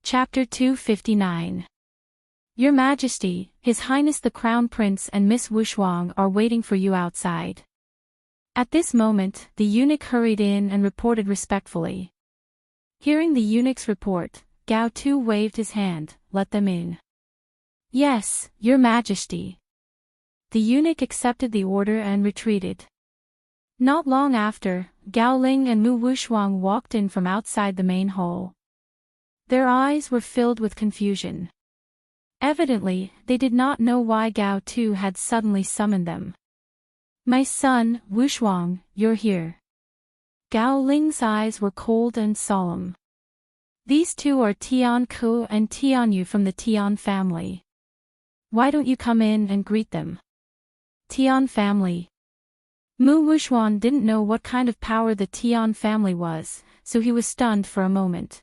Chapter 259. Your Majesty, His Highness the Crown Prince and Miss Wushuang are waiting for you outside. At this moment, the eunuch hurried in and reported respectfully. Hearing the eunuch's report, Gao Tu waved his hand, "Let them in." "Yes, Your Majesty." The eunuch accepted the order and retreated. Not long after, Gao Ling and Mu Wushuang walked in from outside the main hall. Their eyes were filled with confusion. Evidently, they did not know why Gao Tu had suddenly summoned them. "My son, Wushuang, you're here." Gao Ling's eyes were cold and solemn. "These two are Tian Ku and Tianyu from the Tian family. Why don't you come in and greet them?" Tian family. Mu Wushuang didn't know what kind of power the Tian family was, so he was stunned for a moment.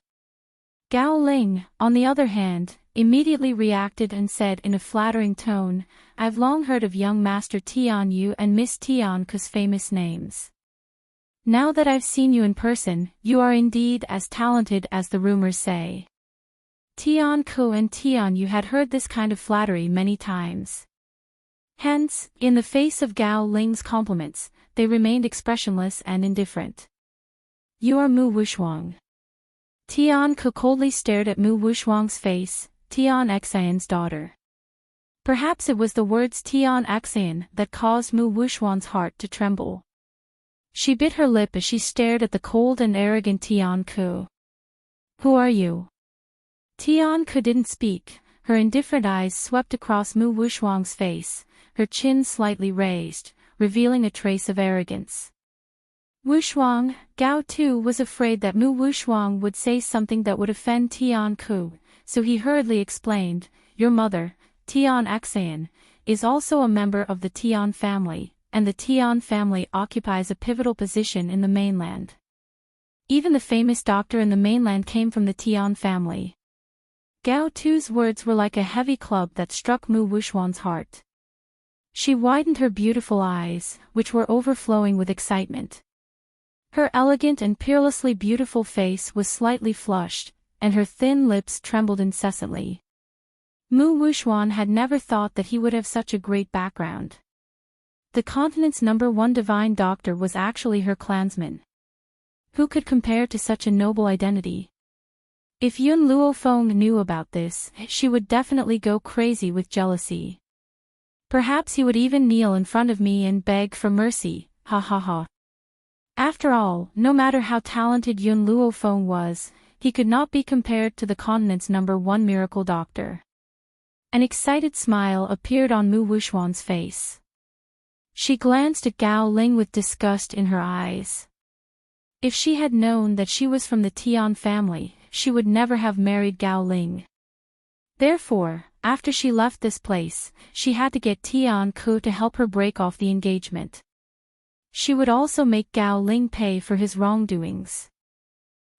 Gao Ling, on the other hand, immediately reacted and said in a flattering tone, "I've long heard of young Master Tianyu and Miss Tianku's famous names. Now that I've seen you in person, you are indeed as talented as the rumors say." Tianku and Tianyu had heard this kind of flattery many times. Hence, in the face of Gao Ling's compliments, they remained expressionless and indifferent. "You are Mu Wushuang." Tianku coldly stared at Mu Wushuang's face, Tian Xian's daughter. Perhaps it was the words Tian Xian that caused Mu Wushuang's heart to tremble. She bit her lip as she stared at the cold and arrogant Tianku. "Who are you?" Tianku didn't speak, her indifferent eyes swept across Mu Wushuang's face, her chin slightly raised, revealing a trace of arrogance. Wushuang, Gao Tu was afraid that Mu Wushuang would say something that would offend Tianku, so he hurriedly explained, "Your mother, Tian Xian, is also a member of the Tian family, and the Tian family occupies a pivotal position in the mainland. Even the famous doctor in the mainland came from the Tian family." Gao Tu's words were like a heavy club that struck Mu Wuxuan's heart. She widened her beautiful eyes, which were overflowing with excitement. Her elegant and peerlessly beautiful face was slightly flushed, and her thin lips trembled incessantly. Mu Wuxuan had never thought that he would have such a great background. The continent's #1 divine doctor was actually her clansman. Who could compare to such a noble identity? If Yun Luofeng knew about this, she would definitely go crazy with jealousy. Perhaps he would even kneel in front of me and beg for mercy, ha ha ha. After all, no matter how talented Yun Luofeng was, he could not be compared to the continent's #1 miracle doctor. An excited smile appeared on Mu Wuxuan's face. She glanced at Gao Ling with disgust in her eyes. If she had known that she was from the Tian family, she would never have married Gao Ling. Therefore, after she left this place, she had to get Tian Ku to help her break off the engagement. She would also make Gao Ling pay for his wrongdoings.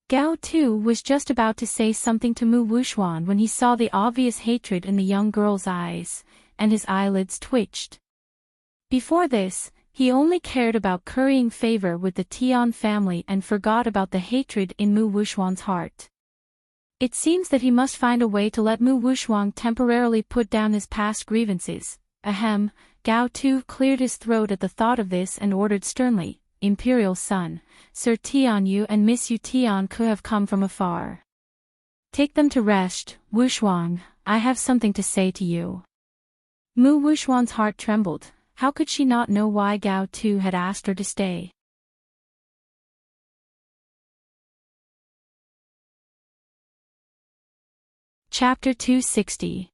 Gao Tu was just about to say something to Mu Wuxuan when he saw the obvious hatred in the young girl's eyes, and his eyelids twitched. Before this, he only cared about currying favor with the Tian family and forgot about the hatred in Mu Wuxuan's heart. It seems that he must find a way to let Mu Wuxuan temporarily put down his past grievances. Ahem. Gao Tu cleared his throat at the thought of this and ordered sternly, Imperial Son, Sir Tian Yu and Miss Yu Tian Ku have come from afar. Take them to rest, Wuxuan, I have something to say to you. Mu Wuxuan's heart trembled. How could she not know why Gao Tu had asked her to stay? Chapter 260.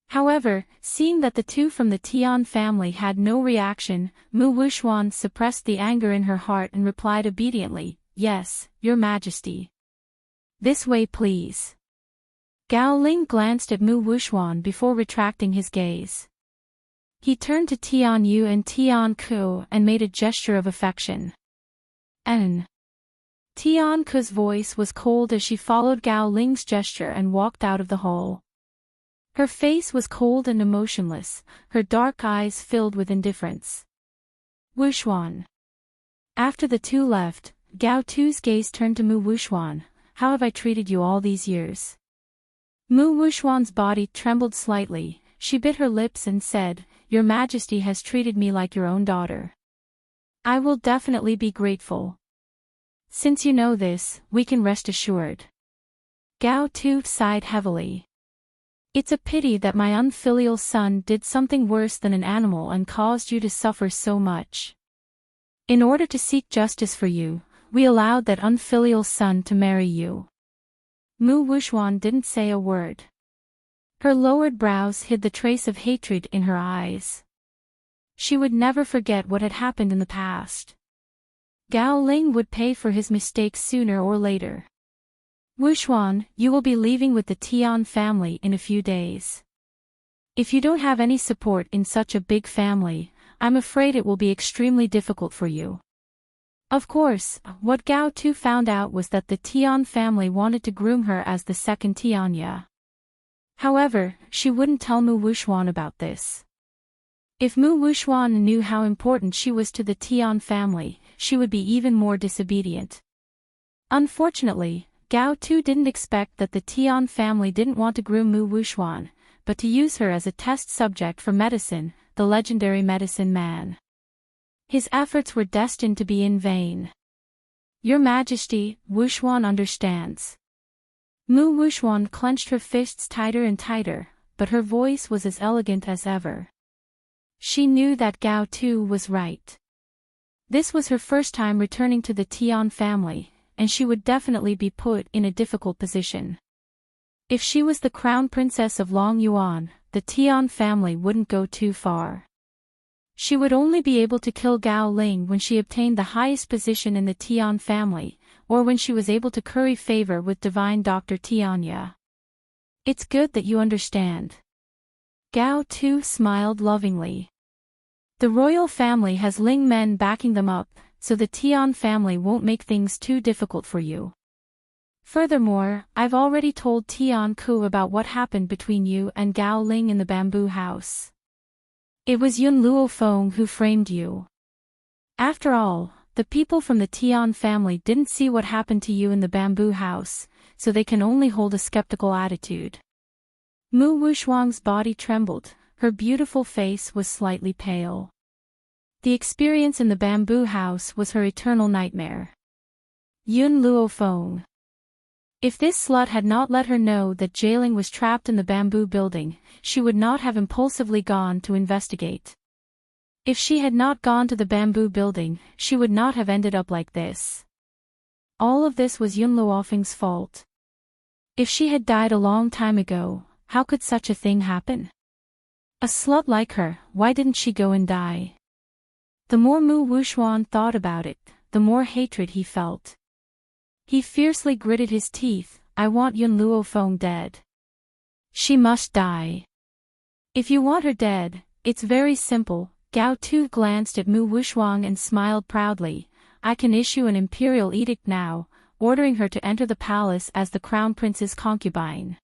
However, seeing that the two from the Tian family had no reaction, Mu Wuxuan suppressed the anger in her heart and replied obediently, Yes, Your Majesty. This way please. Gao Ling glanced at Mu Wuxuan before retracting his gaze. He turned to Tian Yu and Tian Ku and made a gesture of affection. Tian Ku's voice was cold as she followed Gao Ling's gesture and walked out of the hall. Her face was cold and emotionless, her dark eyes filled with indifference. Wuxuan. After the two left, Gao Tu's gaze turned to Mu Wuxuan. How have I treated you all these years? Mu Wuxuan's body trembled slightly. She bit her lips and said, Your Majesty has treated me like your own daughter. I will definitely be grateful. Since you know this, we can rest assured. Gao Tu sighed heavily. It's a pity that my unfilial son did something worse than an animal and caused you to suffer so much. In order to seek justice for you, we allowed that unfilial son to marry you. Mu Wuxuan didn't say a word. Her lowered brows hid the trace of hatred in her eyes. She would never forget what had happened in the past. Gao Ling would pay for his mistakes sooner or later. Wuxuan, you will be leaving with the Tian family in a few days. If you don't have any support in such a big family, I'm afraid it will be extremely difficult for you. Of course, what Gao Tu found out was that the Tian family wanted to groom her as the second Tianya. However, she wouldn't tell Mu Wuxuan about this. If Mu Wuxuan knew how important she was to the Tian family, she would be even more disobedient. Unfortunately, Gao Tu didn't expect that the Tian family didn't want to groom Mu Wuxuan, but to use her as a test subject for medicine, the legendary medicine man. His efforts were destined to be in vain. Your Majesty, Wuxuan understands. Mu Wuxuan clenched her fists tighter and tighter, but her voice was as elegant as ever. She knew that Gao Tu was right. This was her first time returning to the Tian family, and she would definitely be put in a difficult position. If she was the crown princess of Long Yuan, the Tian family wouldn't go too far. She would only be able to kill Gao Ling when she obtained the highest position in the Tian family, or when she was able to curry favor with divine Dr. Tianya. It's good that you understand. Gao Tu smiled lovingly. The royal family has Ling men backing them up, so the Tian family won't make things too difficult for you. Furthermore, I've already told Tian Ku about what happened between you and Gao Ling in the bamboo house. It was Yun Luo Feng who framed you. After all, the people from the Tian family didn't see what happened to you in the bamboo house, so they can only hold a skeptical attitude. Mu Wushuang's body trembled, her beautiful face was slightly pale. The experience in the bamboo house was her eternal nightmare. Yun Luo Feng. If this slut had not let her know that Jailing was trapped in the bamboo building, she would not have impulsively gone to investigate. If she had not gone to the bamboo building, she would not have ended up like this. All of this was Yun Luofeng's fault. If she had died a long time ago, how could such a thing happen? A slut like her, why didn't she go and die? The more Mu Wushuan thought about it, the more hatred he felt. He fiercely gritted his teeth. I want Yun Luo Feng dead. She must die. If you want her dead, it's very simple. Gao Tu glanced at Mu Wushuang and smiled proudly. I can issue an imperial edict now, ordering her to enter the palace as the crown prince's concubine.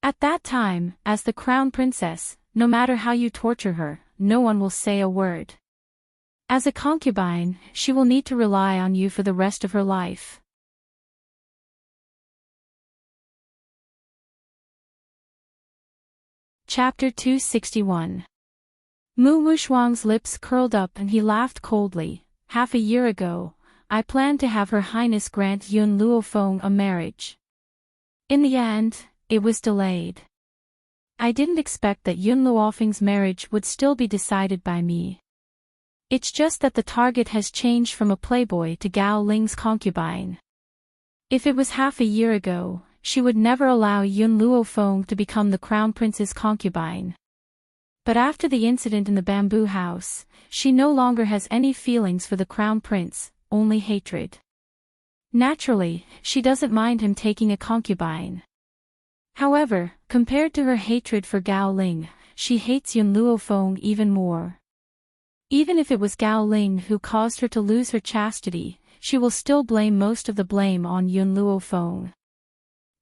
At that time, as the crown princess, no matter how you torture her, no one will say a word. As a concubine, she will need to rely on you for the rest of her life. Chapter 261. Mu Wushuang's lips curled up and he laughed coldly. Half a year ago, I planned to have Her Highness grant Yun Luo Feng a marriage. In the end, it was delayed. I didn't expect that Yun Luofeng's marriage would still be decided by me. It's just that the target has changed from a playboy to Gao Ling's concubine. If it was half a year ago, she would never allow Yun Luo Feng to become the crown prince's concubine. But after the incident in the bamboo house, she no longer has any feelings for the crown prince, only hatred. Naturally, she doesn't mind him taking a concubine. However, compared to her hatred for Gao Ling, she hates Yun Luo Feng even more. Even if it was Gao Ling who caused her to lose her chastity, she will still blame most of the blame on Yun Luo Feng.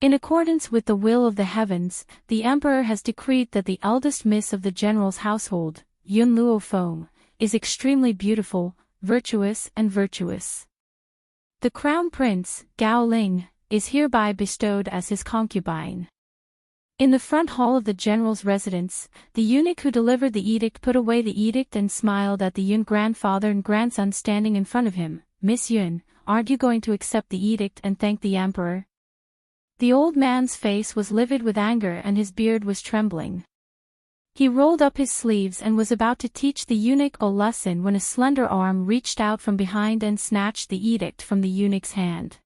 In accordance with the will of the heavens, the emperor has decreed that the eldest miss of the general's household, Yun Luo Feng, is extremely beautiful, virtuous and virtuous. The crown prince, Gao Ling, is hereby bestowed as his concubine. In the front hall of the general's residence, the eunuch who delivered the edict put away the edict and smiled at the Yun grandfather and grandson standing in front of him. Miss Yun, aren't you going to accept the edict and thank the emperor? The old man's face was livid with anger and his beard was trembling. He rolled up his sleeves and was about to teach the eunuch a lesson when a slender arm reached out from behind and snatched the edict from the eunuch's hand.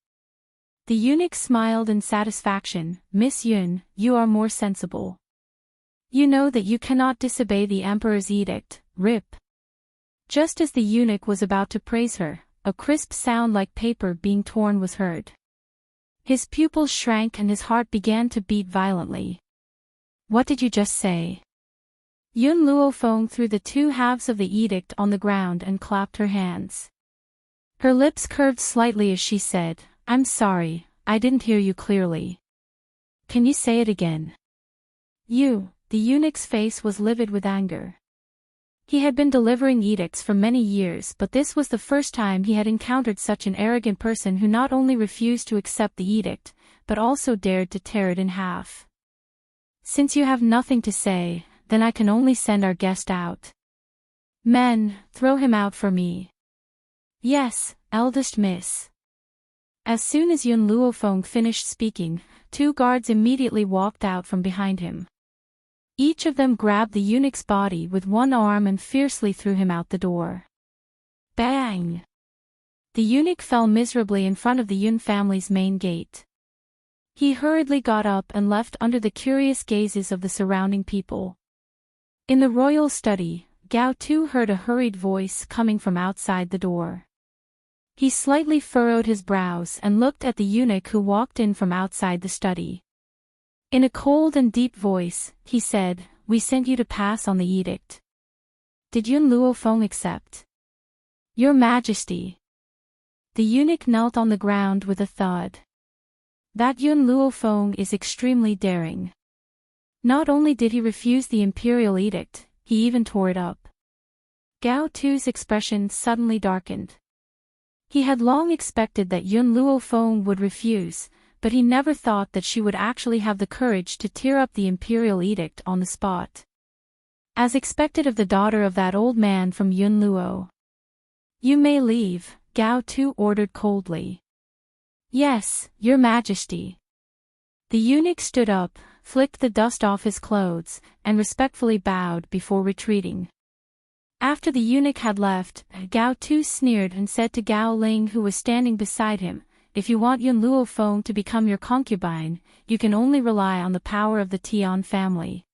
The eunuch smiled in satisfaction. Miss Yun, you are more sensible. You know that you cannot disobey the emperor's edict, rip. Just as the eunuch was about to praise her, a crisp sound like paper being torn was heard. His pupils shrank and his heart began to beat violently. What did you just say? Yun Luo Feng threw the two halves of the edict on the ground and clapped her hands. Her lips curved slightly as she said, I'm sorry, I didn't hear you clearly. Can you say it again? The eunuch's face was livid with anger. He had been delivering edicts for many years, but this was the first time he had encountered such an arrogant person who not only refused to accept the edict, but also dared to tear it in half. Since you have nothing to say, then I can only send our guest out. Men, throw him out for me. Yes, eldest miss. As soon as Yun Luo Feng finished speaking, two guards immediately walked out from behind him. Each of them grabbed the eunuch's body with one arm and fiercely threw him out the door. Bang! The eunuch fell miserably in front of the Yun family's main gate. He hurriedly got up and left under the curious gazes of the surrounding people. In the royal study, Gao Tu heard a hurried voice coming from outside the door. He slightly furrowed his brows and looked at the eunuch who walked in from outside the study. In a cold and deep voice, he said, We sent you to pass on the edict. Did Yun Luo Feng accept? Your Majesty. The eunuch knelt on the ground with a thud. That Yun Luofeng is extremely daring. Not only did he refuse the imperial edict, he even tore it up. Gao Tu's expression suddenly darkened. He had long expected that Yun Luofeng would refuse, but he never thought that she would actually have the courage to tear up the imperial edict on the spot. As expected of the daughter of that old man from Yun Luo. "You may leave," Gao Tu ordered coldly. "Yes, Your Majesty." The eunuch stood up, flicked the dust off his clothes, and respectfully bowed before retreating. After the eunuch had left, Gao Tu sneered and said to Gao Ling, who was standing beside him, "If you want Yun Luofeng to become your concubine, you can only rely on the power of the Tian family.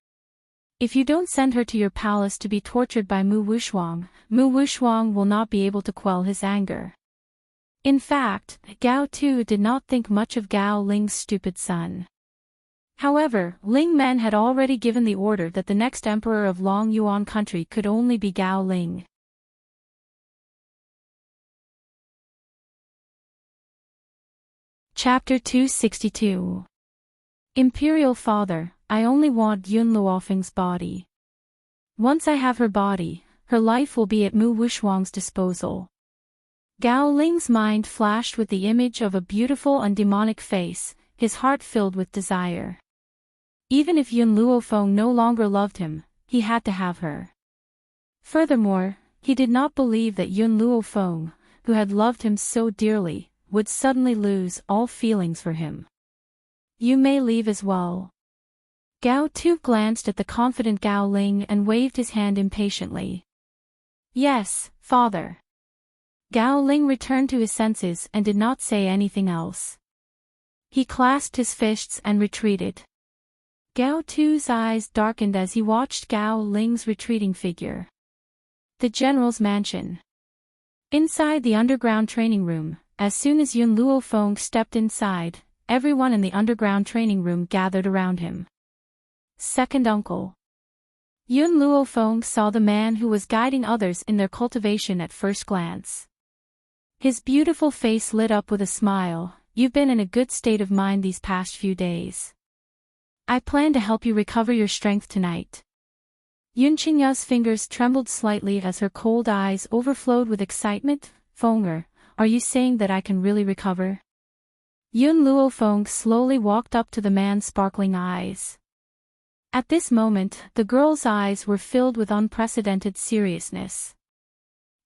If you don't send her to your palace to be tortured by Mu Wushuang will not be able to quell his anger." In fact, Gao Tu did not think much of Gao Ling's stupid son. However, Ling Men had already given the order that the next emperor of Long Yuan country could only be Gao Ling. Chapter 262. Imperial Father, I only want Yun Luofeng's body. Once I have her body, her life will be at Mu Wushuang's disposal. Gao Ling's mind flashed with the image of a beautiful and demonic face, his heart filled with desire. Even if Yun Luofeng no longer loved him, he had to have her. Furthermore, he did not believe that Yun Luofeng, who had loved him so dearly, would suddenly lose all feelings for him. "You may leave as well." Gao Tu glanced at the confident Gao Ling and waved his hand impatiently. "Yes, father." Gao Ling returned to his senses and did not say anything else. He clasped his fists and retreated. Gao Tu's eyes darkened as he watched Gao Ling's retreating figure. The general's mansion. Inside the underground training room, as soon as Yun Luofeng stepped inside, everyone in the underground training room gathered around him. Second uncle. Yun Luofeng saw the man who was guiding others in their cultivation at first glance. His beautiful face lit up with a smile. "You've been in a good state of mind these past few days. I plan to help you recover your strength tonight." Yun Qingya's fingers trembled slightly as her cold eyes overflowed with excitement. "Fenger, are you saying that I can really recover?" Yun Luofeng slowly walked up to the man's sparkling eyes. At this moment, the girl's eyes were filled with unprecedented seriousness.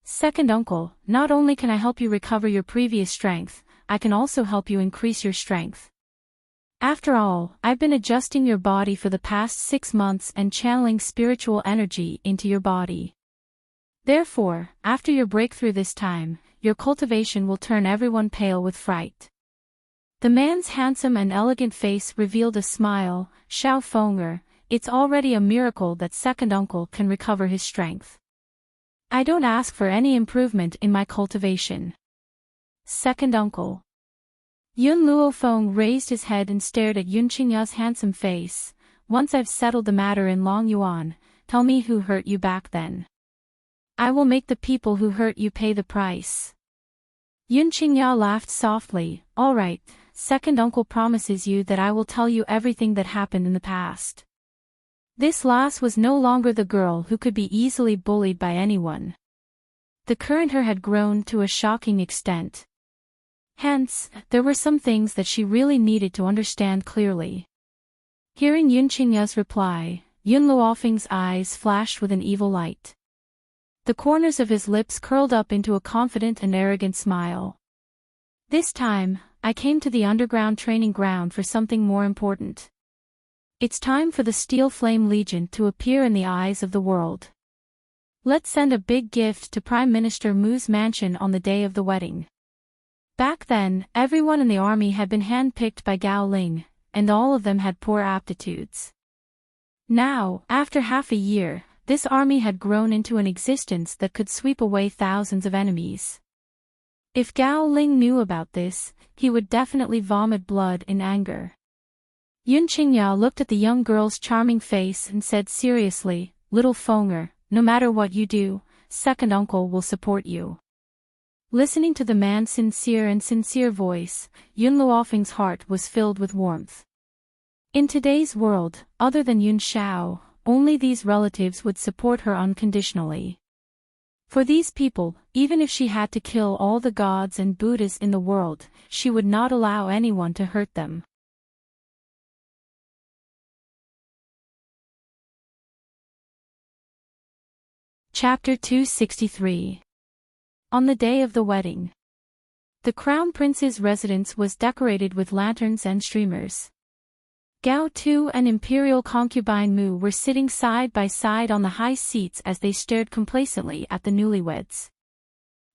"Second uncle, not only can I help you recover your previous strength, I can also help you increase your strength. After all, I've been adjusting your body for the past 6 months and channeling spiritual energy into your body. Therefore, after your breakthrough this time, your cultivation will turn everyone pale with fright." The man's handsome and elegant face revealed a smile. "Xiao Fenger, it's already a miracle that second uncle can recover his strength. I don't ask for any improvement in my cultivation." Second uncle. Yun Luofeng raised his head and stared at Yun Qingya's handsome face. "Once I've settled the matter in Long Yuan, tell me who hurt you back then. I will make the people who hurt you pay the price." Yun Qingya laughed softly. "All right, second uncle promises you that I will tell you everything that happened in the past." This lass was no longer the girl who could be easily bullied by anyone. The current her had grown to a shocking extent. Hence, there were some things that she really needed to understand clearly. Hearing Yun Qingya's reply, Yun Luofeng's eyes flashed with an evil light. The corners of his lips curled up into a confident and arrogant smile. "This time, I came to the underground training ground for something more important. It's time for the Steel Flame Legion to appear in the eyes of the world. Let's send a big gift to Prime Minister Mu's mansion on the day of the wedding." Back then, everyone in the army had been handpicked by Gao Ling, and all of them had poor aptitudes. Now, after half a year, this army had grown into an existence that could sweep away thousands of enemies. If Gao Ling knew about this, he would definitely vomit blood in anger. Yun Qingya looked at the young girl's charming face and said seriously, "Little Fenger, no matter what you do, second uncle will support you." Listening to the man's sincere voice, Yun Luofeng's heart was filled with warmth. In today's world, other than Yun Xiao, only these relatives would support her unconditionally. For these people, even if she had to kill all the gods and Buddhas in the world, she would not allow anyone to hurt them. Chapter 263. On the day of the wedding. The Crown Prince's residence was decorated with lanterns and streamers. Gao Tu and Imperial concubine Mu were sitting side by side on the high seats as they stared complacently at the newlyweds.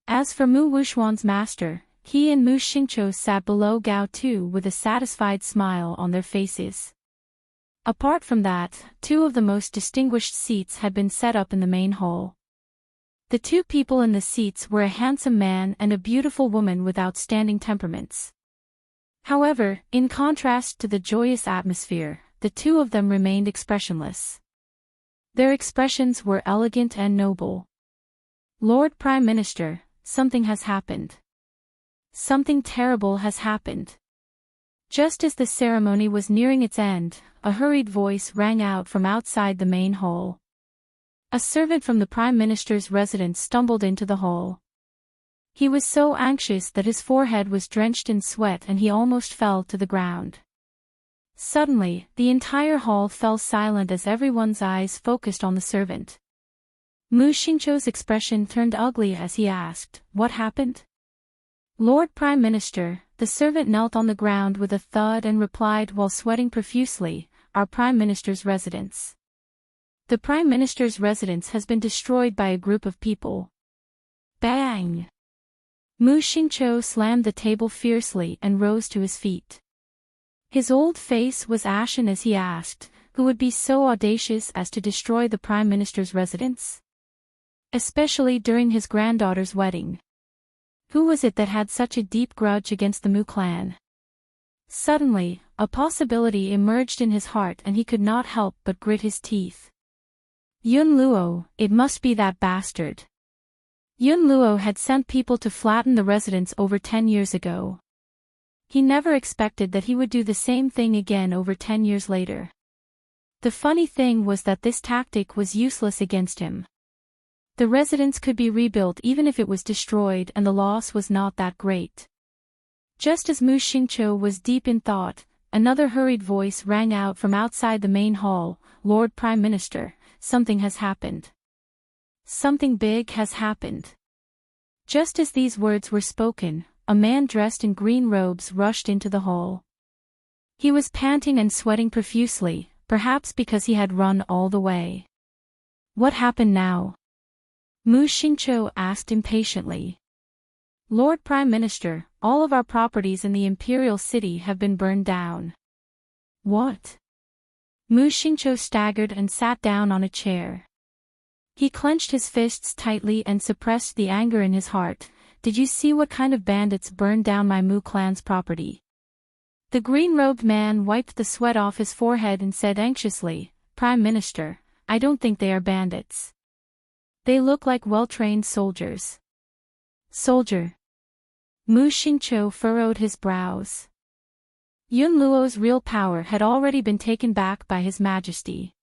As for Mu Wuxuan's master, he and Mu Xingqiu sat below Gao Tu with a satisfied smile on their faces. Apart from that, two of the most distinguished seats had been set up in the main hall. The two people in the seats were a handsome man and a beautiful woman with outstanding temperaments. However, in contrast to the joyous atmosphere, the two of them remained expressionless. Their expressions were elegant and noble. Lord Prime Minister, something has happened. Something terrible has happened. Just as the ceremony was nearing its end, a hurried voice rang out from outside the main hall. A servant from the Prime Minister's residence stumbled into the hall. He was so anxious that his forehead was drenched in sweat and he almost fell to the ground. Suddenly, the entire hall fell silent as everyone's eyes focused on the servant. Mu Xingqiu's expression turned ugly as he asked, "What happened?" "Lord Prime Minister," the servant knelt on the ground with a thud and replied while sweating profusely, "Our Prime Minister's residence. The Prime Minister's residence has been destroyed by a group of people." Bang! Mu Xingqiu slammed the table fiercely and rose to his feet. His old face was ashen as he asked, "Who would be so audacious as to destroy the Prime Minister's residence? Especially during his granddaughter's wedding. Who was it that had such a deep grudge against the Mu clan?" Suddenly, a possibility emerged in his heart and he could not help but grit his teeth. Yun Luo, it must be that bastard. Yun Luo had sent people to flatten the residence over 10 years ago. He never expected that he would do the same thing again over 10 years later. The funny thing was that this tactic was useless against him. The residence could be rebuilt even if it was destroyed and the loss was not that great. Just as Mu Xingqiu was deep in thought, another hurried voice rang out from outside the main hall, "Lord Prime Minister, something has happened. Something big has happened." Just as these words were spoken, a man dressed in green robes rushed into the hall. He was panting and sweating profusely, perhaps because he had run all the way. "What happened now?" Mu Xingqiu asked impatiently. "Lord Prime Minister, all of our properties in the imperial city have been burned down." "What?" Mu Xingqiu staggered and sat down on a chair. He clenched his fists tightly and suppressed the anger in his heart. "Did you see what kind of bandits burned down my Mu clan's property?" The green-robed man wiped the sweat off his forehead and said anxiously, "Prime Minister, I don't think they are bandits. They look like well-trained soldiers." "Soldier?" Mu Xingqiu furrowed his brows. Yun Luo's real power had already been taken back by His Majesty.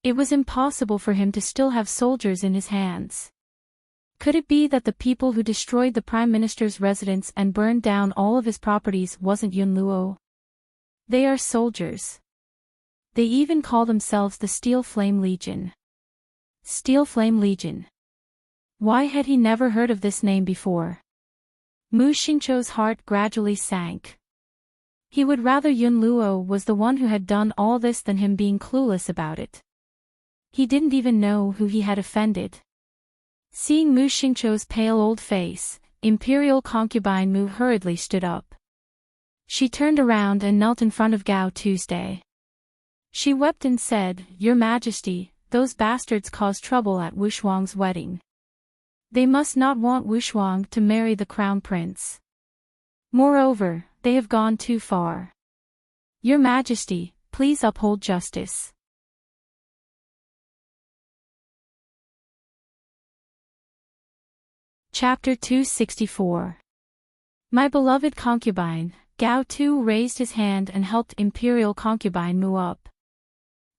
It was impossible for him to still have soldiers in his hands. Could it be that the people who destroyed the Prime Minister's residence and burned down all of his properties wasn't Yun Luo? They are soldiers. They even call themselves the Steel Flame Legion. Steel Flame Legion. Why had he never heard of this name before? Mu Xingqiu's heart gradually sank. He would rather Yun Luo was the one who had done all this than him being clueless about it. He didn't even know who he had offended. Seeing Mu Xingqiu's pale old face, Imperial concubine Mu hurriedly stood up. She turned around and knelt in front of Gao Tuesday. She wept and said, "Your Majesty, those bastards caused trouble at Wuxuang's wedding. They must not want Wuxuang to marry the crown prince. Moreover, they have gone too far. Your Majesty, please uphold justice." Chapter 264. My beloved concubine, Gao Tu raised his hand and helped Imperial concubine Mu up.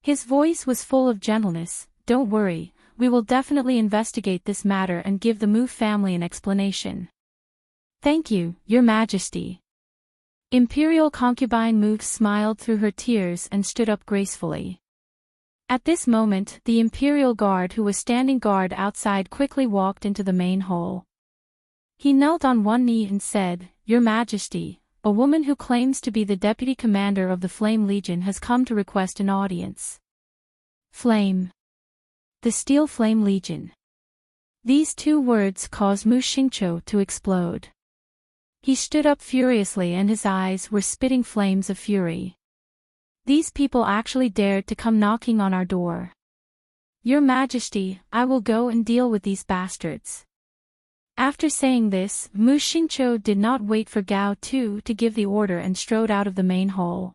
His voice was full of gentleness. Don't worry, we will definitely investigate this matter and give the Mu family an explanation. Thank you, Your Majesty. Imperial concubine Mu smiled through her tears and stood up gracefully. At this moment, the Imperial guard who was standing guard outside quickly walked into the main hall. He knelt on one knee and said, Your Majesty, a woman who claims to be the deputy commander of the Flame Legion has come to request an audience. Flame. The Steel Flame Legion. These two words caused Mu Xingqiu to explode. He stood up furiously and his eyes were spitting flames of fury. These people actually dared to come knocking on our door. Your Majesty, I will go and deal with these bastards. After saying this, Mu Xingqiu did not wait for Gao Tu to give the order and strode out of the main hall.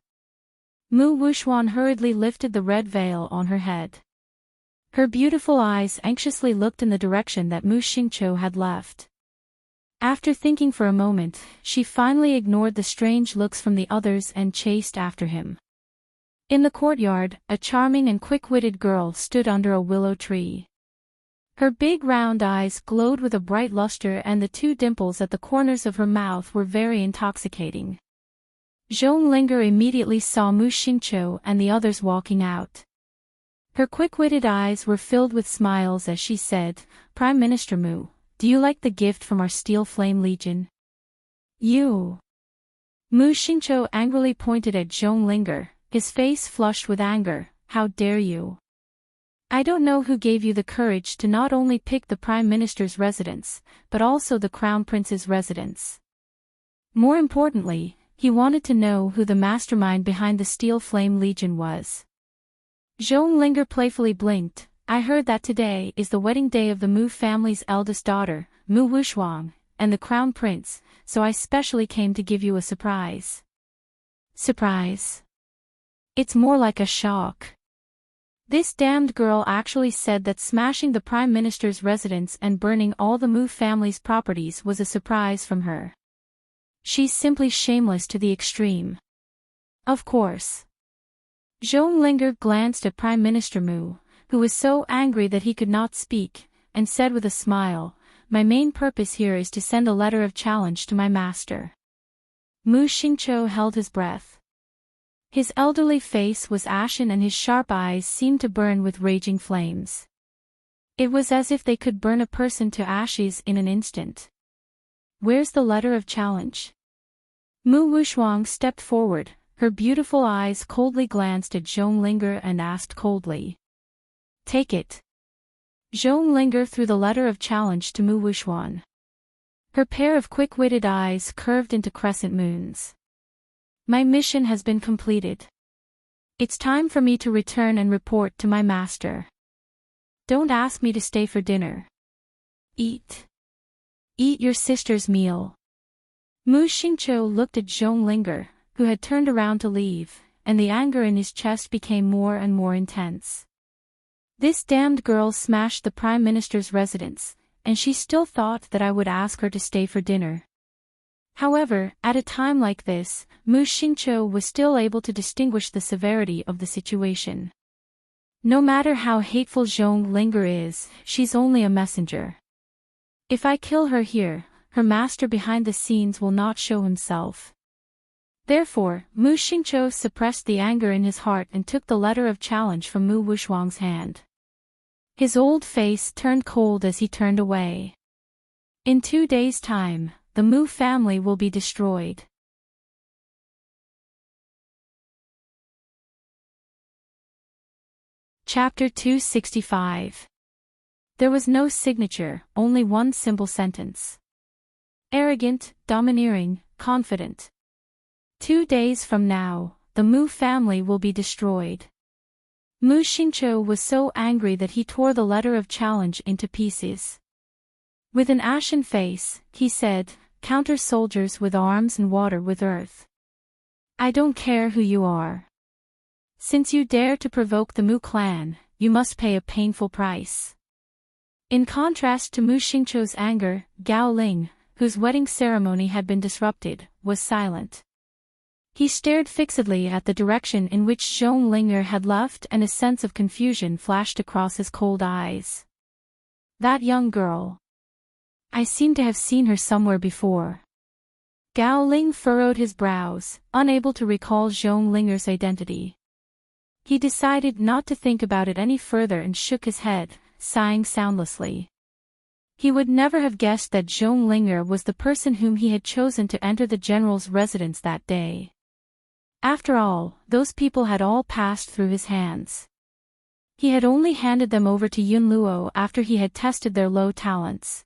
Mu Wuxuan hurriedly lifted the red veil on her head. Her beautiful eyes anxiously looked in the direction that Mu Xingqiu had left. After thinking for a moment, she finally ignored the strange looks from the others and chased after him. In the courtyard, a charming and quick-witted girl stood under a willow tree. Her big round eyes glowed with a bright luster and the two dimples at the corners of her mouth were very intoxicating. Zhonglinger immediately saw Mu Xingqiu and the others walking out. Her quick-witted eyes were filled with smiles as she said, Prime Minister Mu, do you like the gift from our Steel Flame Legion? You. Mu Xingqiu angrily pointed at Zhonglinger, his face flushed with anger, how dare you? I don't know who gave you the courage to not only pick the Prime Minister's residence, but also the Crown Prince's residence. More importantly, he wanted to know who the mastermind behind the Steel Flame Legion was. Zhonglinger playfully blinked. I heard that today is the wedding day of the Mu family's eldest daughter, Mu Wuxuan, and the Crown Prince, so I specially came to give you a surprise. Surprise? It's more like a shock. This damned girl actually said that smashing the Prime Minister's residence and burning all the Mu family's properties was a surprise from her. She's simply shameless to the extreme. Of course. Zhonglinger glanced at Prime Minister Mu, who was so angry that he could not speak, and said with a smile, My main purpose here is to send a letter of challenge to my master. Mu Xingqiu held his breath. His elderly face was ashen and his sharp eyes seemed to burn with raging flames. It was as if they could burn a person to ashes in an instant. Where's the letter of challenge? Mu Wuxuan stepped forward, her beautiful eyes coldly glanced at Zhonglinger and asked coldly. Take it. Zhonglinger threw the letter of challenge to Mu Wuxuan. Her pair of quick-witted eyes curved into crescent moons. My mission has been completed. It's time for me to return and report to my master. Don't ask me to stay for dinner. Eat. Eat your sister's meal. Mu Xingqiu looked at Zhonglinger, who had turned around to leave, and the anger in his chest became more and more intense. This damned girl smashed the Prime Minister's residence, and she still thought that I would ask her to stay for dinner. However, at a time like this, Mu Xingqiu was still able to distinguish the severity of the situation. No matter how hateful Zhonglinger is, she's only a messenger. If I kill her here, her master behind the scenes will not show himself. Therefore, Mu Xingqiu suppressed the anger in his heart and took the letter of challenge from Mu Wuxuan's hand. His old face turned cold as he turned away. In 2 days' time, the Mu family will be destroyed. Chapter 265. There was no signature, only one simple sentence. Arrogant, domineering, confident. 2 days from now, the Mu family will be destroyed. Mu Xingqiu was so angry that he tore the letter of challenge into pieces. With an ashen face, he said, Counter soldiers with arms and water with earth. I don't care who you are. Since you dare to provoke the Mu clan, you must pay a painful price. In contrast to Mu Xingqiu's anger, Gao Ling, whose wedding ceremony had been disrupted, was silent. He stared fixedly at the direction in which Zhong Linger had left, and a sense of confusion flashed across his cold eyes. That young girl. I seem to have seen her somewhere before. Gao Ling furrowed his brows, unable to recall Zhong Linger's identity. He decided not to think about it any further and shook his head, sighing soundlessly. He would never have guessed that Zhong Linger was the person whom he had chosen to enter the general's residence that day. After all, those people had all passed through his hands. He had only handed them over to Yun Luo after he had tested their low talents.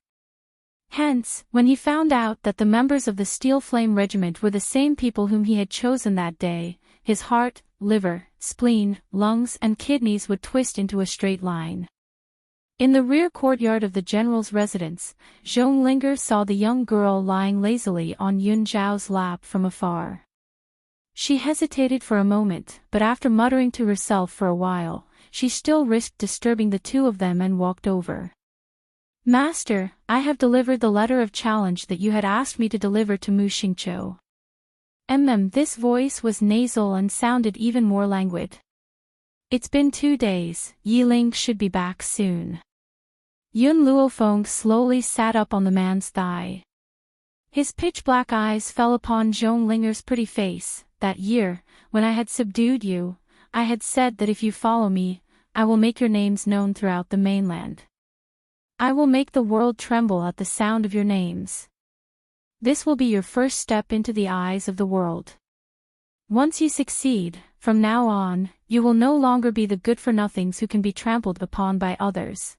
Hence, when he found out that the members of the Steel Flame Regiment were the same people whom he had chosen that day, his heart, liver, spleen, lungs and kidneys would twist into a straight line. In the rear courtyard of the general's residence, Zhong Linger saw the young girl lying lazily on Yun Zhao's lap from afar. She hesitated for a moment, but after muttering to herself for a while, she still risked disturbing the two of them and walked over. Master, I have delivered the letter of challenge that you had asked me to deliver to Mu Xingqiu. This voice was nasal and sounded even more languid. It's been 2 days, Yiling should be back soon. Yun Luofeng slowly sat up on the man's thigh. His pitch-black eyes fell upon Zhong Linger's pretty face. That year, when I had subdued you, I had said that if you follow me, I will make your names known throughout the mainland. I will make the world tremble at the sound of your names. This will be your first step into the eyes of the world. Once you succeed, from now on, you will no longer be the good-for-nothings who can be trampled upon by others.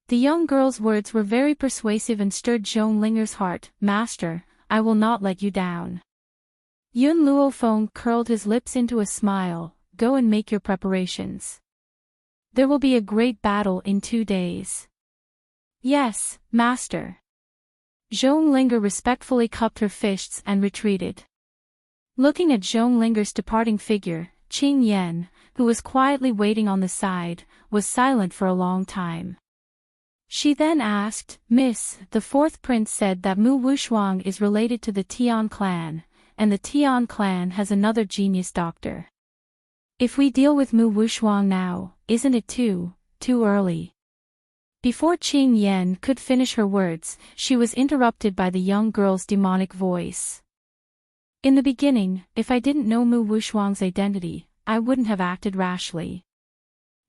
The young girl's words were very persuasive and stirred Zhong Linger's heart. Master, I will not let you down. Yun Luofeng curled his lips into a smile. Go and make your preparations. There will be a great battle in 2 days. Yes, master. Zhong Linger respectfully cupped her fists and retreated. Looking at Zhong Linger's departing figure, Qing Yan, who was quietly waiting on the side, was silent for a long time. She then asked, Miss, the fourth prince said that Mu Wushuang is related to the Tian clan, and the Tian clan has another genius doctor. If we deal with Mu Wushuang now, isn't it too early? Before Qing Yan could finish her words, she was interrupted by the young girl's demonic voice. In the beginning, if I didn't know Mu Wushuang's identity, I wouldn't have acted rashly.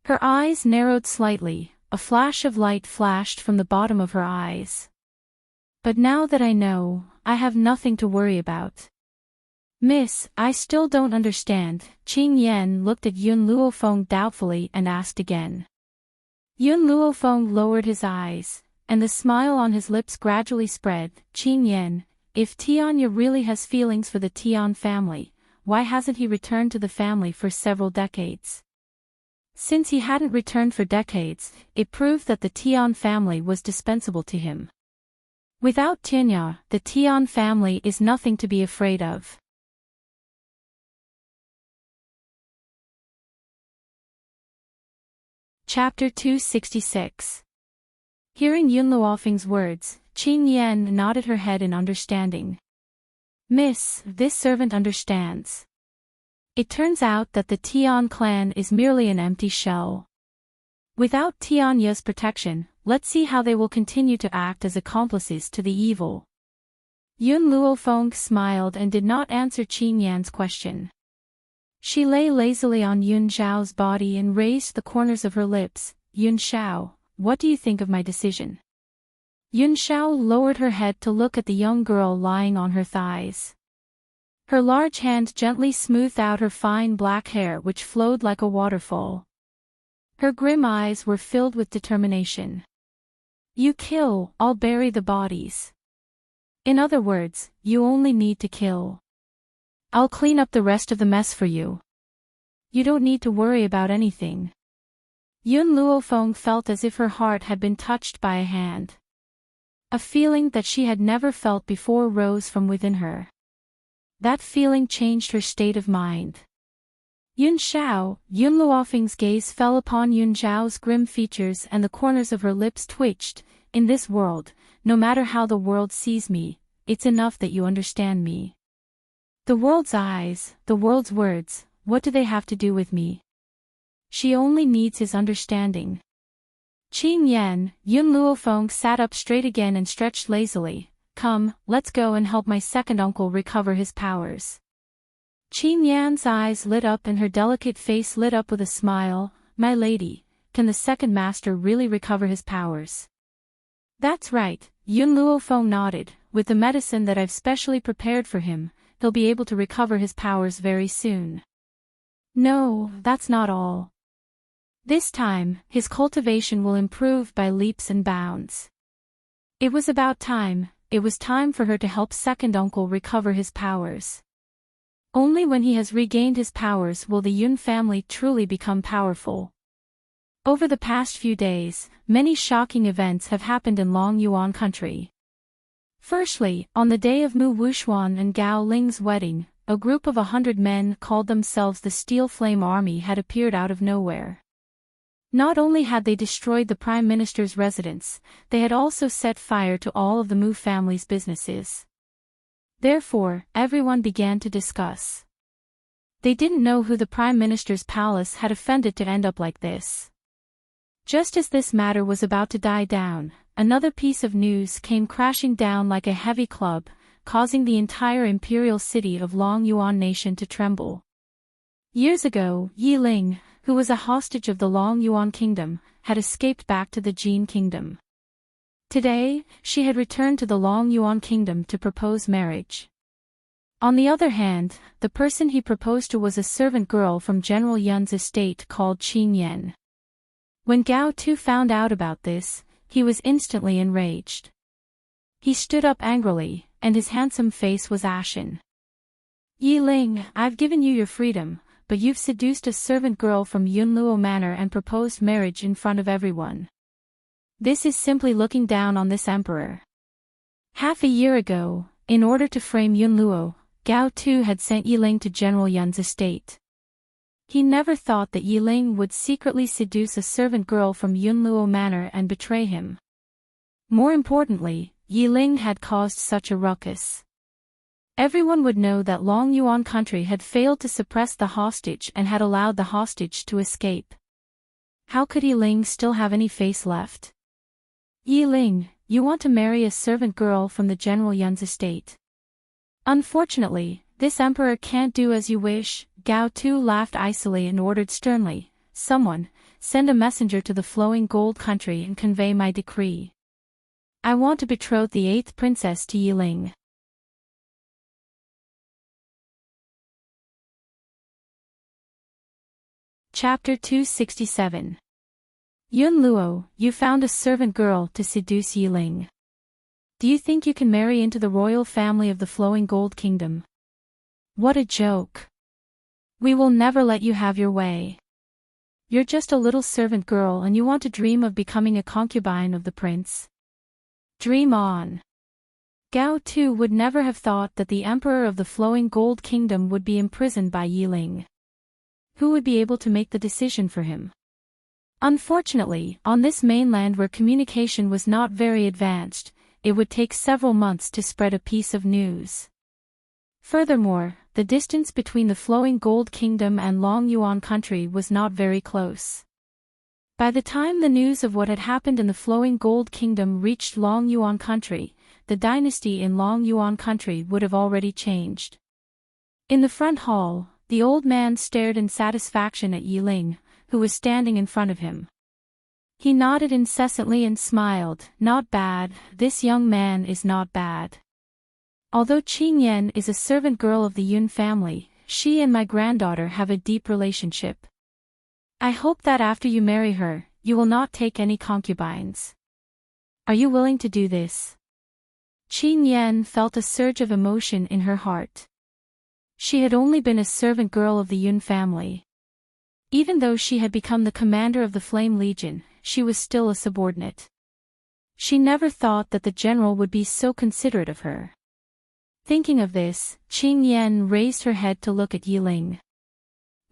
Her eyes narrowed slightly, a flash of light flashed from the bottom of her eyes. But now that I know, I have nothing to worry about. Miss, I still don't understand. Qing Yan looked at Yun Luofeng doubtfully and asked again. Yun Luofeng lowered his eyes, and the smile on his lips gradually spread. Qing Yan, if Tianya really has feelings for the Tian family, why hasn't he returned to the family for several decades? Since he hadn't returned for decades, it proved that the Tian family was dispensable to him. Without Tianya, the Tian family is nothing to be afraid of. Chapter 266. Hearing Yun Luofeng's words, Qing Yan nodded her head in understanding. Miss, this servant understands. It turns out that the Tian clan is merely an empty shell. Without Tianya's protection, let's see how they will continue to act as accomplices to the evil. Yun Luofeng smiled and did not answer Qing Yan's question. She lay lazily on Yun Zhao's body and raised the corners of her lips. Yun Zhao, what do you think of my decision? Yun Zhao lowered her head to look at the young girl lying on her thighs. Her large hand gently smoothed out her fine black hair which flowed like a waterfall. Her grim eyes were filled with determination. You kill, I'll bury the bodies. In other words, you only need to kill. I'll clean up the rest of the mess for you. You don't need to worry about anything. Yun Luofeng felt as if her heart had been touched by a hand. A feeling that she had never felt before rose from within her. That feeling changed her state of mind. Yun Xiao, Yun Luofeng's gaze fell upon Yun Zhao's grim features and the corners of her lips twitched. In this world, no matter how the world sees me, it's enough that you understand me. The world's eyes, the world's words, what do they have to do with me? She only needs his understanding. Qin Yan, Yun Luofeng sat up straight again and stretched lazily. Come, let's go and help my second uncle recover his powers. Qin Yan's eyes lit up and her delicate face lit up with a smile. My lady, can the second master really recover his powers? That's right, Yun Luofeng nodded. With the medicine that I've specially prepared for him, he'll be able to recover his powers very soon. No, that's not all. This time, his cultivation will improve by leaps and bounds. It was about time, it was time for her to help second uncle recover his powers. Only when he has regained his powers will the Yun family truly become powerful. Over the past few days, many shocking events have happened in Long Yuan country. Firstly, on the day of Mu Wuxuan and Gao Ling's wedding, a group of 100 men called themselves the Steel Flame Army had appeared out of nowhere. Not only had they destroyed the Prime Minister's residence, they had also set fire to all of the Mu family's businesses. Therefore, everyone began to discuss. They didn't know who the Prime Minister's palace had offended to end up like this. Just as this matter was about to die down, another piece of news came crashing down like a heavy club, causing the entire imperial city of Long Yuan nation to tremble. Years ago, Yi Ling, who was a hostage of the Long Yuan kingdom, had escaped back to the Jin kingdom. Today, she had returned to the Long Yuan kingdom to propose marriage. On the other hand, the person he proposed to was a servant girl from General Yun's estate called Qin Yan. When Gao Tu found out about this, he was instantly enraged. He stood up angrily, and his handsome face was ashen. Yi Ling, I've given you your freedom, but you've seduced a servant girl from Yunluo Manor and proposed marriage in front of everyone. This is simply looking down on this emperor. Half a year ago, in order to frame Yunluo, Gao Tu had sent Yi Ling to General Yun's estate. He never thought that Yi Ling would secretly seduce a servant girl from Yunluo Manor and betray him. More importantly, Yi Ling had caused such a ruckus. Everyone would know that Long Yuan country had failed to suppress the hostage and had allowed the hostage to escape. How could Yi Ling still have any face left? Yi Ling, you want to marry a servant girl from the General Yun's estate. Unfortunately, this emperor can't do as you wish. Gao Tu laughed icily and ordered sternly, someone, send a messenger to the flowing gold country and convey my decree. I want to betroth the 8th princess to Yi Ling. Chapter 267. Yun Luo, you found a servant girl to seduce Yi Ling. Do you think you can marry into the royal family of the flowing gold kingdom? What a joke. We will never let you have your way. You're just a little servant girl and you want to dream of becoming a concubine of the prince. Dream on. Gao Tu would never have thought that the emperor of the flowing gold kingdom would be imprisoned by Yi Ling. Who would be able to make the decision for him? Unfortunately, on this mainland where communication was not very advanced, it would take several months to spread a piece of news. Furthermore, the distance between the flowing gold kingdom and Long Yuan country was not very close. By the time the news of what had happened in the flowing gold kingdom reached Long Yuan country, the dynasty in Long Yuan country would have already changed. In the front hall, the old man stared in satisfaction at Yi Ling, who was standing in front of him. He nodded incessantly and smiled. Not bad, this young man is not bad. Although Qin Yan is a servant girl of the Yun family, she and my granddaughter have a deep relationship. I hope that after you marry her, you will not take any concubines. Are you willing to do this? Qin Yan felt a surge of emotion in her heart. She had only been a servant girl of the Yun family. Even though she had become the commander of the Flame Legion, she was still a subordinate. She never thought that the general would be so considerate of her. Thinking of this, Qin Yan raised her head to look at Yi Ling.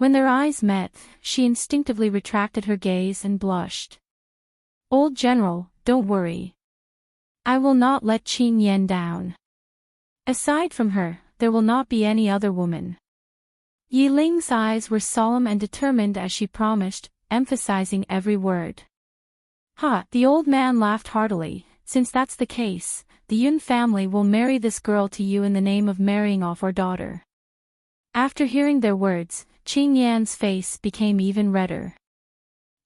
When their eyes met, she instinctively retracted her gaze and blushed. Old General, don't worry. I will not let Qin Yan down. Aside from her, there will not be any other woman. Yi Ling's eyes were solemn and determined as she promised, emphasizing every word. Ha! The old man laughed heartily. Since that's the case, the Yun family will marry this girl to you in the name of marrying off our daughter. After hearing their words, Qin Yan's face became even redder.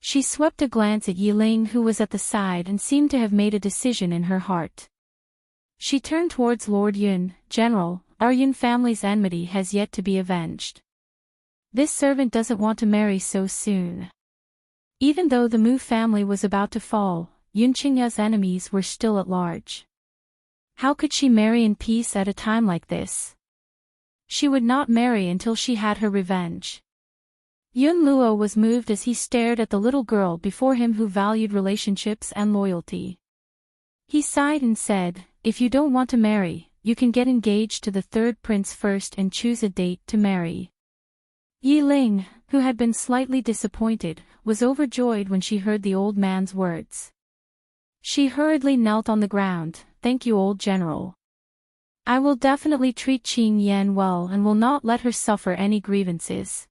She swept a glance at Yi Ling, who was at the side, and seemed to have made a decision in her heart. She turned towards Lord Yun. General, our Yun family's enmity has yet to be avenged. This servant doesn't want to marry so soon. Even though the Mu family was about to fall, Yun Qingya's enemies were still at large. How could she marry in peace at a time like this? She would not marry until she had her revenge. Yun Luo was moved as he stared at the little girl before him who valued relationships and loyalty. He sighed and said, if you don't want to marry, you can get engaged to the third prince first and choose a date to marry. Yi Ling, who had been slightly disappointed, was overjoyed when she heard the old man's words. She hurriedly knelt on the ground. Thank you, old general. I will definitely treat Qin Yan well and will not let her suffer any grievances.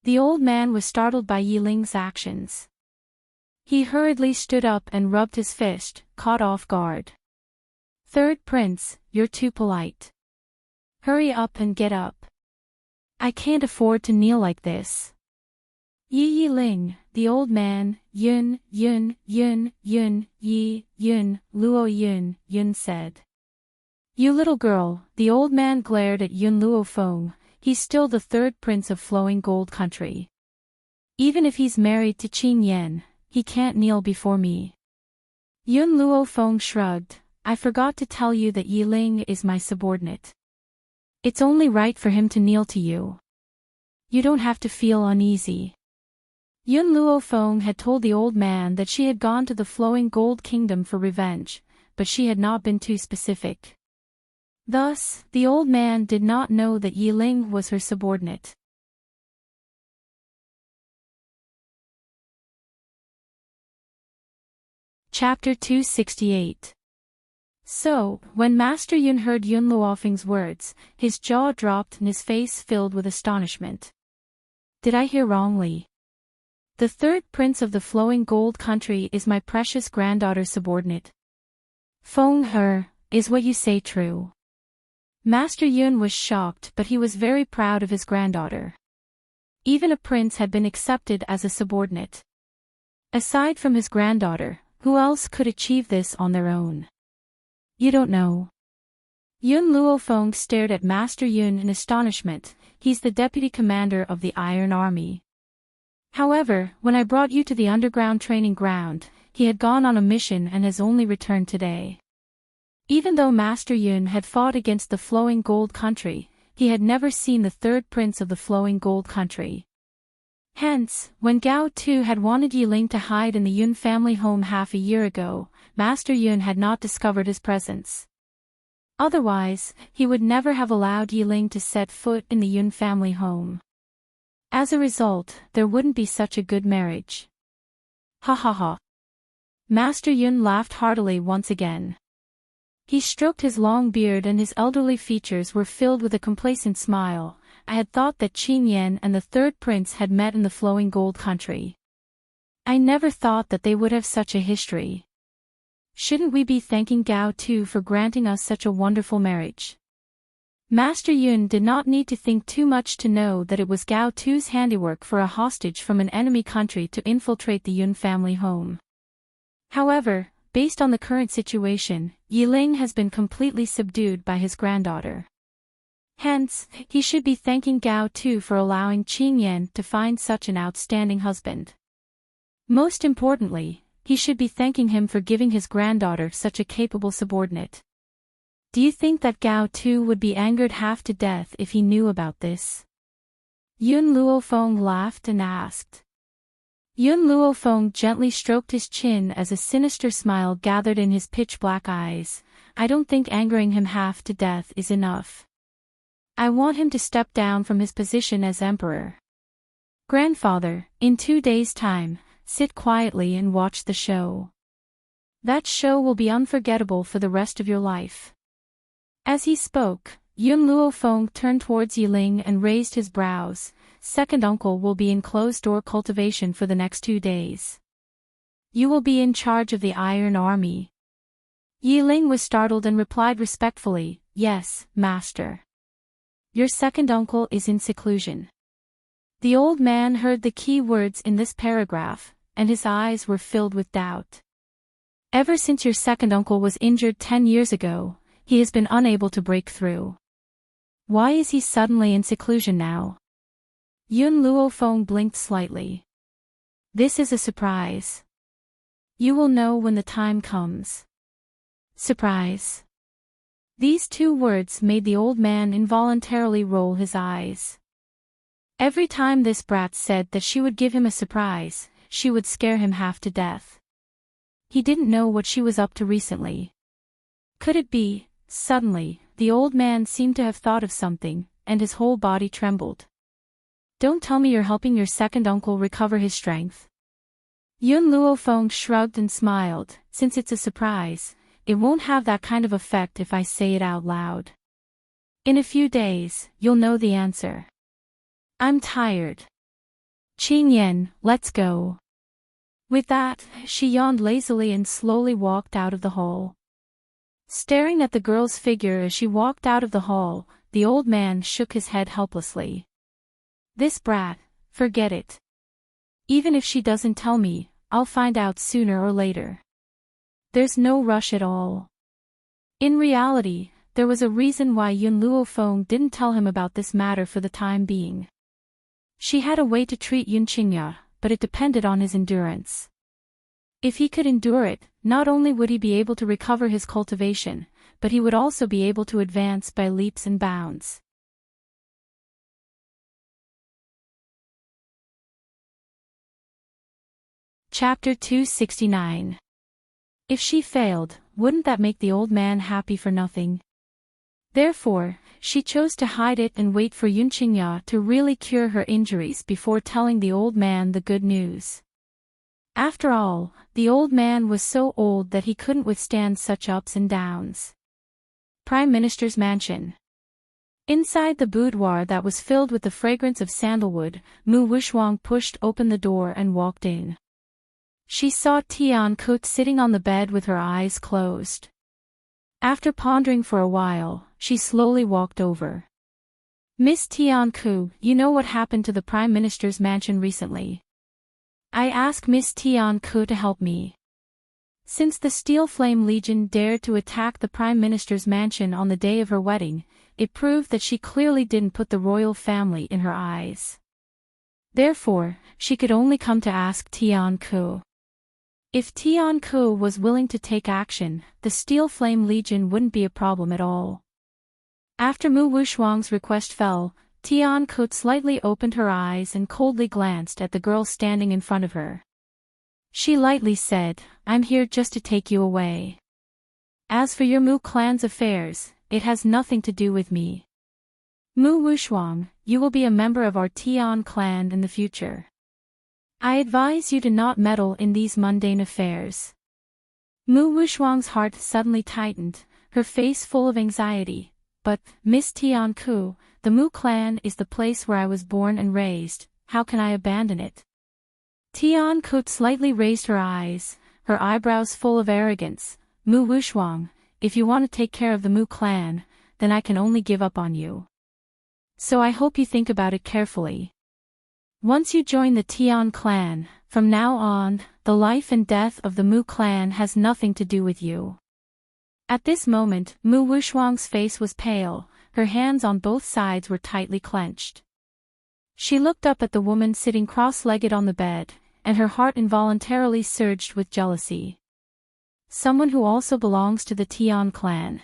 The old man was startled by Yi Ling's actions. He hurriedly stood up and rubbed his fist, caught off guard. Third prince, you're too polite. Hurry up and get up. I can't afford to kneel like this. Yi Ling, the old man, Yun Luo said. You little girl, the old man glared at Yun Luo Feng. He's still the third prince of Flowing Gold Country. Even if he's married to Qin Yan, he can't kneel before me. Yun Luo Feng shrugged. I forgot to tell you that Yi Ling is my subordinate. It's only right for him to kneel to you. You don't have to feel uneasy. Yun Luo Feng had told the old man that she had gone to the Flowing Gold Kingdom for revenge, but she had not been too specific. Thus, the old man did not know that Yi Ling was her subordinate. Chapter 268. So, when Master Yun heard Yun Luofeng's words, his jaw dropped and his face filled with astonishment. Did I hear wrongly? The third prince of the Flowing Gold Country is my precious granddaughter's subordinate. Feng her, is what you say true? Master Yun was shocked, but he was very proud of his granddaughter. Even a prince had been accepted as a subordinate. Aside from his granddaughter, who else could achieve this on their own? You don't know. Yun Luofeng stared at Master Yun in astonishment. He's the deputy commander of the Iron Army. However, when I brought you to the underground training ground, he had gone on a mission and has only returned today. Even though Master Yun had fought against the Flowing Gold Country, he had never seen the third prince of the Flowing Gold Country. Hence, when Gao Tu had wanted Yi Ling to hide in the Yun family home half a year ago, Master Yun had not discovered his presence. Otherwise, he would never have allowed Yi Ling to set foot in the Yun family home. As a result, there wouldn't be such a good marriage. Ha ha ha. Master Yun laughed heartily once again. He stroked his long beard and his elderly features were filled with a complacent smile. I had thought that Qin Yan and the third prince had met in the Flowing Gold Country. I never thought that they would have such a history. Shouldn't we be thanking Gao Tu for granting us such a wonderful marriage? Master Yun did not need to think too much to know that it was Gao Tu's handiwork for a hostage from an enemy country to infiltrate the Yun family home. However, based on the current situation, Yi Ling has been completely subdued by his granddaughter. Hence, he should be thanking Gao Tu for allowing Qin Yan to find such an outstanding husband. Most importantly, he should be thanking him for giving his granddaughter such a capable subordinate. Do you think that Gao Tu would be angered half to death if he knew about this? Yun Luofeng laughed and asked. Yun Luofeng gently stroked his chin as a sinister smile gathered in his pitch-black eyes. I don't think angering him half to death is enough. I want him to step down from his position as emperor. Grandfather, in 2 days' time, sit quietly and watch the show. That show will be unforgettable for the rest of your life. As he spoke, Yun Luofeng turned towards Yiling and raised his brows. Second uncle will be in closed-door cultivation for the next 2 days. You will be in charge of the Iron Army. Yiling was startled and replied respectfully, Yes, master. Your second uncle is in seclusion. The old man heard the key words in this paragraph, and his eyes were filled with doubt. Ever since your second uncle was injured 10 years ago, he has been unable to break through. Why is he suddenly in seclusion now? Yun Luofeng blinked slightly. This is a surprise. You will know when the time comes. Surprise. These 2 words made the old man involuntarily roll his eyes. Every time this brat said that she would give him a surprise, she would scare him half to death. He didn't know what she was up to recently. Could it be? Suddenly, the old man seemed to have thought of something, and his whole body trembled. Don't tell me you're helping your second uncle recover his strength. Yun Luofeng shrugged and smiled. Since it's a surprise, it won't have that kind of effect if I say it out loud. In a few days, you'll know the answer. I'm tired. Qing Yan, let's go. With that, she yawned lazily and slowly walked out of the hall. Staring at the girl's figure as she walked out of the hall, the old man shook his head helplessly. This brat, forget it. Even if she doesn't tell me, I'll find out sooner or later. There's no rush at all. In reality, there was a reason why Yun Luofeng didn't tell him about this matter for the time being. She had a way to treat Yun Qingya, but it depended on his endurance. If he could endure it, not only would he be able to recover his cultivation, but he would also be able to advance by leaps and bounds. Chapter 269. If she failed, wouldn't that make the old man happy for nothing? Therefore, she chose to hide it and wait for Yun Qingya to really cure her injuries before telling the old man the good news. After all, the old man was so old that he couldn't withstand such ups and downs. Prime Minister's mansion. Inside the boudoir that was filled with the fragrance of sandalwood, Mu Wuxuang pushed open the door and walked in. She saw Tian Ku sitting on the bed with her eyes closed. After pondering for a while, she slowly walked over. Miss Tian Ku, you know what happened to the Prime Minister's mansion recently? I asked Miss Tian Ku to help me. Since the Steel Flame Legion dared to attack the Prime Minister's mansion on the day of her wedding, it proved that she clearly didn't put the royal family in her eyes. Therefore, she could only come to ask Tian Ku. If Tian Ku was willing to take action, the Steel Flame Legion wouldn't be a problem at all. After Mu Wuxuang's request fell, Tian Ku slightly opened her eyes and coldly glanced at the girl standing in front of her. She lightly said, I'm here just to take you away. As for your Mu clan's affairs, it has nothing to do with me. Mu Wuxuang, you will be a member of our Tian clan in the future. I advise you to not meddle in these mundane affairs. Mu Wuxuang's heart suddenly tightened, her face full of anxiety. But, Miss Tian Ku, the Mu clan is the place where I was born and raised, how can I abandon it? Tian Ku slightly raised her eyes, her eyebrows full of arrogance. Mu Wuxuang, if you want to take care of the Mu clan, then I can only give up on you. So I hope you think about it carefully. Once you join the Tian clan, from now on, the life and death of the Mu clan has nothing to do with you. At this moment, Mu Wuxuang's face was pale, her hands on both sides were tightly clenched. She looked up at the woman sitting cross-legged on the bed, and her heart involuntarily surged with jealousy. Someone who also belongs to the Tian clan.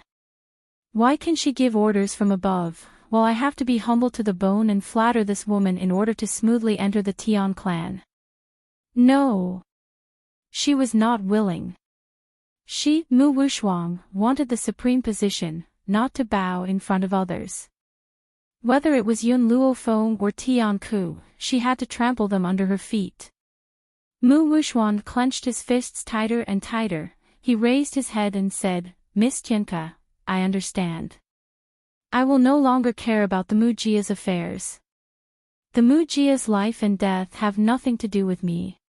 Why can she give orders from above, while I have to be humble to the bone and flatter this woman in order to smoothly enter the Tian clan? No. She was not willing. She, Mu Wuxuang, wanted the supreme position, not to bow in front of others. Whether it was Yun Luo Feng or Tian Ku, she had to trample them under her feet. Mu Wuxuan clenched his fists tighter and tighter. He raised his head and said, Miss Tianka, I understand. I will no longer care about the Mujia's affairs. The Mujia's life and death have nothing to do with me.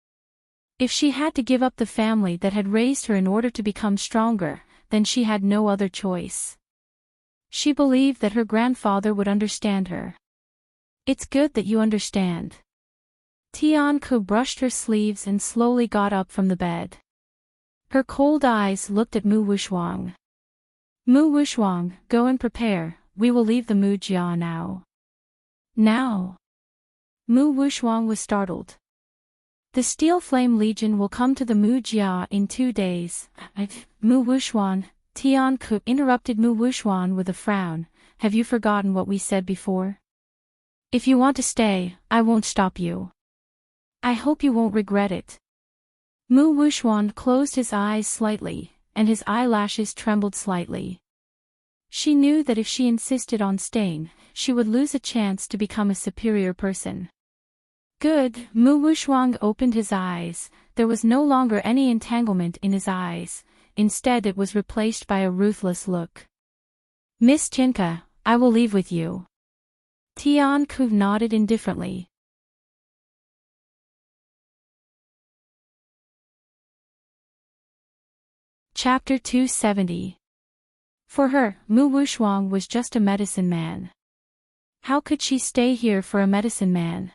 If she had to give up the family that had raised her in order to become stronger, then she had no other choice. She believed that her grandfather would understand her. It's good that you understand. Tian Ku brushed her sleeves and slowly got up from the bed. Her cold eyes looked at Mu Wuxuan. Mu Wuxuan, go and prepare, we will leave the Mujia now. Now? Mu Wuxuan was startled. The Steel Flame Legion will come to the Mujia in 2 days. Mu Wuxuan, Tian Ku interrupted Mu Wuxuan with a frown. Have you forgotten what we said before? If you want to stay, I won't stop you. I hope you won't regret it. Mu Wuxuan closed his eyes slightly, and his eyelashes trembled slightly. She knew that if she insisted on staying, she would lose a chance to become a superior person. Good, Mu Wuxuan opened his eyes. There was no longer any entanglement in his eyes. Instead it was replaced by a ruthless look. Miss Tianka, I will leave with you. Tian Ku nodded indifferently. Chapter 270. For her, Mu Wuxuan was just a medicine man. How could she stay here for a medicine man?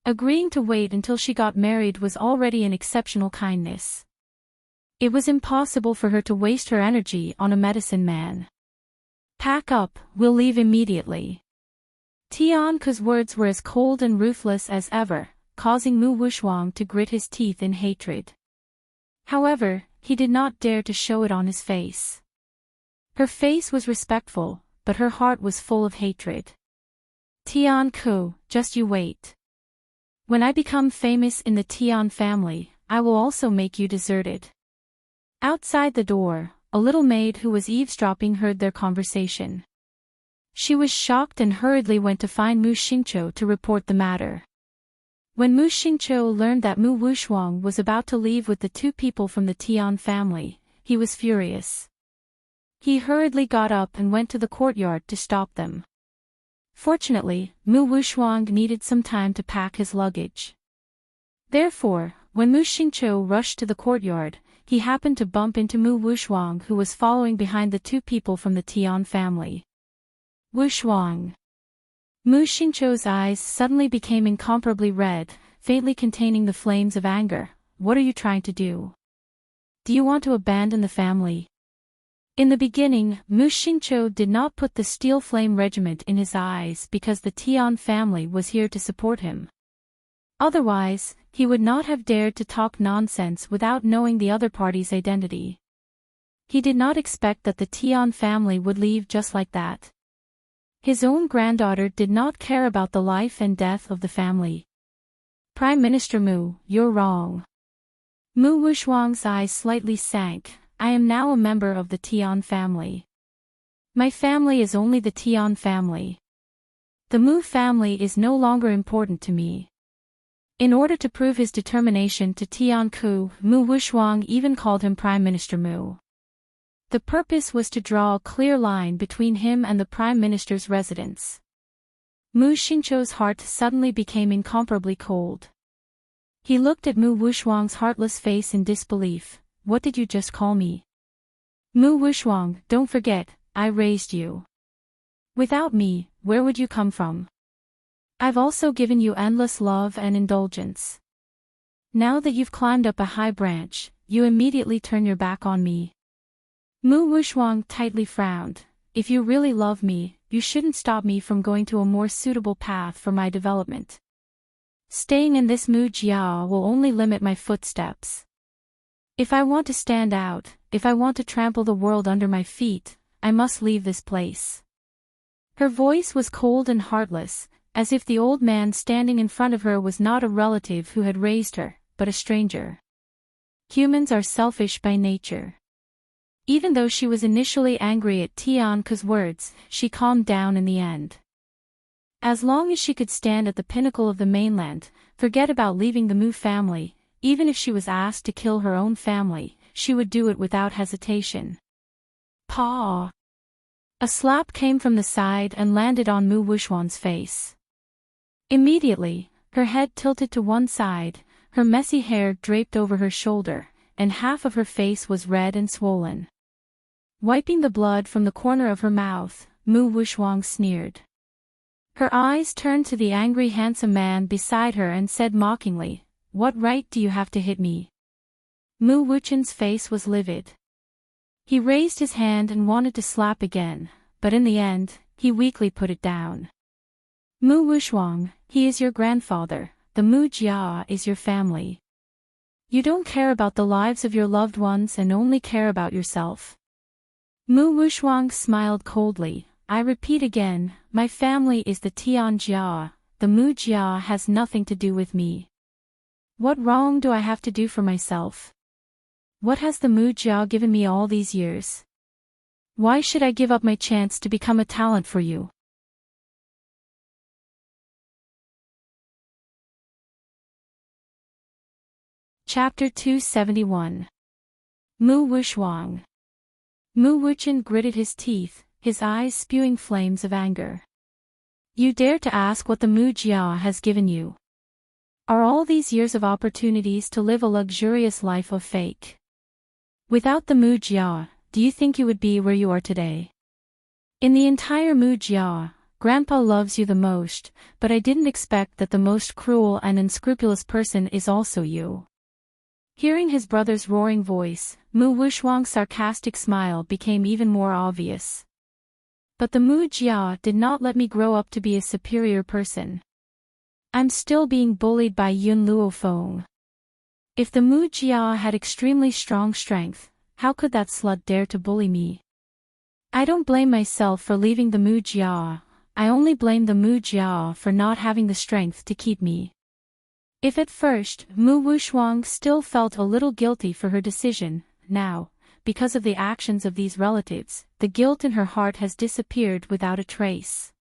Agreeing to wait until she got married was already an exceptional kindness. It was impossible for her to waste her energy on a medicine man. Pack up, we'll leave immediately. Tian Ku's words were as cold and ruthless as ever, causing Mu Wuxuan to grit his teeth in hatred. However, he did not dare to show it on his face. Her face was respectful, but her heart was full of hatred. Tian Ku, just you wait. When I become famous in the Tian family, I will also make you deserted. Outside the door, a little maid who was eavesdropping heard their conversation. She was shocked and hurriedly went to find Mu Xingqiu to report the matter. When Mu Xingqiu learned that Mu Wuxuan was about to leave with the 2 people from the Tian family, he was furious. He hurriedly got up and went to the courtyard to stop them. Fortunately, Mu Wuxuan needed some time to pack his luggage. Therefore, when Mu Xingqiu rushed to the courtyard, he happened to bump into Mu Wuxuan, who was following behind the 2 people from the Tian family. Wuxuan. Mu Xingqiu's eyes suddenly became incomparably red, faintly containing the flames of anger. What are you trying to do? Do you want to abandon the family? In the beginning, Mu Xingqiu did not put the Steel Flame Regiment in his eyes because the Tian family was here to support him. Otherwise, he would not have dared to talk nonsense without knowing the other party's identity. He did not expect that the Tian family would leave just like that. His own granddaughter did not care about the life and death of the family. Prime Minister Mu, you're wrong. Mu Wuxuan's eyes slightly sank. I am now a member of the Tian family. My family is only the Tian family. The Mu family is no longer important to me. In order to prove his determination to Tian Ku, Mu Wuxuan even called him Prime Minister Mu. The purpose was to draw a clear line between him and the Prime Minister's residence. Mu Xingqiu's heart suddenly became incomparably cold. He looked at Mu Wuxuan's heartless face in disbelief. What did you just call me? Mu Wuxuan, don't forget, I raised you. Without me, where would you come from? I've also given you endless love and indulgence. Now that you've climbed up a high branch, you immediately turn your back on me. Mu Wuxuan tightly frowned. If you really love me, you shouldn't stop me from going to a more suitable path for my development. Staying in this Mu Jia will only limit my footsteps. If I want to stand out, if I want to trample the world under my feet, I must leave this place. Her voice was cold and heartless, as if the old man standing in front of her was not a relative who had raised her, but a stranger. Humans are selfish by nature. Even though she was initially angry at Tian Ku's words, she calmed down in the end. As long as she could stand at the pinnacle of the mainland, forget about leaving the Mu family, even if she was asked to kill her own family, she would do it without hesitation. Paw! A slap came from the side and landed on Mu Wuxuan's face. Immediately, her head tilted to one side, her messy hair draped over her shoulder, and half of her face was red and swollen. Wiping the blood from the corner of her mouth, Mu Wuxuang sneered. Her eyes turned to the angry handsome man beside her and said mockingly, "What right do you have to hit me?" Mu Wuchen's face was livid. He raised his hand and wanted to slap again, but in the end, he weakly put it down. Mu Wuxuang, he is your grandfather, the Mu Jia is your family. You don't care about the lives of your loved ones and only care about yourself. Mu Wuxuang smiled coldly. I repeat again, my family is the Tian Jia, the Mu Jia has nothing to do with me. What wrong do I have to do for myself? What has the Mu Jia given me all these years? Why should I give up my chance to become a talent for you? Chapter 271. Mu Wuxuang. Mu Wuchen gritted his teeth, his eyes spewing flames of anger. You dare to ask what the Mu Jia has given you? Are all these years of opportunities to live a luxurious life of fake? Without the Mu Jia, do you think you would be where you are today? In the entire Mu Jia, Grandpa loves you the most, but I didn't expect that the most cruel and unscrupulous person is also you. Hearing his brother's roaring voice, Mu Wuxuang's sarcastic smile became even more obvious. But the Mu Jia did not let me grow up to be a superior person. I'm still being bullied by Yun Luofeng. If the Mu Jia had extremely strong strength, how could that slut dare to bully me? I don't blame myself for leaving the Mu Jia, I only blame the Mu Jia for not having the strength to keep me. If at first, Mu Wuxuang still felt a little guilty for her decision, now, because of the actions of these relatives, the guilt in her heart has disappeared without a trace.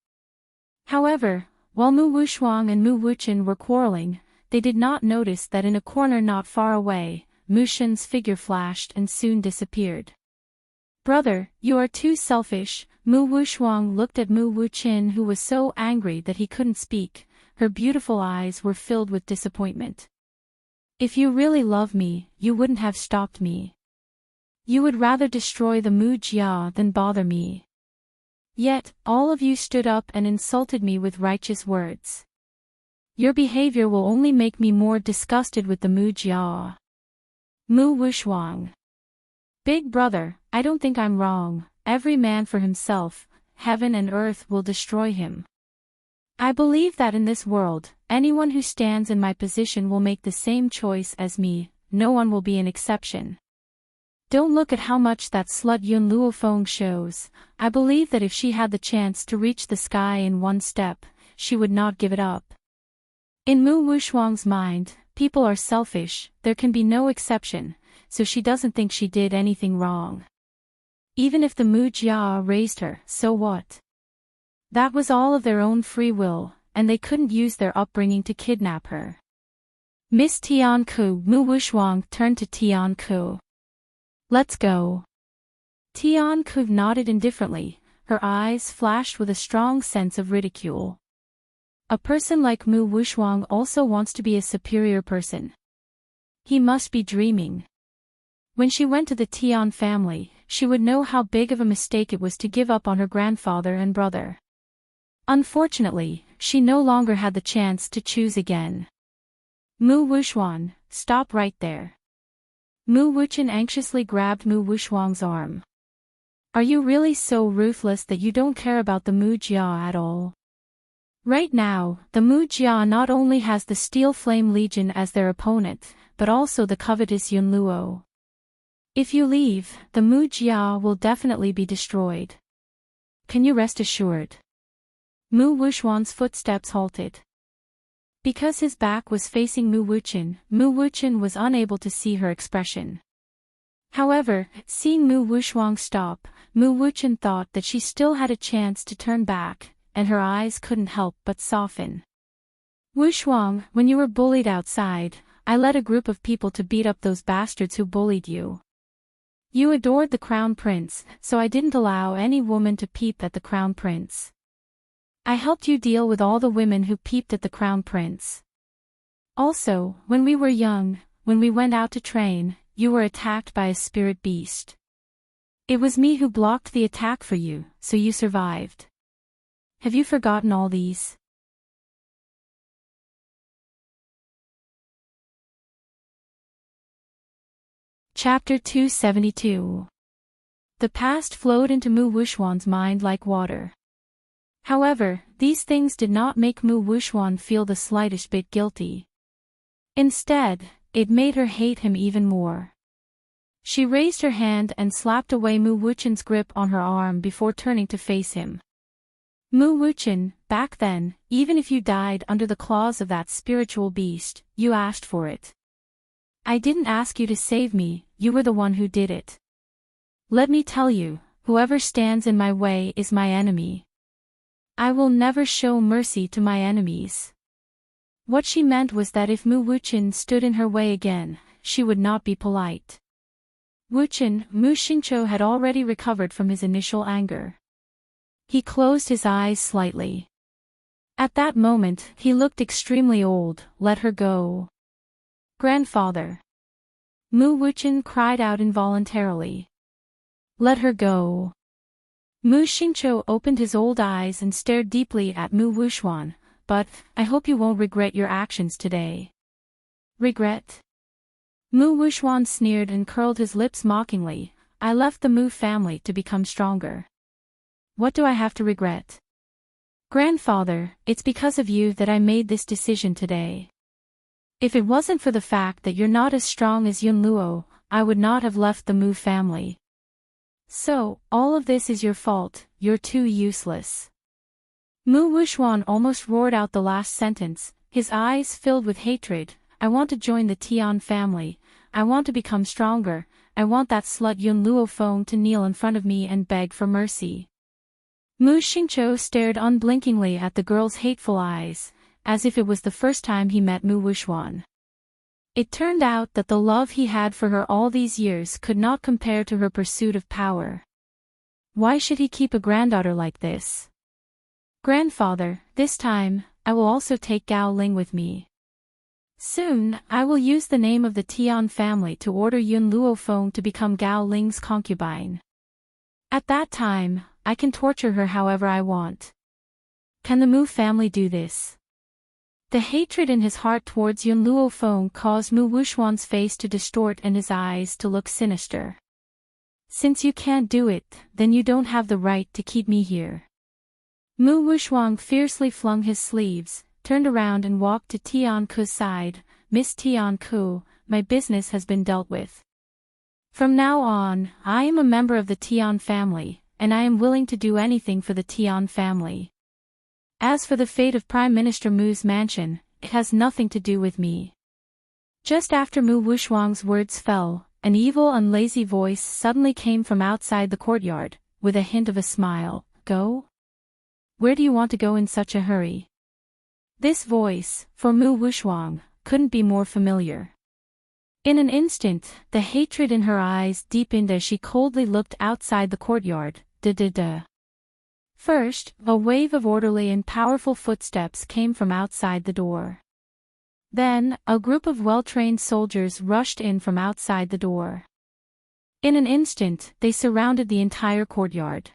However, while Mu Wuxuang and Mu Wuchen were quarreling, they did not notice that in a corner not far away, Mu Shen's figure flashed and soon disappeared. Brother, you are too selfish. Mu Wuxuang looked at Mu Wuchen, who was so angry that he couldn't speak. Her beautiful eyes were filled with disappointment. If you really love me, you wouldn't have stopped me. You would rather destroy the Mu Jia than bother me. Yet, all of you stood up and insulted me with righteous words. Your behavior will only make me more disgusted with the Mu Jia. Mu Wuxuang. Big brother, I don't think I'm wrong. Every man for himself, heaven and earth will destroy him. I believe that in this world, anyone who stands in my position will make the same choice as me, no one will be an exception. Don't look at how much that slut Yun Luofeng shows. I believe that if she had the chance to reach the sky in one step, she would not give it up. In Mu Wuxuang's mind, people are selfish, there can be no exception, so she doesn't think she did anything wrong. Even if the Mu Jia raised her, so what? That was all of their own free will, and they couldn't use their upbringing to kidnap her. Miss Tianku. Mu Wuxuang turned to Tianku. Let's go. Tianku nodded indifferently, her eyes flashed with a strong sense of ridicule. A person like Mu Wuxuang also wants to be a superior person. He must be dreaming. When she went to the Tian family, she would know how big of a mistake it was to give up on her grandfather and brother. Unfortunately, she no longer had the chance to choose again. Mu Wuxuan, stop right there. Mu Wuchen anxiously grabbed Mu Wuxuang's arm. Are you really so ruthless that you don't care about the Mu Jia at all? Right now, the Mu Jia not only has the Steel Flame Legion as their opponent, but also the covetous Yun Luo. If you leave, the Mu Jia will definitely be destroyed. Can you rest assured? Mu Wuxuan's footsteps halted. Because his back was facing Mu Wuchen was unable to see her expression. However, seeing Mu Wuxuang stop, Mu Wuchen thought that she still had a chance to turn back, and her eyes couldn't help but soften. Wushuang, when you were bullied outside, I led a group of people to beat up those bastards who bullied you. You adored the crown prince, so I didn't allow any woman to peep at the crown prince. I helped you deal with all the women who peeped at the crown prince. Also, when we were young, when we went out to train, you were attacked by a spirit beast. It was me who blocked the attack for you, so you survived. Have you forgotten all these? Chapter 272. The past flowed into Mu Wuxuan's mind like water. However, these things did not make Mu Wuxuan feel the slightest bit guilty. Instead, it made her hate him even more. She raised her hand and slapped away Mu Wuchen's grip on her arm before turning to face him. Mu Wuchen, back then, even if you died under the claws of that spiritual beast, you asked for it. I didn't ask you to save me, you were the one who did it. Let me tell you, whoever stands in my way is my enemy. I will never show mercy to my enemies. What she meant was that if Mu Wuchen stood in her way again, she would not be polite. Wuchen, Mu Xingqiu had already recovered from his initial anger. He closed his eyes slightly. At that moment, he looked extremely old. Let her go. Grandfather. Mu Wuchen cried out involuntarily. Let her go. Mu Xingqiu opened his old eyes and stared deeply at Mu Wuxuan, but, I hope you won't regret your actions today. Regret? Mu Wuxuan sneered and curled his lips mockingly. I left the Mu family to become stronger. What do I have to regret? Grandfather, it's because of you that I made this decision today. If it wasn't for the fact that you're not as strong as Yun Luo, I would not have left the Mu family. So, all of this is your fault, you're too useless. Mu Wuxuan almost roared out the last sentence, his eyes filled with hatred. I want to join the Tian family, I want to become stronger, I want that slut Yun Luo Feng to kneel in front of me and beg for mercy. Mu Xingqiu stared unblinkingly at the girl's hateful eyes, as if it was the first time he met Mu Wuxuan. It turned out that the love he had for her all these years could not compare to her pursuit of power. Why should he keep a granddaughter like this? Grandfather, this time, I will also take Gao Ling with me. Soon, I will use the name of the Tian family to order Yun Luo Feng to become Gao Ling's concubine. At that time, I can torture her however I want. Can the Mu family do this? The hatred in his heart towards Yun Luo Feng caused Mu Wuxuan's face to distort and his eyes to look sinister. Since you can't do it, then you don't have the right to keep me here. Mu Wuxuan fiercely flung his sleeves, turned around and walked to Tian Ku's side. Miss Tian Ku, my business has been dealt with. From now on, I am a member of the Tian family, and I am willing to do anything for the Tian family. As for the fate of Prime Minister Mu's mansion, it has nothing to do with me. Just after Mu Wuxuang's words fell, an evil and lazy voice suddenly came from outside the courtyard, with a hint of a smile. Go? Where do you want to go in such a hurry? This voice, for Mu Wuxuang, couldn't be more familiar. In an instant, the hatred in her eyes deepened as she coldly looked outside the courtyard. Da-da-da. First, a wave of orderly and powerful footsteps came from outside the door. Then, a group of well-trained soldiers rushed in from outside the door. In an instant, they surrounded the entire courtyard.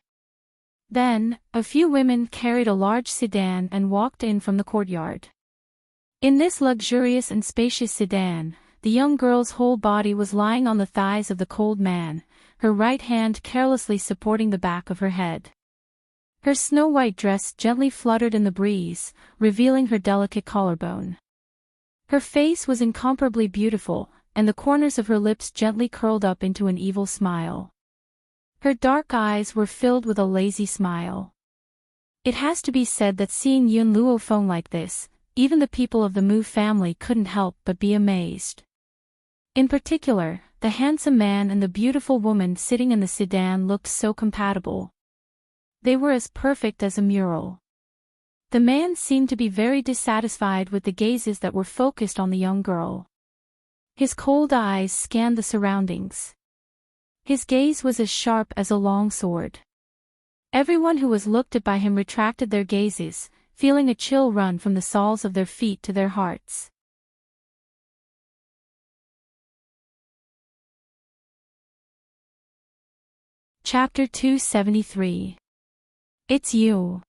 Then, a few women carried a large sedan and walked in from the courtyard. In this luxurious and spacious sedan, the young girl's whole body was lying on the thighs of the cold man, her right hand carelessly supporting the back of her head. Her snow-white dress gently fluttered in the breeze, revealing her delicate collarbone. Her face was incomparably beautiful, and the corners of her lips gently curled up into an evil smile. Her dark eyes were filled with a lazy smile. It has to be said that seeing Yun Luo Feng like this, even the people of the Mu family couldn't help but be amazed. In particular, the handsome man and the beautiful woman sitting in the sedan looked so compatible. They were as perfect as a mural. The man seemed to be very dissatisfied with the gazes that were focused on the young girl. His cold eyes scanned the surroundings. His gaze was as sharp as a long sword. Everyone who was looked at by him retracted their gazes, feeling a chill run from the soles of their feet to their hearts. Chapter 273. It's you.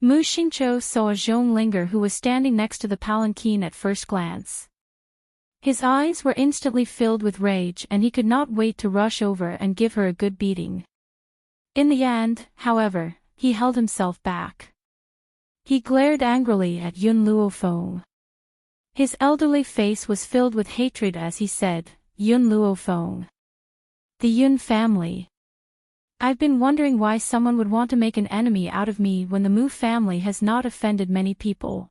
Mu Xingqiu saw a Zhonglinger who was standing next to the palanquin at first glance. His eyes were instantly filled with rage and he could not wait to rush over and give her a good beating. In the end, however, he held himself back. He glared angrily at Yun Luofeng. His elderly face was filled with hatred as he said, "Yun Luofeng. The Yun family. I've been wondering why someone would want to make an enemy out of me when the Mu family has not offended many people.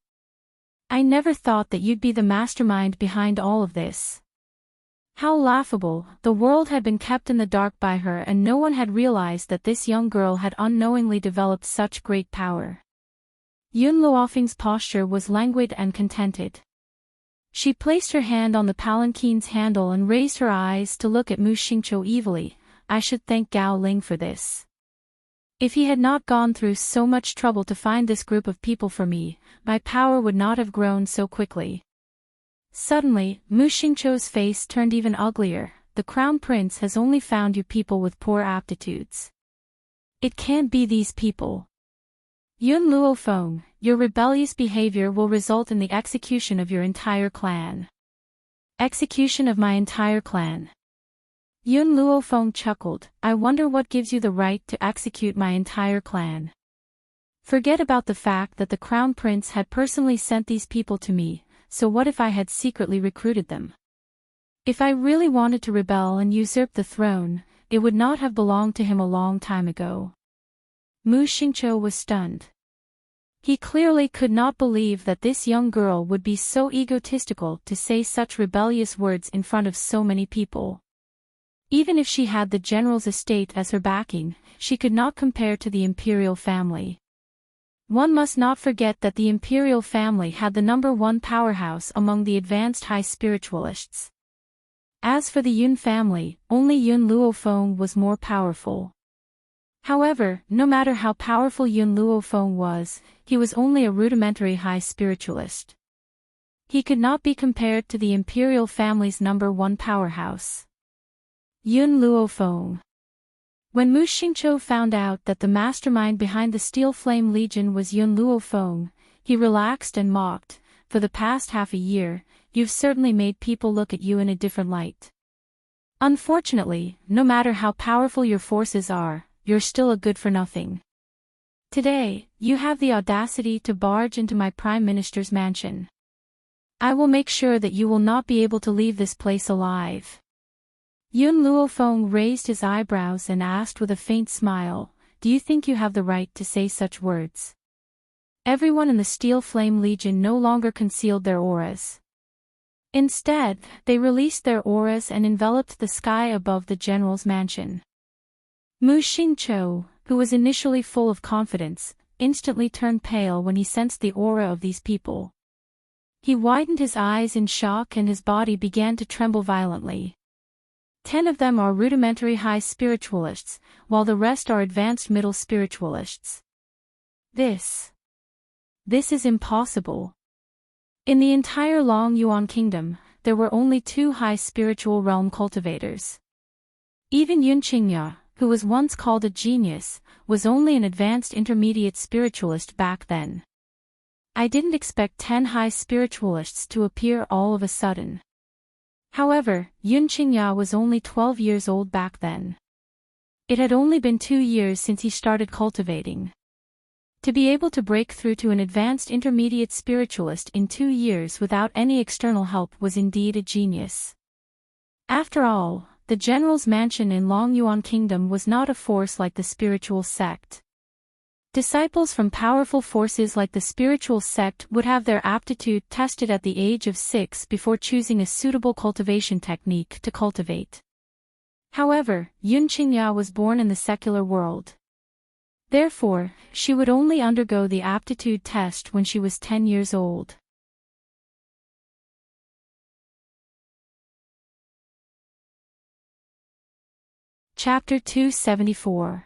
I never thought that you'd be the mastermind behind all of this." How laughable, the world had been kept in the dark by her and no one had realized that this young girl had unknowingly developed such great power. Yun Luofeng's posture was languid and contented. She placed her hand on the palanquin's handle and raised her eyes to look at Mu Xingqiu evilly. "I should thank Gao Ling for this. If he had not gone through so much trouble to find this group of people for me, my power would not have grown so quickly." Suddenly, Mu Xingqiu's face turned even uglier. "The Crown Prince has only found you people with poor aptitudes. It can't be these people. Yun Luofeng, your rebellious behavior will result in the execution of your entire clan." "Execution of my entire clan?" Yun Luofeng chuckled. "I wonder what gives you the right to execute my entire clan. Forget about the fact that the Crown Prince had personally sent these people to me, so what if I had secretly recruited them? If I really wanted to rebel and usurp the throne, it would not have belonged to him a long time ago." Mu Xingqiu was stunned. He clearly could not believe that this young girl would be so egotistical to say such rebellious words in front of so many people. Even if she had the general's estate as her backing, she could not compare to the imperial family. One must not forget that the imperial family had the #1 powerhouse among the advanced high spiritualists. As for the Yun family, only Yun Luofeng was more powerful. However, no matter how powerful Yun Luofeng was, he was only a rudimentary high spiritualist. He could not be compared to the imperial family's #1 powerhouse. Yun Luofeng. When Mu Xingqiu found out that the mastermind behind the Steel Flame Legion was Yun Luofeng, he relaxed and mocked. "For the past half a year, you've certainly made people look at you in a different light. Unfortunately, no matter how powerful your forces are, you're still a good-for-nothing. Today, you have the audacity to barge into my Prime Minister's mansion. I will make sure that you will not be able to leave this place alive." Yun Luofeng raised his eyebrows and asked with a faint smile, "Do you think you have the right to say such words?" Everyone in the Steel Flame Legion no longer concealed their auras. Instead, they released their auras and enveloped the sky above the general's mansion. Mu Xingqiu, who was initially full of confidence, instantly turned pale when he sensed the aura of these people. He widened his eyes in shock and his body began to tremble violently. 10 of them are rudimentary high spiritualists, while the rest are advanced middle spiritualists. This is impossible. In the entire Long Yuan Kingdom, there were only 2 high spiritual realm cultivators. Even Yun Qingya, who was once called a genius, was only an advanced intermediate spiritualist back then. I didn't expect 10 high spiritualists to appear all of a sudden. However, Yun Qingya was only 12 years old back then. It had only been 2 years since he started cultivating. To be able to break through to an advanced intermediate spiritualist in 2 years without any external help was indeed a genius. After all, the general's mansion in Long Yuan Kingdom was not a force like the spiritual sect. Disciples from powerful forces like the spiritual sect would have their aptitude tested at the age of 6 before choosing a suitable cultivation technique to cultivate. However, Yun Qingya was born in the secular world. Therefore, she would only undergo the aptitude test when she was 10 years old. Chapter 274.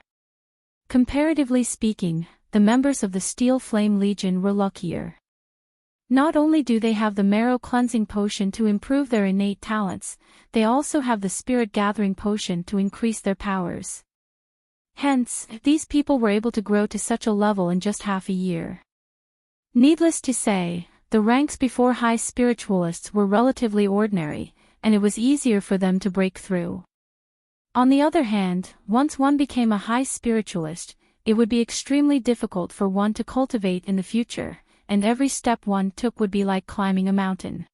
Comparatively speaking, the members of the Steel Flame Legion were luckier. Not only do they have the marrow cleansing potion to improve their innate talents, they also have the spirit gathering potion to increase their powers. Hence, these people were able to grow to such a level in just half a year. Needless to say, the ranks before high spiritualists were relatively ordinary, and it was easier for them to break through. On the other hand, once one became a high spiritualist, it would be extremely difficult for one to cultivate in the future, and every step one took would be like climbing a mountain.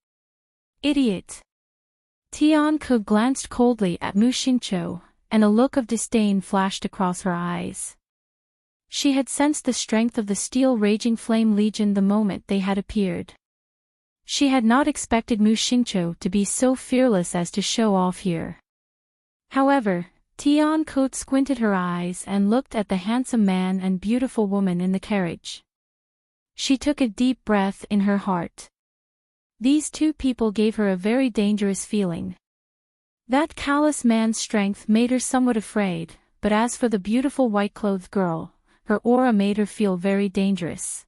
Idiot! Tian-Ku glanced coldly at Mu Xingqiu, and a look of disdain flashed across her eyes. She had sensed the strength of the Steel Raging Flame Legion the moment they had appeared. She had not expected Mu Xingqiu to be so fearless as to show off here. However, Tian-Ku squinted her eyes and looked at the handsome man and beautiful woman in the carriage. She took a deep breath in her heart. These two people gave her a very dangerous feeling. That callous man's strength made her somewhat afraid, but as for the beautiful white-clothed girl, her aura made her feel very dangerous.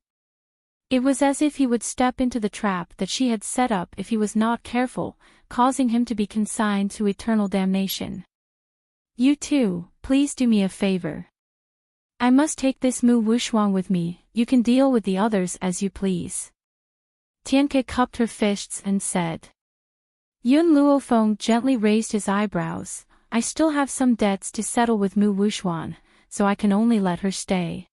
It was as if he would step into the trap that she had set up if he was not careful, causing him to be consigned to eternal damnation. You two, please do me a favor. I must take this Mu Wuxuang with me, you can deal with the others as you please. Tianke cupped her fists and said. Yun Luofeng gently raised his eyebrows. I still have some debts to settle with Mu Wuxuan, so I can only let her stay.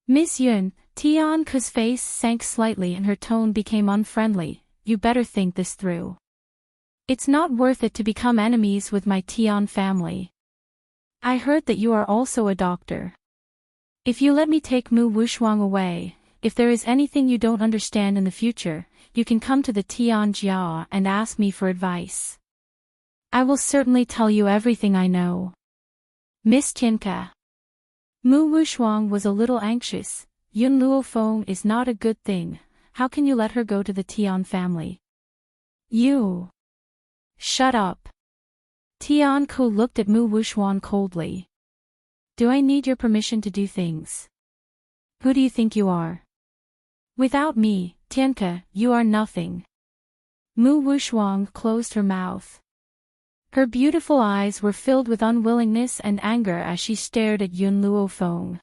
Miss Yun, Tian-Ku's face sank slightly and her tone became unfriendly. You better think this through. It's not worth it to become enemies with my Tian family. I heard that you are also a doctor. If you let me take Mu Wuxuang away, if there is anything you don't understand in the future, you can come to the Tian Jia and ask me for advice. I will certainly tell you everything I know. Miss Tianke. Mu Wuxuang was a little anxious. Yun Luofeng is not a good thing. How can you let her go to the Tian family? You. Shut up. Tian-Ku looked at Mu Wuxuan coldly. Do I need your permission to do things? Who do you think you are? Without me, Tianke, you are nothing. Mu Wuxuang closed her mouth. Her beautiful eyes were filled with unwillingness and anger as she stared at Yun Luofeng.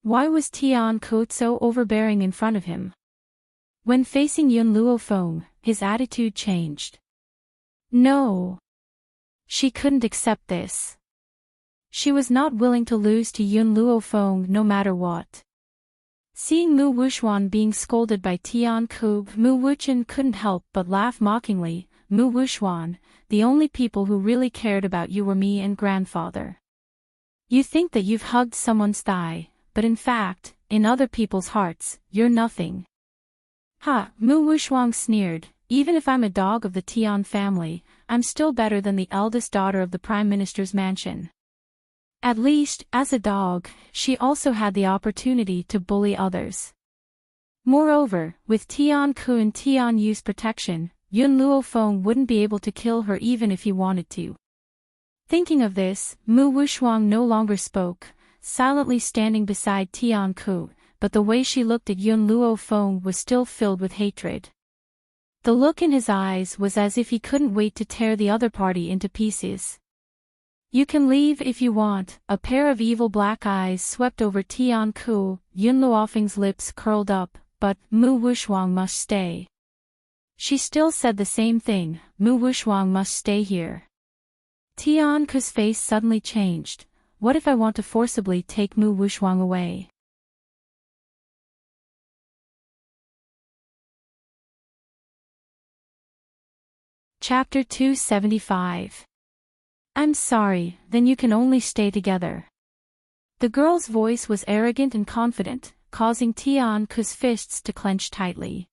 Why was Tian-Ku so overbearing in front of him? When facing Yun Luofeng, his attitude changed. No. She couldn't accept this. She was not willing to lose to Yun Luofeng no matter what. Seeing Mu Wuxuan being scolded by Tian-Ku, Mu Wuchen couldn't help but laugh mockingly. Mu Wuxuan, the only people who really cared about you were me and grandfather. You think that you've hugged someone's thigh, but in fact, in other people's hearts, you're nothing. Ha, Mu Wuxuang sneered. Even if I'm a dog of the Tian family, I'm still better than the eldest daughter of the Prime Minister's mansion. At least, as a dog, she also had the opportunity to bully others. Moreover, with Tian-Ku and Tian Yu's protection, Yun Luofeng wouldn't be able to kill her even if he wanted to. Thinking of this, Mu Wuxuang no longer spoke, silently standing beside Tian-Ku, but the way she looked at Yun Luofeng was still filled with hatred. The look in his eyes was as if he couldn't wait to tear the other party into pieces. You can leave if you want. A pair of evil black eyes swept over Tian-Ku. Yun Luofeng's lips curled up, but Mu Wuxuang must stay. She still said the same thing. Mu Wuxuang must stay here. Tian-Ku's face suddenly changed. What if I want to forcibly take Mu Wuxuang away? Chapter 275. I'm sorry, then you can only stay together. The girl's voice was arrogant and confident, causing Tian-Ku's fists to clench tightly.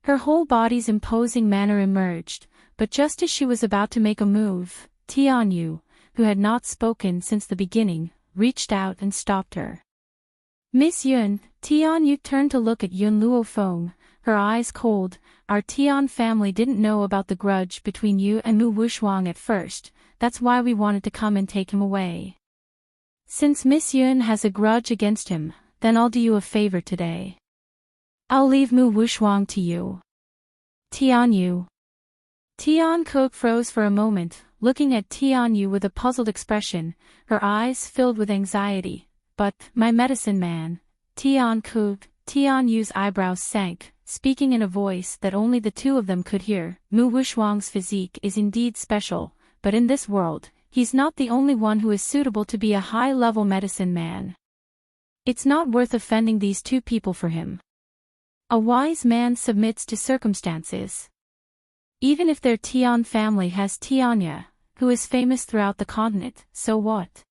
Her whole body's imposing manner emerged, but just as she was about to make a move, Tian Yu, who had not spoken since the beginning, reached out and stopped her. Miss Yun, Tian Yu turned to look at Yun Luo Feng, her eyes cold. Our Tian family didn't know about the grudge between you and Mu Wuxuang at first, that's why we wanted to come and take him away. Since Miss Yun has a grudge against him, then I'll do you a favor today. I'll leave Mu Wuxuang to you. Tian Yu. Tian Ke froze for a moment, looking at Tian Yu with a puzzled expression, her eyes filled with anxiety. But, my medicine man, Tian Ke, Tian Yu's eyebrows sank, speaking in a voice that only the two of them could hear. Mu Wuxuang's physique is indeed special, but in this world, he's not the only one who is suitable to be a high-level medicine man. It's not worth offending these two people for him. A wise man submits to circumstances. Even if their Tian family has Tianya, who is famous throughout the continent, so what?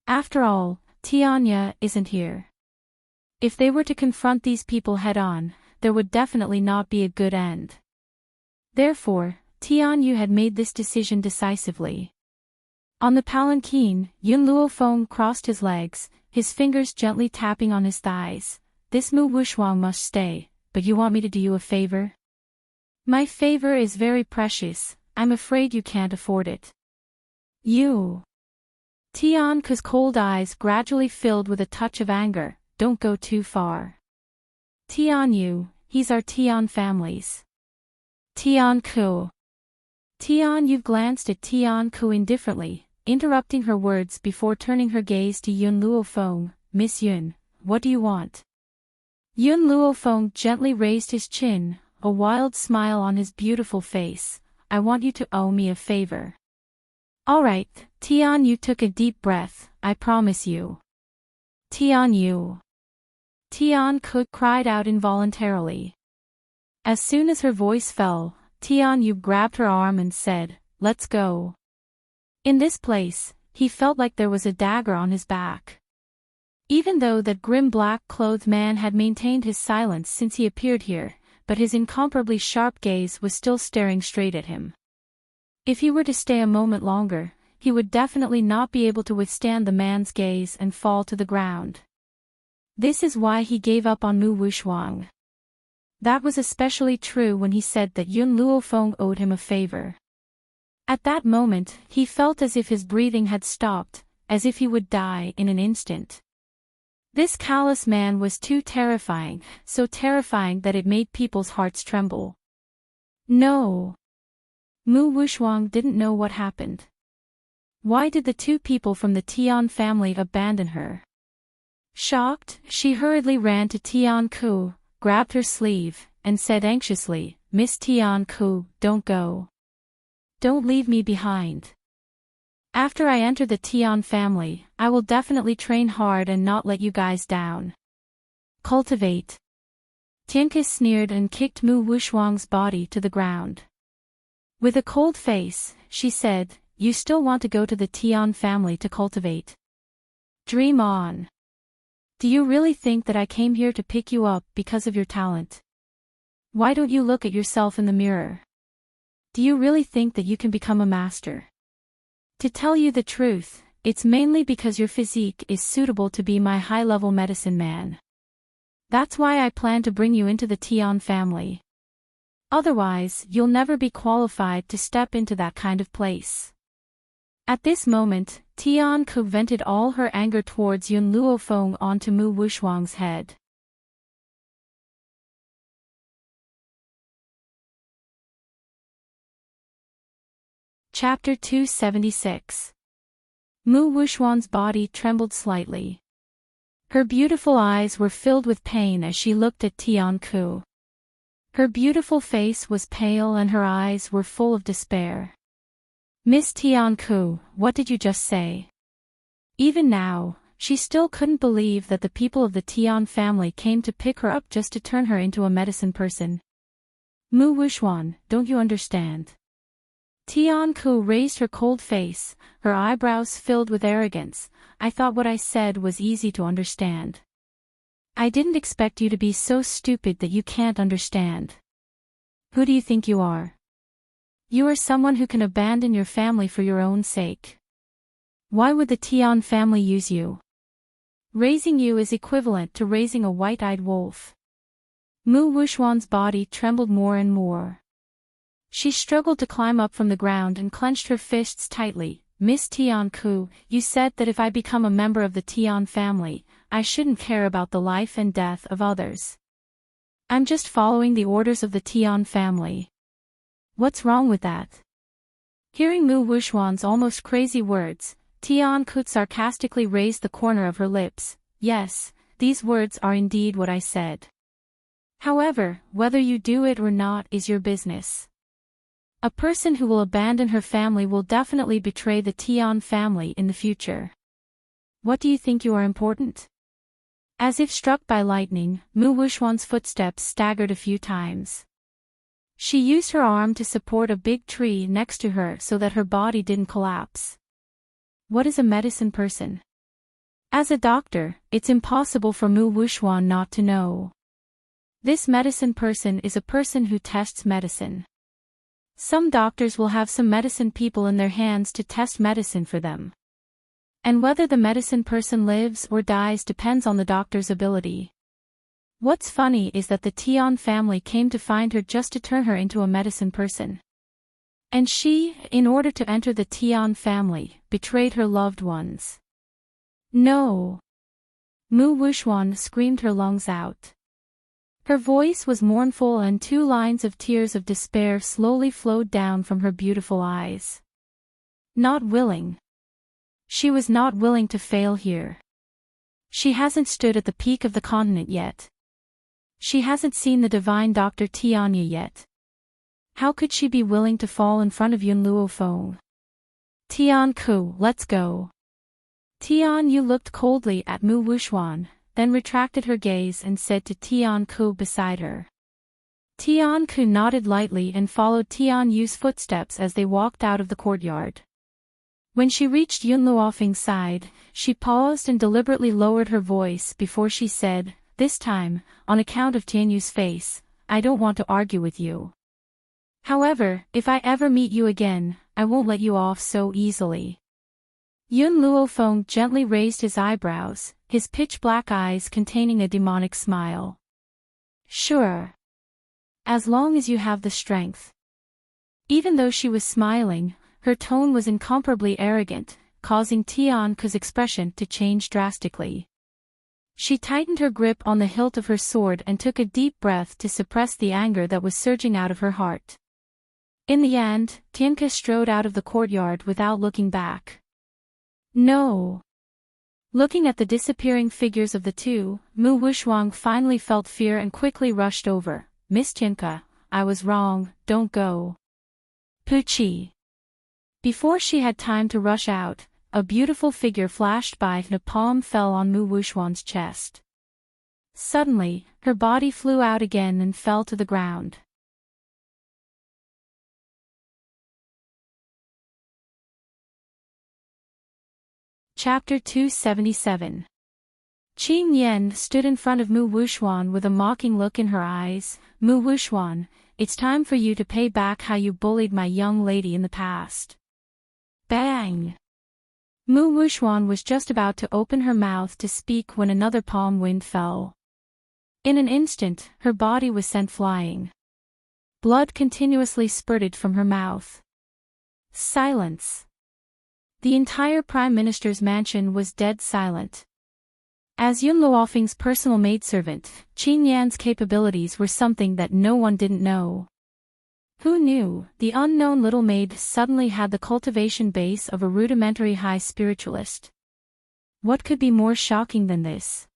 After all, Tianya isn't here. If they were to confront these people head-on, there would definitely not be a good end. Therefore, Tian Yu had made this decision decisively. On the palanquin, Yun Luo Feng crossed his legs, his fingers gently tapping on his thighs. This Mu Wuxuang must stay, but you want me to do you a favor? My favor is very precious, I'm afraid you can't afford it. You. Tian Ke's cold eyes gradually filled with a touch of anger. Don't go too far. Tian Yu, he's our Tian families. Tian Ke. Tian Yu glanced at Tian Ke indifferently, interrupting her words before turning her gaze to Yun Luo Feng. Miss Yun, what do you want? Yun Luo Feng gently raised his chin, a wild smile on his beautiful face. I want you to owe me a favor. All right, Tian Yu took a deep breath. I promise you. Tian Yu. Tian Ke cried out involuntarily. As soon as her voice fell, Tian Yu grabbed her arm and said, let's go. In this place, he felt like there was a dagger on his back. Even though that grim black-clothed man had maintained his silence since he appeared here, but his incomparably sharp gaze was still staring straight at him. If he were to stay a moment longer, he would definitely not be able to withstand the man's gaze and fall to the ground. This is why he gave up on Mu Wuxuang. That was especially true when he said that Yun Luo Feng owed him a favor. At that moment, he felt as if his breathing had stopped, as if he would die in an instant. This callous man was too terrifying, so terrifying that it made people's hearts tremble. No. Mu Wuxuang didn't know what happened. Why did the two people from the Tian family abandon her? Shocked, she hurriedly ran to Tian Ke, grabbed her sleeve, and said anxiously, Miss Tian Ke, don't go. Don't leave me behind. After I enter the Tian family, I will definitely train hard and not let you guys down. Cultivate. Tianke sneered and kicked Mu Wuxuang's body to the ground. With a cold face, she said, you still want to go to the Tian family to cultivate? Dream on. Do you really think that I came here to pick you up because of your talent? Why don't you look at yourself in the mirror? Do you really think that you can become a master? To tell you the truth, it's mainly because your physique is suitable to be my high-level medicine man. That's why I plan to bring you into the Tian family. Otherwise, you'll never be qualified to step into that kind of place. At this moment, Tian Ke vented all her anger towards Yun Luo Feng onto Mu Wuxuang's head. Chapter 276. Mu Wuxuang's body trembled slightly. Her beautiful eyes were filled with pain as she looked at Tian Ke. Her beautiful face was pale and her eyes were full of despair. Miss Tian Ke, what did you just say? Even now, she still couldn't believe that the people of the Tian family came to pick her up just to turn her into a medicine person. Mu Wuxuang, don't you understand? Tian Ke raised her cold face, her eyebrows filled with arrogance. I thought what I said was easy to understand. I didn't expect you to be so stupid that you can't understand. Who do you think you are? You are someone who can abandon your family for your own sake. Why would the Tian family use you? Raising you is equivalent to raising a white-eyed wolf. Mu Wuxuan's body trembled more and more. She struggled to climb up from the ground and clenched her fists tightly. Miss Tian Ku, you said that if I become a member of the Tian family, I shouldn't care about the life and death of others. I'm just following the orders of the Tian family. What's wrong with that? Hearing Mu Wuxuan's almost crazy words, Tian Ku sarcastically raised the corner of her lips. Yes, these words are indeed what I said. However, whether you do it or not is your business. A person who will abandon her family will definitely betray the Tian family in the future. What do you think you are important? As if struck by lightning, Mu Wuxuan's footsteps staggered a few times. She used her arm to support a big tree next to her so that her body didn't collapse. What is a medicine person? As a doctor, it's impossible for Mu Wuxuan not to know. This medicine person is a person who tests medicine. Some doctors will have some medicine people in their hands to test medicine for them. And whether the medicine person lives or dies depends on the doctor's ability. What's funny is that the Tian family came to find her just to turn her into a medicine person. And she, in order to enter the Tian family, betrayed her loved ones. No! Mu Wuxuan screamed her lungs out. Her voice was mournful and 2 lines of tears of despair slowly flowed down from her beautiful eyes. Not willing. She was not willing to fail here. She hasn't stood at the peak of the continent yet. She hasn't seen the divine Dr. Tianya yet. How could she be willing to fall in front of Yun Luofeng? Tian Ku, let's go. Tian Yu looked coldly at Mu Wuxuan, then retracted her gaze and said to Tian Ku beside her. Tian Ku nodded lightly and followed Tian Yu's footsteps as they walked out of the courtyard. When she reached Yun Luofeng's side, she paused and deliberately lowered her voice before she said, this time, on account of Tian Yu's face, I don't want to argue with you. However, if I ever meet you again, I won't let you off so easily. Yun Luofeng gently raised his eyebrows, his pitch-black eyes containing a demonic smile. Sure. As long as you have the strength. Even though she was smiling, her tone was incomparably arrogant, causing Tian Ku's expression to change drastically. She tightened her grip on the hilt of her sword and took a deep breath to suppress the anger that was surging out of her heart. In the end, Tianke strode out of the courtyard without looking back. No. Looking at the disappearing figures of the two, Mu Wuxuan finally felt fear and quickly rushed over. Miss Tianke, I was wrong, don't go. Puchi. Before she had time to rush out, a beautiful figure flashed by and a palm fell on Mu Wuxuan's chest. Suddenly, her body flew out again and fell to the ground. Chapter 277. Qing Yan stood in front of Mu Wuxuan with a mocking look in her eyes. Mu Wuxuan, it's time for you to pay back how you bullied my young lady in the past. Bang! Mu Wuxuan was just about to open her mouth to speak when another palm wind fell. In an instant, her body was sent flying. Blood continuously spurted from her mouth. Silence. The entire Prime Minister's mansion was dead silent. As Yun Luofeng's personal maidservant, Qin Yan's capabilities were something that no one didn't know. Who knew, the unknown little maid suddenly had the cultivation base of a rudimentary high spiritualist. What could be more shocking than this?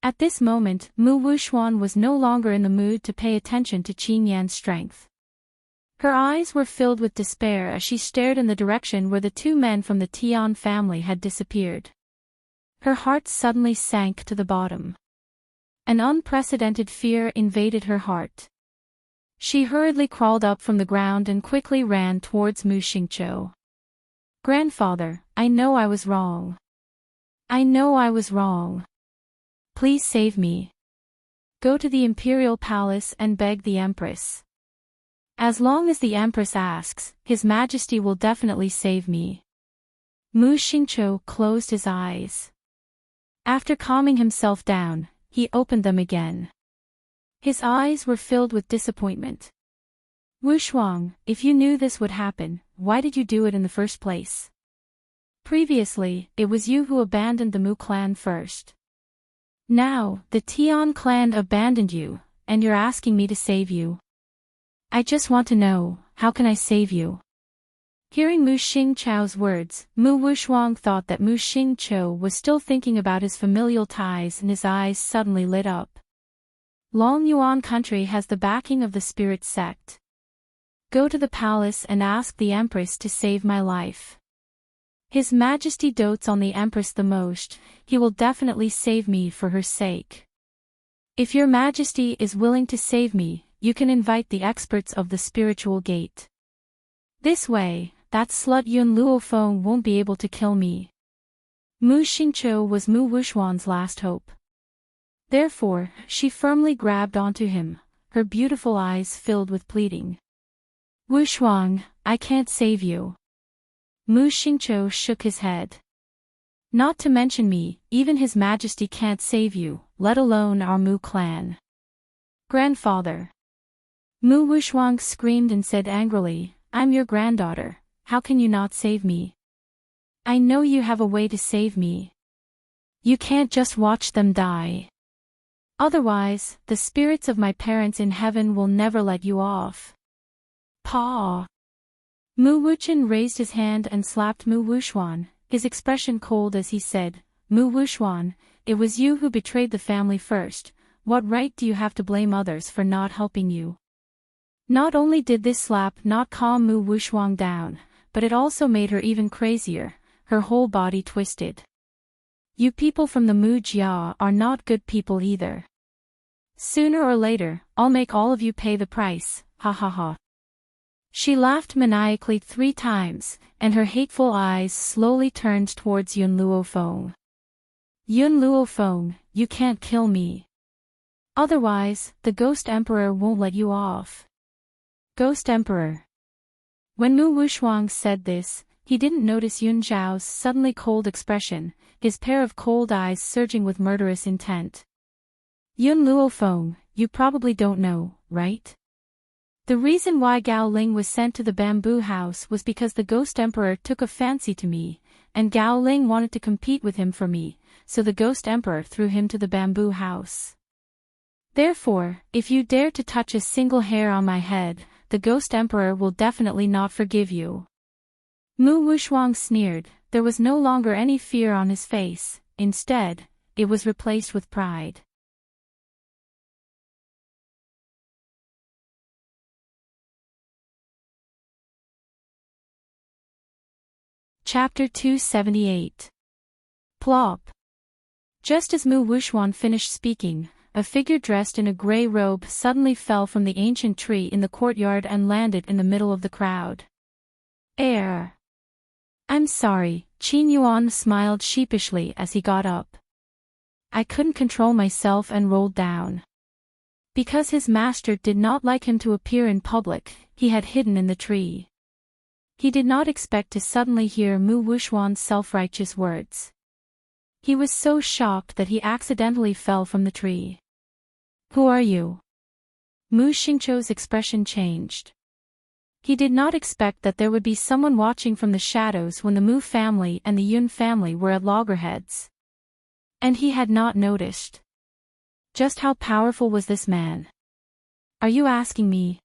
At this moment, Mu Wuxuan was no longer in the mood to pay attention to Qin Yan's strength. Her eyes were filled with despair as she stared in the direction where the 2 men from the Tian family had disappeared. Her heart suddenly sank to the bottom. An unprecedented fear invaded her heart. She hurriedly crawled up from the ground and quickly ran towards Mu Xingqiu. Grandfather, I know I was wrong. I know I was wrong. Please save me. Go to the imperial palace and beg the Empress. As long as the Empress asks, His Majesty will definitely save me. Mu Xingqiu closed his eyes. After calming himself down, he opened them again. His eyes were filled with disappointment. Wu Shuang, if you knew this would happen, why did you do it in the first place? Previously, it was you who abandoned the Mu clan first. Now, the Tian clan abandoned you, and you're asking me to save you. I just want to know, how can I save you? Hearing Mu Xingqiu's words, Mu Wushuang thought that Mu Xingqiu was still thinking about his familial ties and his eyes suddenly lit up. Long Yuan country has the backing of the spirit sect. Go to the palace and ask the Empress to save my life. His Majesty dotes on the Empress the most, he will definitely save me for her sake. If your Majesty is willing to save me, you can invite the experts of the spiritual gate. This way, that slut Yun Luofeng won't be able to kill me. Mu Xingqiu was Mu Wushuang's last hope. Therefore, she firmly grabbed onto him, her beautiful eyes filled with pleading. Wushuang, I can't save you. Mu Xingqiu shook his head. Not to mention me, even His Majesty can't save you, let alone our Mu clan. Grandfather. Mu Wushuang screamed and said angrily, I'm your granddaughter, how can you not save me? I know you have a way to save me. You can't just watch them die. Otherwise, the spirits of my parents in heaven will never let you off. Pa! Mu Wuchen raised his hand and slapped Mu Wushuan, his expression cold as he said, Mu Wushuan, it was you who betrayed the family first, what right do you have to blame others for not helping you? Not only did this slap not calm Mu Wushuang down, but it also made her even crazier, her whole body twisted. You people from the Mu Jia are not good people either. Sooner or later, I'll make all of you pay the price, ha ha ha. She laughed maniacally 3 times, and her hateful eyes slowly turned towards Yun Luofeng. Yun Luofeng, you can't kill me. Otherwise, the Ghost Emperor won't let you off. Ghost Emperor. When Mu Wushuang said this, he didn't notice Yun Zhao's suddenly cold expression, his pair of cold eyes surging with murderous intent. Yun Luofeng, you probably don't know, right? The reason why Gao Ling was sent to the bamboo house was because the Ghost Emperor took a fancy to me, and Gao Ling wanted to compete with him for me, so the Ghost Emperor threw him to the bamboo house. Therefore, if you dare to touch a single hair on my head, the Ghost Emperor will definitely not forgive you. Mu Wushuang sneered, there was no longer any fear on his face, instead, it was replaced with pride. Chapter 278. Plop. Just as Mu Wushuan finished speaking, a figure dressed in a gray robe suddenly fell from the ancient tree in the courtyard and landed in the middle of the crowd. Air. I'm sorry, Qin Yuan smiled sheepishly as he got up. I couldn't control myself and rolled down. Because his master did not like him to appear in public, he had hidden in the tree. He did not expect to suddenly hear Mu Wushuan's self-righteous words. He was so shocked that he accidentally fell from the tree. Who are you? Mu Xingqiu's expression changed. He did not expect that there would be someone watching from the shadows when the Mu family and the Yun family were at loggerheads. And he had not noticed. Just how powerful was this man? Are you asking me?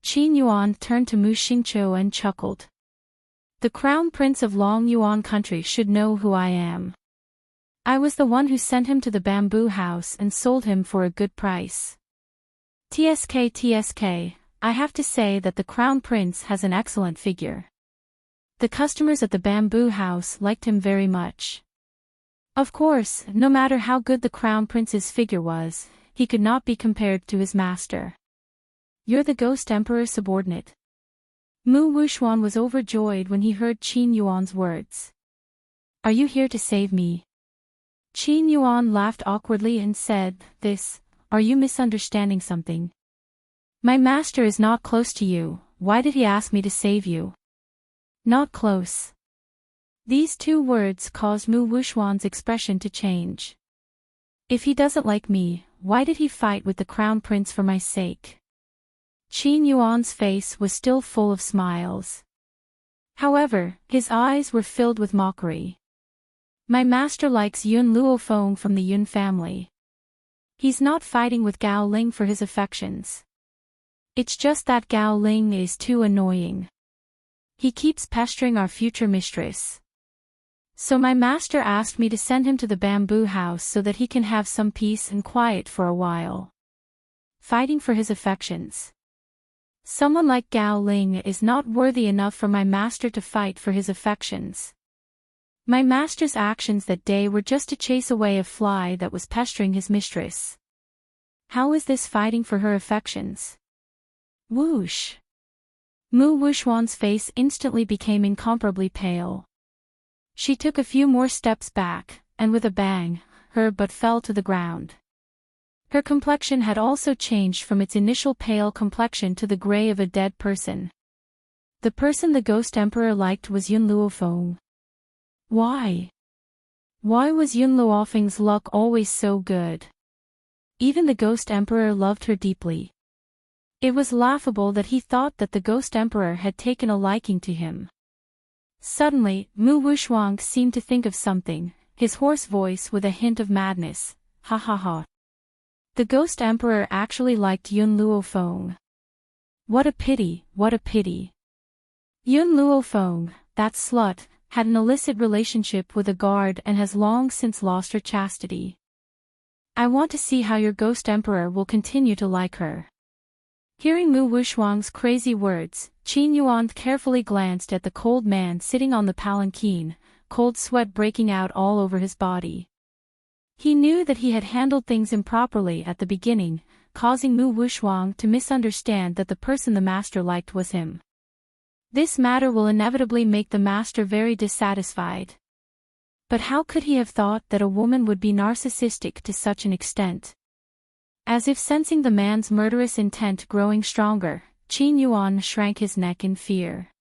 Qin Yuan turned to Mu Xingqiu and chuckled. The Crown Prince of Long Yuan country should know who I am. I was the one who sent him to the bamboo house and sold him for a good price. TSK, I have to say that the Crown Prince has an excellent figure. The customers at the bamboo house liked him very much. Of course, no matter how good the Crown Prince's figure was, he could not be compared to his master. You're the Ghost Emperor's subordinate. Mu Wushuan was overjoyed when he heard Qin Yuan's words. Are you here to save me? Qin Yuan laughed awkwardly and said, are you misunderstanding something? My master is not close to you, why did he ask me to save you? Not close. These two words caused Mu Wuxuan's expression to change. If he doesn't like me, why did he fight with the crown prince for my sake? Qin Yuan's face was still full of smiles. However, his eyes were filled with mockery. My master likes Yun Luofeng from the Yun family. He's not fighting with Gao Ling for his affections. It's just that Gao Ling is too annoying. He keeps pestering our future mistress. So my master asked me to send him to the bamboo house so that he can have some peace and quiet for a while. Fighting for his affections. Someone like Gao Ling is not worthy enough for my master to fight for his affections. My master's actions that day were just to chase away a fly that was pestering his mistress. How is this fighting for her affections? Whoosh! Mu Wuxuan's face instantly became incomparably pale. She took a few more steps back, and with a bang, her butt fell to the ground. Her complexion had also changed from its initial pale complexion to the gray of a dead person. The person the Ghost Emperor liked was Yun Luofeng. Why? Why was Yun Luofeng's luck always so good? Even the Ghost Emperor loved her deeply. It was laughable that he thought that the Ghost Emperor had taken a liking to him. Suddenly, Mu Wuxuan seemed to think of something, his hoarse voice with a hint of madness. Ha ha ha. The Ghost Emperor actually liked Yun Luofeng. What a pity, what a pity. Yun Luofeng, that slut, had an illicit relationship with a guard and has long since lost her chastity. I want to see how your Ghost Emperor will continue to like her. Hearing Mu Wuxuan's crazy words, Qin Yuan carefully glanced at the cold man sitting on the palanquin, cold sweat breaking out all over his body. He knew that he had handled things improperly at the beginning, causing Mu Wuxuan to misunderstand that the person the master liked was him. This matter will inevitably make the master very dissatisfied. But how could he have thought that a woman would be narcissistic to such an extent? As if sensing the man's murderous intent growing stronger, Qin Yuan shrank his neck in fear.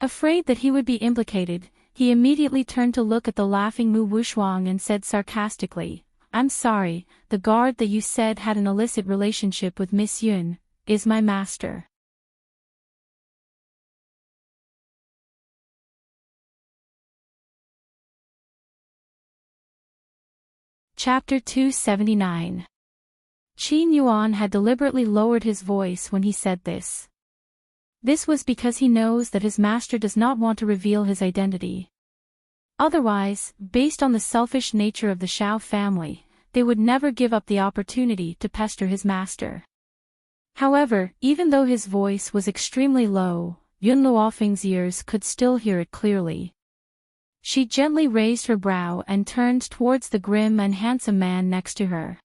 Afraid that he would be implicated, he immediately turned to look at the laughing Mu Wuxuan and said sarcastically, I'm sorry, the guard that you said had an illicit relationship with Miss Yun, is my master. Chapter 279. Qin Yuan had deliberately lowered his voice when he said this. This was because he knows that his master does not want to reveal his identity. Otherwise, based on the selfish nature of the Shao family, they would never give up the opportunity to pester his master. However, even though his voice was extremely low, Yun Luofeng's ears could still hear it clearly. She gently raised her brow and turned towards the grim and handsome man next to her.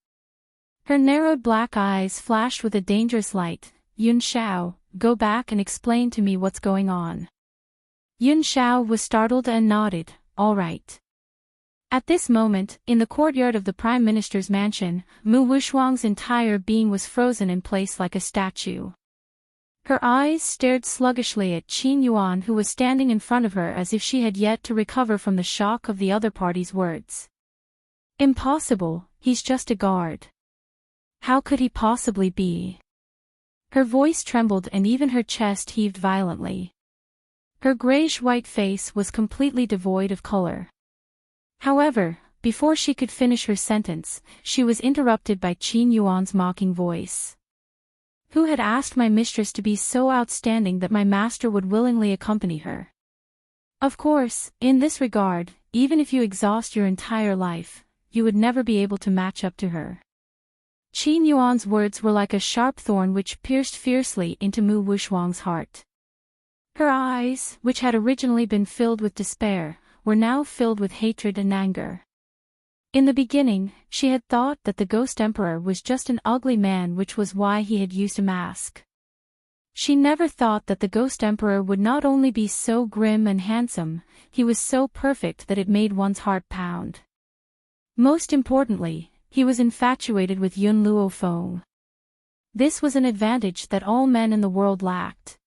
Her narrowed black eyes flashed with a dangerous light. Yun Shao, go back and explain to me what's going on. Yun Shao was startled and nodded, all right. At this moment, in the courtyard of the Prime Minister's mansion, Mu Wuxuan's entire being was frozen in place like a statue. Her eyes stared sluggishly at Qin Yuan, who was standing in front of her as if she had yet to recover from the shock of the other party's words. Impossible, he's just a guard. How could he possibly be? Her voice trembled and even her chest heaved violently. Her grayish-white face was completely devoid of color. However, before she could finish her sentence, she was interrupted by Qin Yuan's mocking voice. Who had asked my mistress to be so outstanding that my master would willingly accompany her? Of course, in this regard, even if you exhaust your entire life, you would never be able to match up to her. Qin Yuan's words were like a sharp thorn which pierced fiercely into Mu Wuxuan's heart. Her eyes, which had originally been filled with despair, were now filled with hatred and anger. In the beginning, she had thought that the Ghost Emperor was just an ugly man, which was why he had used a mask. She never thought that the Ghost Emperor would not only be so grim and handsome, he was so perfect that it made one's heart pound. Most importantly, he was infatuated with Yun Luofeng. This was an advantage that all men in the world lacked.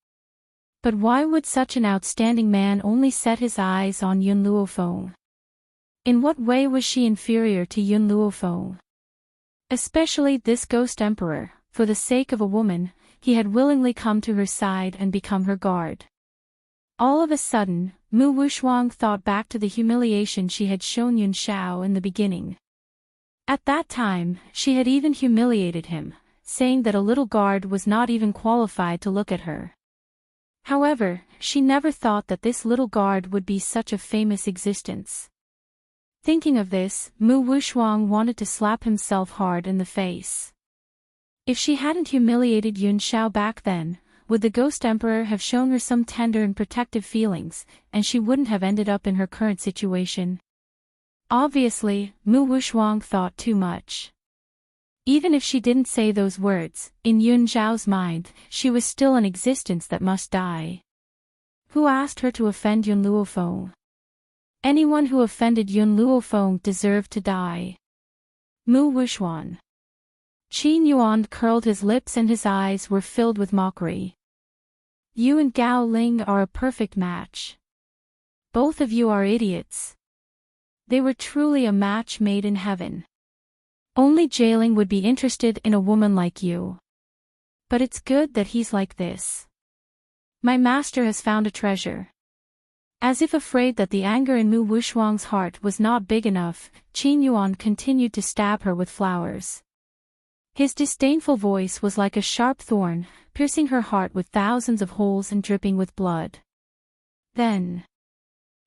But why would such an outstanding man only set his eyes on Yun Luofeng? In what way was she inferior to Yun Luofeng? Especially this ghost emperor, for the sake of a woman, he had willingly come to her side and become her guard. All of a sudden, Mu Wuxuang thought back to the humiliation she had shown Yun Shao in the beginning. At that time, she had even humiliated him, saying that a little guard was not even qualified to look at her. However, she never thought that this little guard would be such a famous existence. Thinking of this, Mu Wuxuang wanted to slap himself hard in the face. If she hadn't humiliated Yun Shao back then, would the Ghost Emperor have shown her some tender and protective feelings, and she wouldn't have ended up in her current situation? Obviously, Mu Wuxuang thought too much. Even if she didn't say those words, in Yun Zhao's mind, she was still an existence that must die. Who asked her to offend Yun Luofeng? Anyone who offended Yun Luofeng deserved to die. Mu Wuxuan. Qin Yuan curled his lips and his eyes were filled with mockery. You and Gao Ling are a perfect match. Both of you are idiots. They were truly a match made in heaven. Only Jailing would be interested in a woman like you. But it's good that he's like this. My master has found a treasure. As if afraid that the anger in Mu Wuxuang's heart was not big enough, Qin Yuan continued to stab her with flowers. His disdainful voice was like a sharp thorn, piercing her heart with thousands of holes and dripping with blood. Then,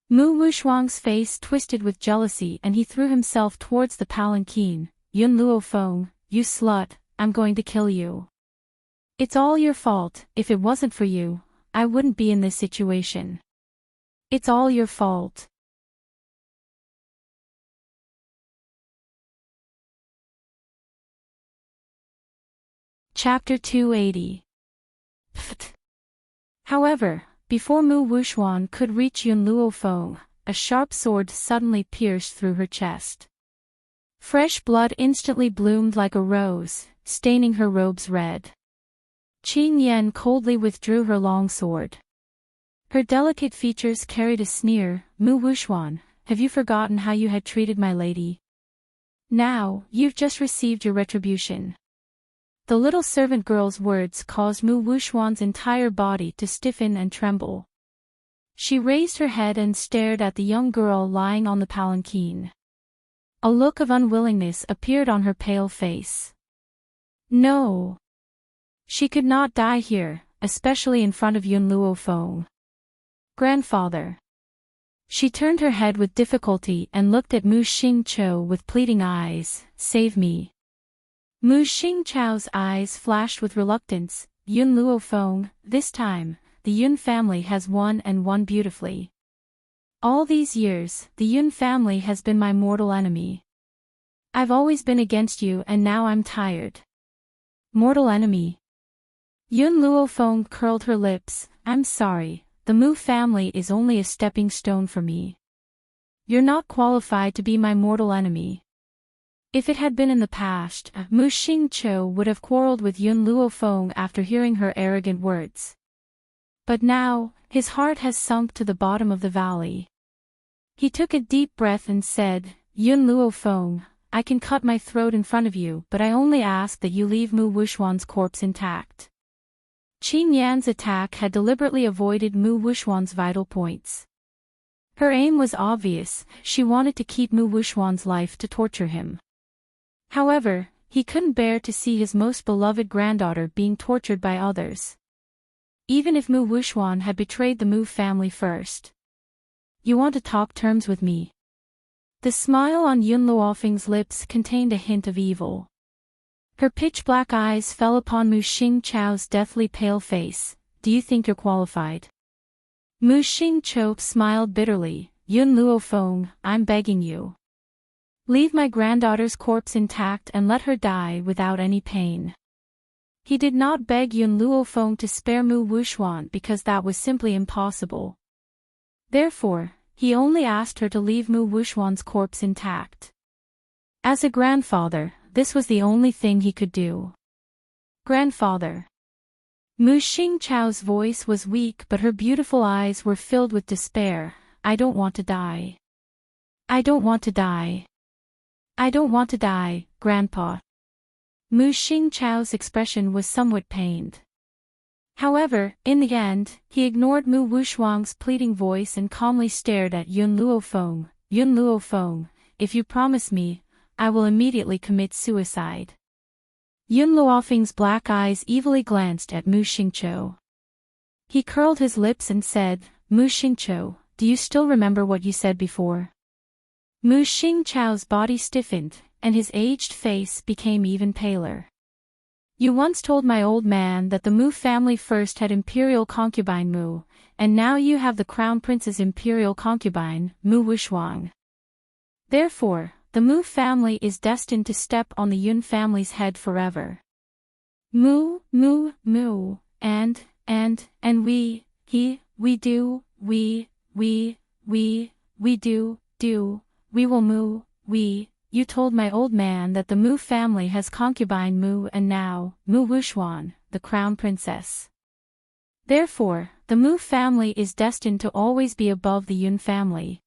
Mu Wuxuang's face twisted with jealousy and he threw himself towards the palanquin. Yun Luofeng, you slut, I'm going to kill you. It's all your fault. If it wasn't for you, I wouldn't be in this situation. It's all your fault. Chapter 280. Pft. However, before Mu Wuxuan could reach Yun Luofeng, a sharp sword suddenly pierced through her chest. Fresh blood instantly bloomed like a rose, staining her robes red. Qin Yan coldly withdrew her long sword. Her delicate features carried a sneer. Mu Wuxuan, have you forgotten how you had treated my lady? Now, you've just received your retribution. The little servant girl's words caused Mu Wuxuan's entire body to stiffen and tremble. She raised her head and stared at the young girl lying on the palanquin. A look of unwillingness appeared on her pale face. No. She could not die here, especially in front of Yun Luofeng. Grandfather. She turned her head with difficulty and looked at Mu Xingqiu with pleading eyes. Save me. Mu Xingqiu's eyes flashed with reluctance. Yun Luofeng, this time, the Yun family has won and won beautifully. All these years, the Yun family has been my mortal enemy. I've always been against you and now I'm tired. Mortal enemy. Yun Luofeng curled her lips. I'm sorry, the Mu family is only a stepping stone for me. You're not qualified to be my mortal enemy. If it had been in the past, Mu Xingqiu would have quarreled with Yun Luofeng after hearing her arrogant words. But now, his heart has sunk to the bottom of the valley. He took a deep breath and said, Yun Luofeng, I can cut my throat in front of you, but I only ask that you leave Mu Wuxuan's corpse intact. Qin Yan's attack had deliberately avoided Mu Wuxuan's vital points. Her aim was obvious, she wanted to keep Mu Wuxuan's life to torture him. However, he couldn't bear to see his most beloved granddaughter being tortured by others. Even if Mu Wuxuan had betrayed the Mu family first. You want to talk terms with me? The smile on Yun Luofeng's lips contained a hint of evil. Her pitch-black eyes fell upon Mu Xingqiu's deathly pale face. Do you think you're qualified? Mu Xingqiu smiled bitterly. Yun Luofeng, I'm begging you. Leave my granddaughter's corpse intact and let her die without any pain. He did not beg Yun Luofeng to spare Mu Wuxuan because that was simply impossible. Therefore, he only asked her to leave Mu Wuxuan's corpse intact. As a grandfather, this was the only thing he could do. Grandfather. Mu Xingqiao's voice was weak, but her beautiful eyes were filled with despair. I don't want to die. I don't want to die. I don't want to die, Grandpa. Mu Xingqiao's expression was somewhat pained. However, in the end, he ignored Mu Wuxuang's pleading voice and calmly stared at Yun Luofeng. Yun Luofeng, if you promise me, I will immediately commit suicide. Yun Luofeng's black eyes evilly glanced at Mu Xingqiao. He curled his lips and said, Mu Xingqiao, do you still remember what you said before? Mu Xingqiao's body stiffened, and his aged face became even paler. You once told my old man that the Mu family first had imperial concubine Mu, and now you have the crown prince's imperial concubine, Mu Wuxuang. Therefore, the Mu family is destined to step on the Yun family's head forever. Mu, and we will Mu, you told my old man that the Mu family has concubine Mu and now, Mu Wuxuan, the crown princess. Therefore, the Mu family is destined to always be above the Yun family.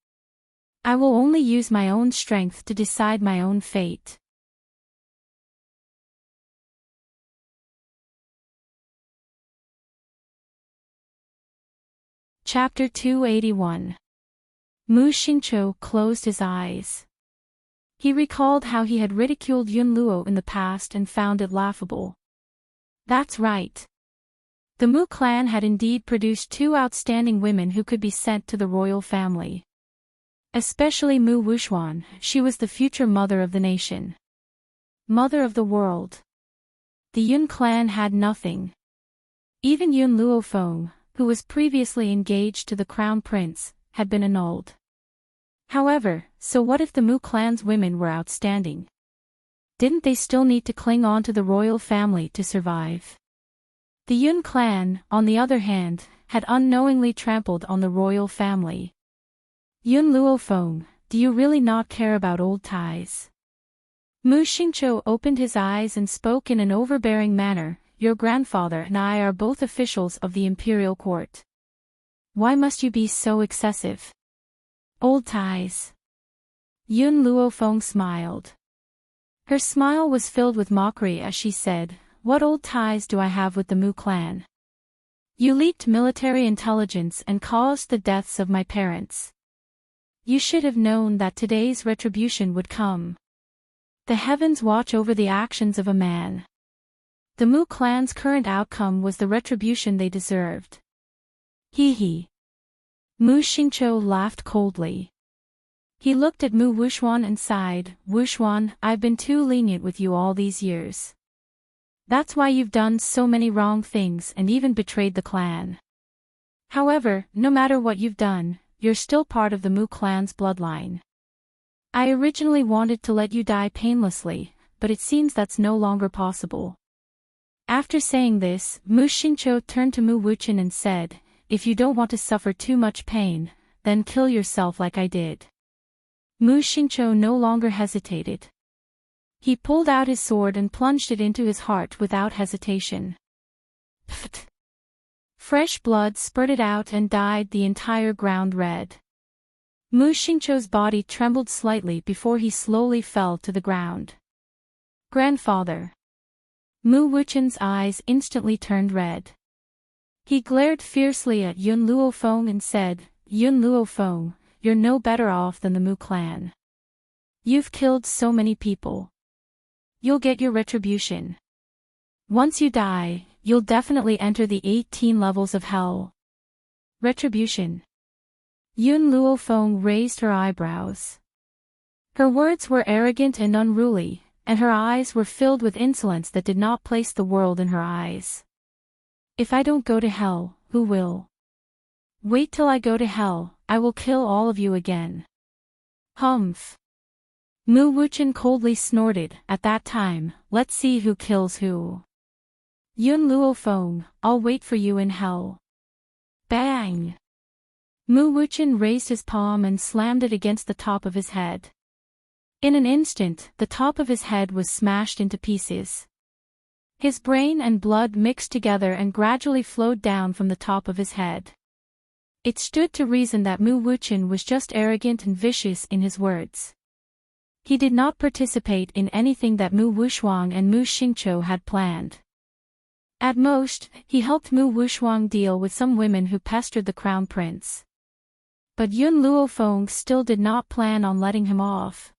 I will only use my own strength to decide my own fate. Chapter 281. Mu Xingqiao closed his eyes. He recalled how he had ridiculed Yun Luo in the past and found it laughable. That's right. The Mu clan had indeed produced two outstanding women who could be sent to the royal family. Especially Mu Wuxuan, she was the future mother of the nation. Mother of the world. The Yun clan had nothing. Even Yun Luofeng, who was previously engaged to the crown prince, had been annulled. However, so what if the Mu clan's women were outstanding? Didn't they still need to cling on to the royal family to survive? The Yun clan, on the other hand, had unknowingly trampled on the royal family. Yun Luofeng, do you really not care about old ties? Mu Xingqiao opened his eyes and spoke in an overbearing manner. Your grandfather and I are both officials of the imperial court. Why must you be so excessive? Old ties. Yun Luofeng smiled. Her smile was filled with mockery as she said, what old ties do I have with the Mu clan? You leaked military intelligence and caused the deaths of my parents. You should have known that today's retribution would come. The heavens watch over the actions of a man. The Mu clan's current outcome was the retribution they deserved. He. Mu Xingqiao laughed coldly. He looked at Mu Wuxuan and sighed, Wuxuan, I've been too lenient with you all these years. That's why you've done so many wrong things and even betrayed the clan. However, no matter what you've done, you're still part of the Mu clan's bloodline. I originally wanted to let you die painlessly, but it seems that's no longer possible. After saying this, Mu Xingqiao turned to Mu Wuchen and said, if you don't want to suffer too much pain, then kill yourself like I did. Mu Xingqiao no longer hesitated. He pulled out his sword and plunged it into his heart without hesitation. Pfft! Fresh blood spurted out and dyed the entire ground red. Mu Xingqiao's body trembled slightly before he slowly fell to the ground. Grandfather. Mu Wuchen's eyes instantly turned red. He glared fiercely at Yun Luofeng and said, Yun Luofeng, you're no better off than the Mu clan. You've killed so many people. You'll get your retribution. Once you die, you'll definitely enter the 18 levels of hell. Retribution. Yun Luofeng raised her eyebrows. Her words were arrogant and unruly, and her eyes were filled with insolence that did not place the world in her eyes. If I don't go to hell, who will? Wait till I go to hell, I will kill all of you again. Humph. Mu Wuchen coldly snorted, at that time, let's see who kills who. Yun Luofeng, I'll wait for you in hell. Bang! Mu Wuchen raised his palm and slammed it against the top of his head. In an instant, the top of his head was smashed into pieces. His brain and blood mixed together and gradually flowed down from the top of his head. It stood to reason that Mu Wuchen was just arrogant and vicious in his words. He did not participate in anything that Mu Wushuang and Mu Xingqiu had planned. At most, he helped Mu Wushuang deal with some women who pestered the crown prince. But Yun Luofeng still did not plan on letting him off.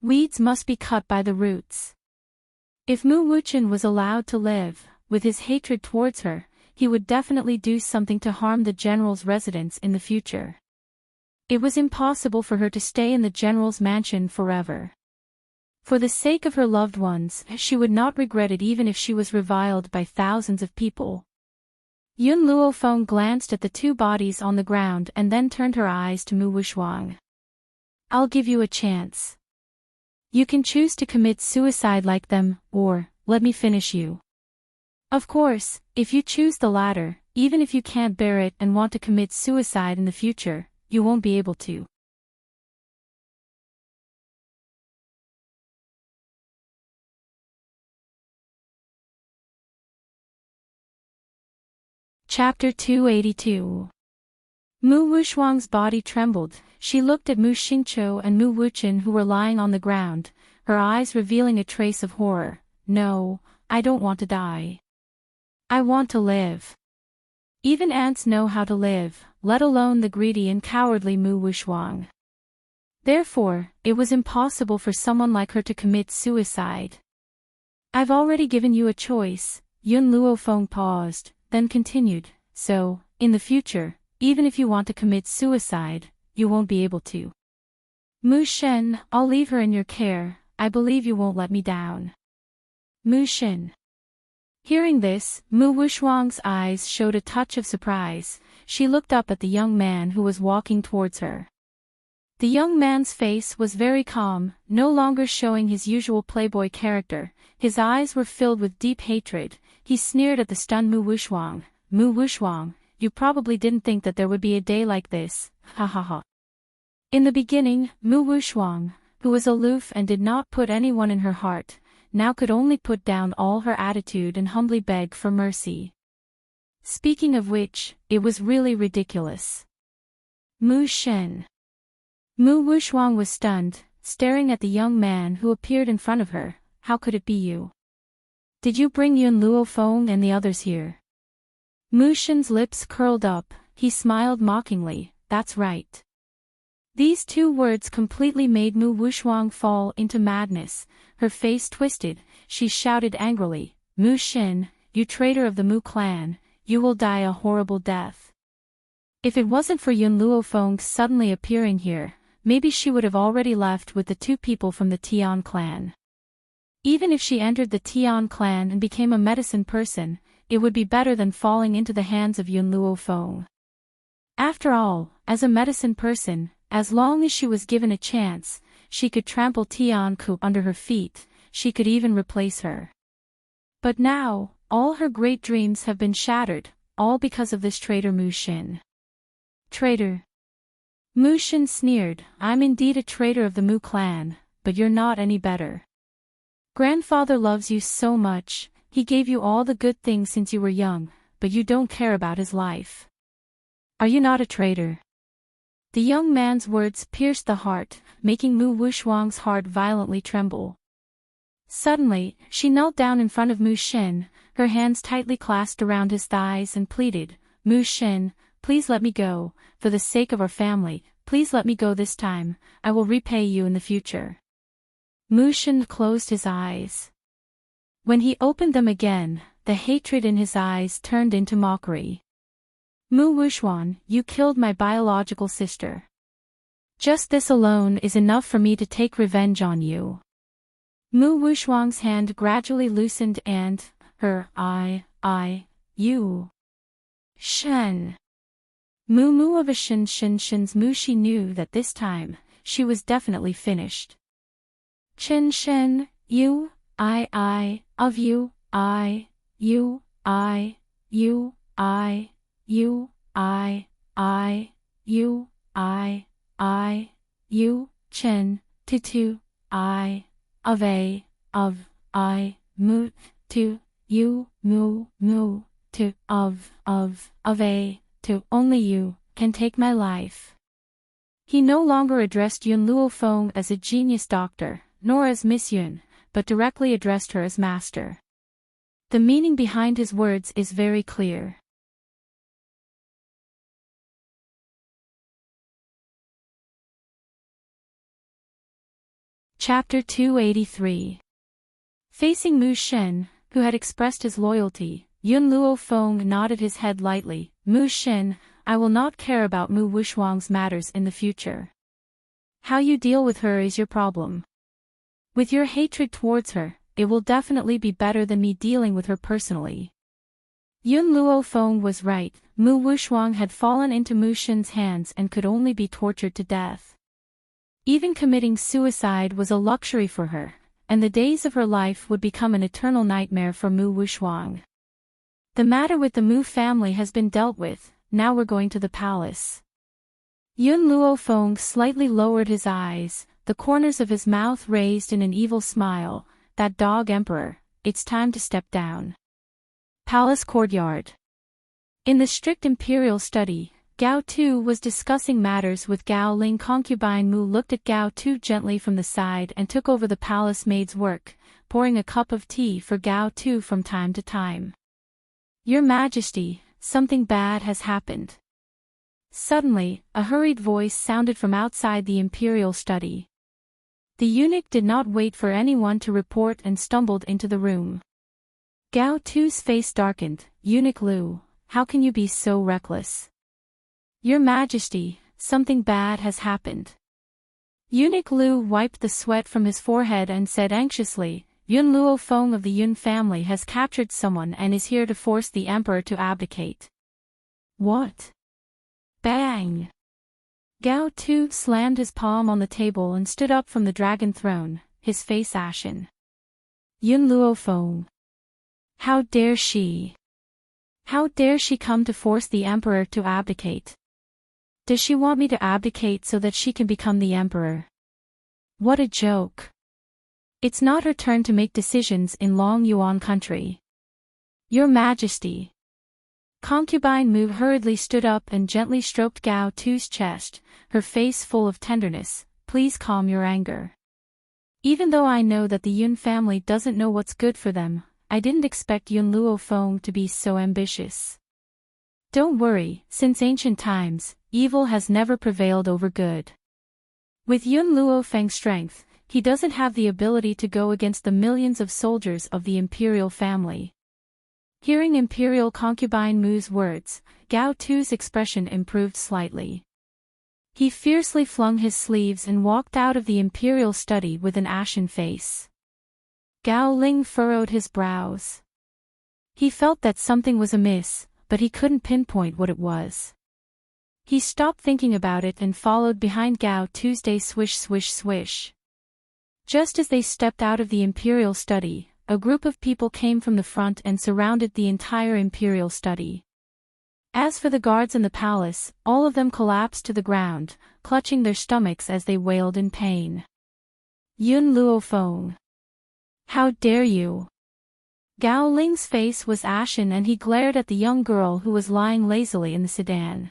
Weeds must be cut by the roots. If Mu Wuchen was allowed to live, with his hatred towards her, he would definitely do something to harm the general's residence in the future. It was impossible for her to stay in the general's mansion forever. For the sake of her loved ones, she would not regret it even if she was reviled by thousands of people. Yun Luofeng glanced at the two bodies on the ground and then turned her eyes to Mu Wushuang. I'll give you a chance. You can choose to commit suicide like them, or, let me finish you. Of course, if you choose the latter, even if you can't bear it and want to commit suicide in the future, you won't be able to. Chapter 282. Mu Wushuang's body trembled. She looked at Mu Xingqiu and Mu Wuchen who were lying on the ground, her eyes revealing a trace of horror. No, I don't want to die. I want to live. Even ants know how to live, let alone the greedy and cowardly Mu Wushuang. Therefore, it was impossible for someone like her to commit suicide. I've already given you a choice. Yun Luofeng paused, then continued, so, in the future, even if you want to commit suicide, you won't be able to. Mu Shen, I'll leave her in your care, I believe you won't let me down. Mu Shen. Hearing this, Mu Wushuang's eyes showed a touch of surprise. She looked up at the young man who was walking towards her. The young man's face was very calm, no longer showing his usual playboy character. His eyes were filled with deep hatred. He sneered at the stunned Mu Wushuang. Mu Wushuang, you probably didn't think that there would be a day like this, ha ha ha. In the beginning, Mu Wushuang, who was aloof and did not put anyone in her heart, now could only put down all her attitude and humbly beg for mercy. Speaking of which, it was really ridiculous. Mu Shen. Mu Wushuang was stunned, staring at the young man who appeared in front of her. How could it be you? Did you bring Yun Luofeng and the others here? Mu Shen's lips curled up, he smiled mockingly, that's right. These two words completely made Mu Wushuang fall into madness. Her face twisted, she shouted angrily, Mu Shen, you traitor of the Mu clan, you will die a horrible death. If it wasn't for Yun Luofeng suddenly appearing here, maybe she would have already left with the two people from the Tian clan. Even if she entered the Tian clan and became a medicine person, it would be better than falling into the hands of Yun Luofeng. After all, as a medicine person, as long as she was given a chance, she could trample Tian Ku under her feet, she could even replace her. But now, all her great dreams have been shattered, all because of this traitor Mu Shen. Traitor. Mu Shen sneered, I'm indeed a traitor of the Mu clan, but you're not any better. Grandfather loves you so much, he gave you all the good things since you were young, but you don't care about his life. Are you not a traitor? The young man's words pierced the heart, making Mu Wushuang's heart violently tremble. Suddenly, she knelt down in front of Mu Shen, her hands tightly clasped around his thighs and pleaded, Mu Shen, please let me go, for the sake of our family, please let me go this time, I will repay you in the future. Mu Shen closed his eyes. When he opened them again, the hatred in his eyes turned into mockery. Mu Wushuang, you killed my biological sister. Just this alone is enough for me to take revenge on you. Mu Wushuang's hand gradually loosened and, you. Shen. Mu of a Shen's Mu, she knew that this time, she was definitely finished. Shen, you, of you, you, you, you, you, you, Chen, tutu, of Mu, you, only you, can take my life. He no longer addressed Yun Luofeng as a genius doctor, nor as Miss Yun, but directly addressed her as master. The meaning behind his words is very clear. Chapter 283. Facing Mu Shen, who had expressed his loyalty, Yun Luofeng nodded his head lightly. Mu Shen, I will not care about Mu Wuxuang's matters in the future. How you deal with her is your problem. With your hatred towards her, it will definitely be better than me dealing with her personally. Yun Luofeng was right. Mu Wuxuang had fallen into Mu Shen's hands and could only be tortured to death. Even committing suicide was a luxury for her, and the days of her life would become an eternal nightmare for Mu Wuxuang. The matter with the Mu family has been dealt with, now we're going to the palace. Yun Luofeng slightly lowered his eyes, the corners of his mouth raised in an evil smile. That dog emperor, it's time to step down. Palace courtyard. In the strict imperial study, Gao Tu was discussing matters with Gao Ling. Concubine Mu looked at Gao Tu gently from the side and took over the palace maid's work, pouring a cup of tea for Gao Tu from time to time. Your Majesty, something bad has happened. Suddenly, a hurried voice sounded from outside the imperial study. The eunuch did not wait for anyone to report and stumbled into the room. Gao Tu's face darkened. Eunuch Lu, how can you be so reckless? Your Majesty, something bad has happened. Eunuch Lu wiped the sweat from his forehead and said anxiously, Yun Luofeng of the Yun family has captured someone and is here to force the emperor to abdicate. What? Bang! Gao Tu slammed his palm on the table and stood up from the dragon throne, his face ashen. Yun Luofeng. How dare she? How dare she come to force the emperor to abdicate? Does she want me to abdicate so that she can become the emperor? What a joke. It's not her turn to make decisions in Long Yuan country. Your Majesty. Concubine Mu hurriedly stood up and gently stroked Gao Tu's chest, her face full of tenderness. Please calm your anger. Even though I know that the Yun family doesn't know what's good for them, I didn't expect Yun Luofeng to be so ambitious. Don't worry, since ancient times, evil has never prevailed over good. With Yun Luofeng's strength, he doesn't have the ability to go against the millions of soldiers of the imperial family. Hearing Imperial Concubine Mu's words, Gao Tu's expression improved slightly. He fiercely flung his sleeves and walked out of the imperial study with an ashen face. Gao Ling furrowed his brows. He felt that something was amiss, but he couldn't pinpoint what it was. He stopped thinking about it and followed behind Gao Tuesday swish swish swish. Just as they stepped out of the imperial study, a group of people came from the front and surrounded the entire imperial study. As for the guards in the palace, all of them collapsed to the ground, clutching their stomachs as they wailed in pain. Yun Luofeng. How dare you? Gao Ling's face was ashen and he glared at the young girl who was lying lazily in the sedan.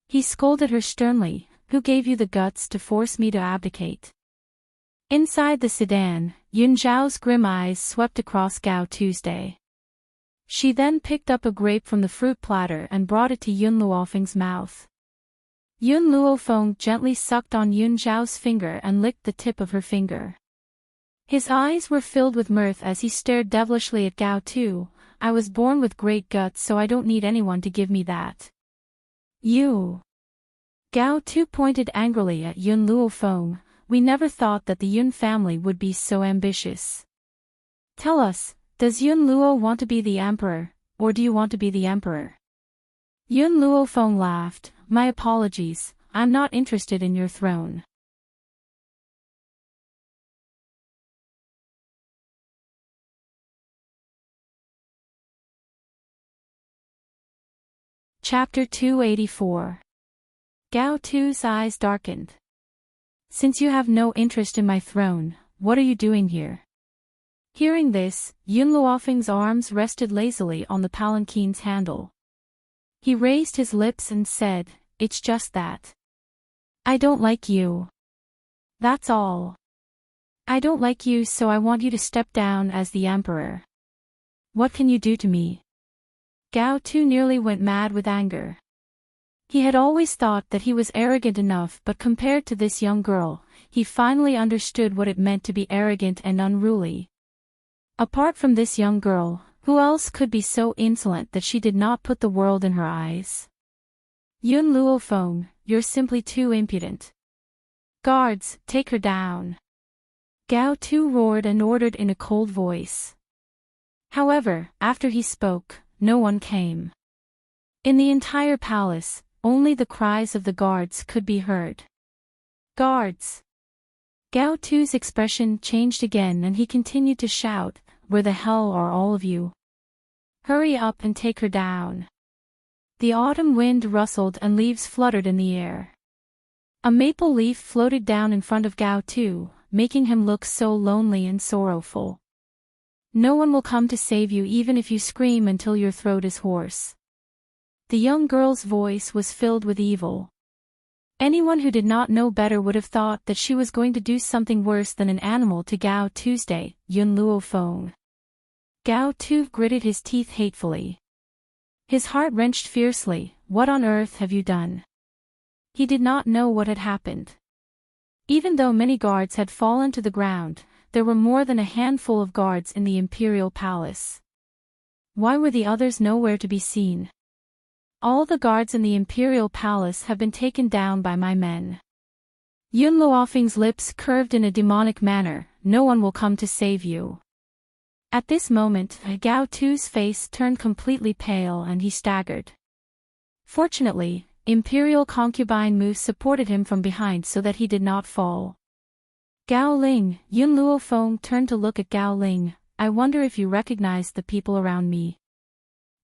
He scolded her sternly, who gave you the guts to force me to abdicate? Inside the sedan, Yun Zhao's grim eyes swept across Gao Tuesday. She then picked up a grape from the fruit platter and brought it to Yun Luofeng's mouth. Yun Luofeng gently sucked on Yun Zhao's finger and licked the tip of her finger. His eyes were filled with mirth as he stared devilishly at Gao Tu. I was born with great guts, so I don't need anyone to give me that. You. Gao Tu pointed angrily at Yun Luofeng. We never thought that the Yun family would be so ambitious. Tell us, does Yun Luo want to be the emperor, or do you want to be the emperor? Yun Luofeng laughed. My apologies, I'm not interested in your throne. Chapter 284. Gao Tu's eyes darkened. Since you have no interest in my throne, what are you doing here? Hearing this, Yun Luofeng's arms rested lazily on the palanquin's handle. He raised his lips and said, "It's just that. I don't like you. That's all. I don't like you, so I want you to step down as the emperor. What can you do to me?" Gao Tu nearly went mad with anger. He had always thought that he was arrogant enough, but compared to this young girl, he finally understood what it meant to be arrogant and unruly. Apart from this young girl, who else could be so insolent that she did not put the world in her eyes? Yun Luofeng, you're simply too impudent. Guards, take her down. Gao Tu roared and ordered in a cold voice. However, after he spoke, no one came. In the entire palace, only the cries of the guards could be heard. Guards! Gao Tu's expression changed again and he continued to shout, "Where the hell are all of you? Hurry up and take her down." The autumn wind rustled and leaves fluttered in the air. A maple leaf floated down in front of Gao Tu, making him look so lonely and sorrowful. No one will come to save you even if you scream until your throat is hoarse. The young girl's voice was filled with evil. Anyone who did not know better would have thought that she was going to do something worse than an animal to Gao Tuesday, Yun Luofeng. Gao Tu gritted his teeth hatefully. His heart wrenched fiercely. What on earth have you done? He did not know what had happened. Even though many guards had fallen to the ground, there were more than a handful of guards in the imperial palace. Why were the others nowhere to be seen? All the guards in the imperial palace have been taken down by my men. Yun Luofeng's lips curved in a demonic manner. No one will come to save you. At this moment, Gao Tu's face turned completely pale and he staggered. Fortunately, Imperial concubine Mu supported him from behind so that he did not fall. Gao Ling, Yun Luofeng turned to look at Gao Ling. "I wonder if you recognize the people around me."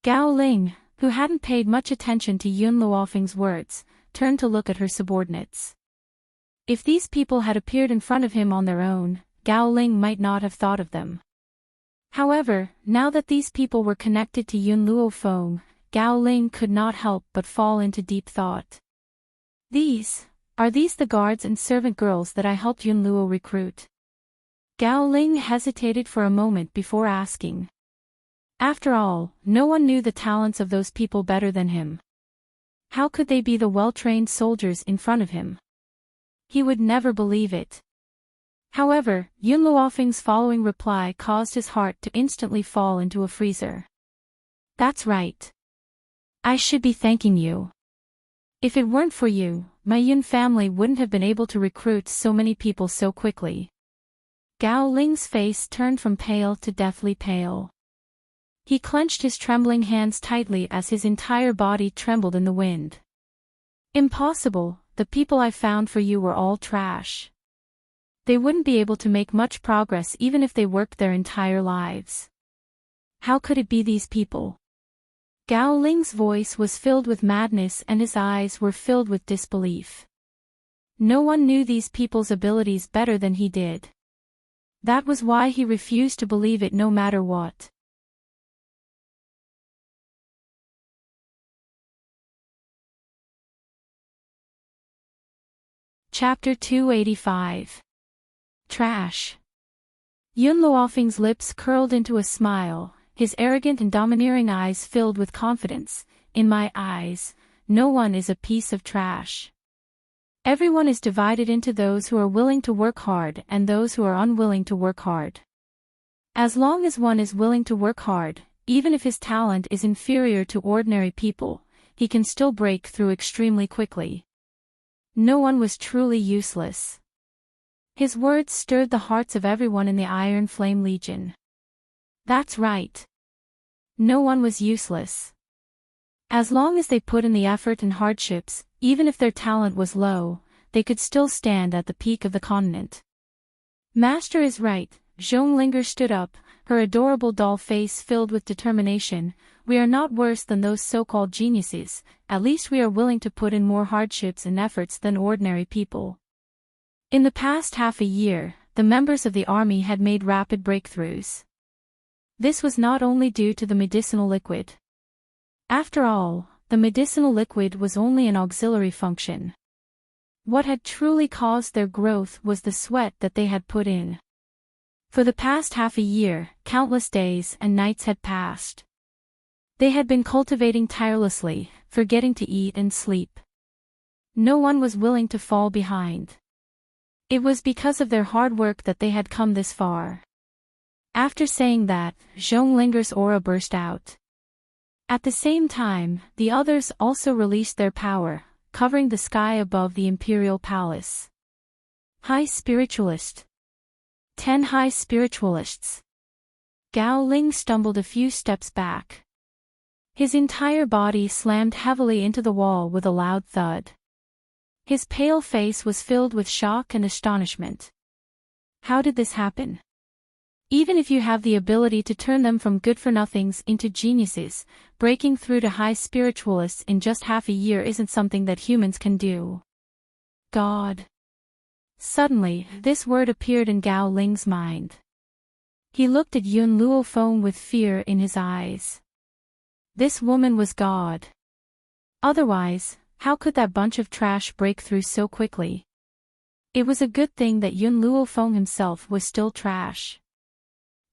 Gao Ling, who hadn't paid much attention to Yun Luofeng's words, turned to look at her subordinates. If these people had appeared in front of him on their own, Gao Ling might not have thought of them. However, now that these people were connected to Yun Luofeng, Gao Ling could not help but fall into deep thought. Are these the guards and servant girls that I helped Yun Luo recruit? Gao Ling hesitated for a moment before asking. After all, no one knew the talents of those people better than him. How could they be the well-trained soldiers in front of him? He would never believe it. However, Yun Luofeng's following reply caused his heart to instantly fall into a freezer. That's right. I should be thanking you. If it weren't for you, my Yun family wouldn't have been able to recruit so many people so quickly. Gao Ling's face turned from pale to deathly pale. He clenched his trembling hands tightly as his entire body trembled in the wind. Impossible, the people I found for you were all trash. They wouldn't be able to make much progress even if they worked their entire lives. How could it be these people? Gao Ling's voice was filled with madness and his eyes were filled with disbelief. No one knew these people's abilities better than he did. That was why he refused to believe it no matter what. Chapter 285. Trash. Yun Luofeng's lips curled into a smile, his arrogant and domineering eyes filled with confidence. In my eyes, no one is a piece of trash. Everyone is divided into those who are willing to work hard and those who are unwilling to work hard. As long as one is willing to work hard, even if his talent is inferior to ordinary people, he can still break through extremely quickly. No one was truly useless. His words stirred the hearts of everyone in the Iron Flame Legion. That's right. No one was useless. As long as they put in the effort and hardships, even if their talent was low, they could still stand at the peak of the continent. Master is right. Zhonglinger stood up, her adorable doll face filled with determination. We are not worse than those so-called geniuses, at least we are willing to put in more hardships and efforts than ordinary people. In the past half a year, the members of the army had made rapid breakthroughs. This was not only due to the medicinal liquid. After all, the medicinal liquid was only an auxiliary function. What had truly caused their growth was the sweat that they had put in. For the past half a year, countless days and nights had passed. They had been cultivating tirelessly, forgetting to eat and sleep. No one was willing to fall behind. It was because of their hard work that they had come this far. After saying that, Zhonglinger's aura burst out. At the same time, the others also released their power, covering the sky above the imperial palace. High Spiritualist. 10 High Spiritualists. Gao Ling stumbled a few steps back. His entire body slammed heavily into the wall with a loud thud. His pale face was filled with shock and astonishment. How did this happen? Even if you have the ability to turn them from good-for-nothings into geniuses, breaking through to high spiritualists in just half a year isn't something that humans can do. God. Suddenly, this word appeared in Gao Ling's mind. He looked at Yun Luofeng with fear in his eyes. This woman was God. Otherwise, how could that bunch of trash break through so quickly? It was a good thing that Yun Luofeng himself was still trash.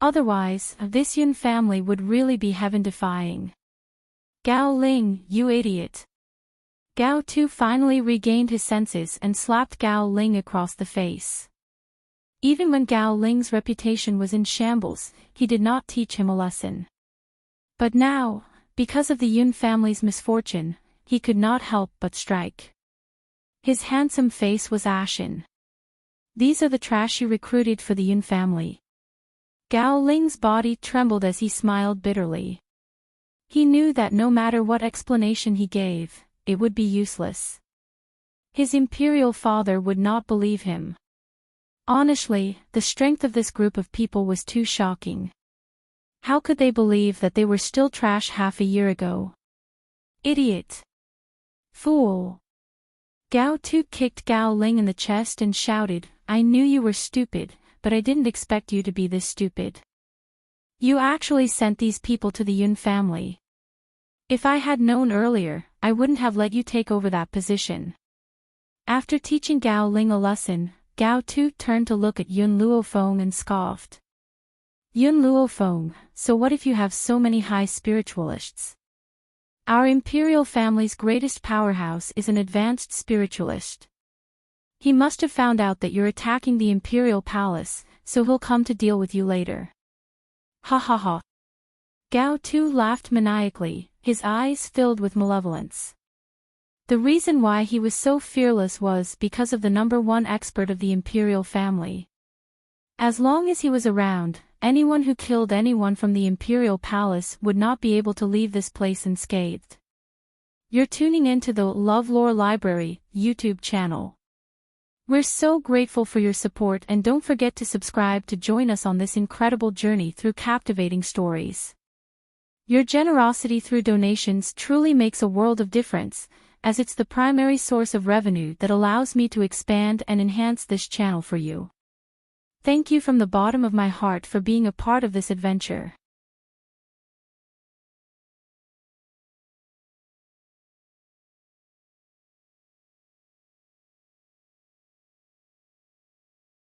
Otherwise, this Yun family would really be heaven-defying. Gao Ling, you idiot. Gao Tu finally regained his senses and slapped Gao Ling across the face. Even when Gao Ling's reputation was in shambles, he did not teach him a lesson. But now, because of the Yun family's misfortune, he could not help but strike. His handsome face was ashen. These are the trash you recruited for the Yun family. Gao Ling's body trembled as he smiled bitterly. He knew that no matter what explanation he gave, it would be useless. His imperial father would not believe him. Honestly, the strength of this group of people was too shocking. How could they believe that they were still trash half a year ago? Idiot! Fool! Gao Tu kicked Gao Ling in the chest and shouted, I knew you were stupid, but I didn't expect you to be this stupid. You actually sent these people to the Yun family. If I had known earlier, I wouldn't have let you take over that position. After teaching Gao Ling a lesson, Gao Tu turned to look at Yun Luofeng and scoffed. Yun Luofeng, so what if you have so many high spiritualists? Our imperial family's greatest powerhouse is an advanced spiritualist. He must have found out that you're attacking the imperial palace, so he'll come to deal with you later. Ha ha ha. Gao Tu laughed maniacally, his eyes filled with malevolence. The reason why he was so fearless was because of the #1 expert of the imperial family. As long as he was around, anyone who killed anyone from the imperial palace would not be able to leave this place unscathed. You're tuning into the LoveLore Library YouTube channel. We're so grateful for your support, and don't forget to subscribe to join us on this incredible journey through captivating stories. Your generosity through donations truly makes a world of difference, as it's the primary source of revenue that allows me to expand and enhance this channel for you. Thank you from the bottom of my heart for being a part of this adventure.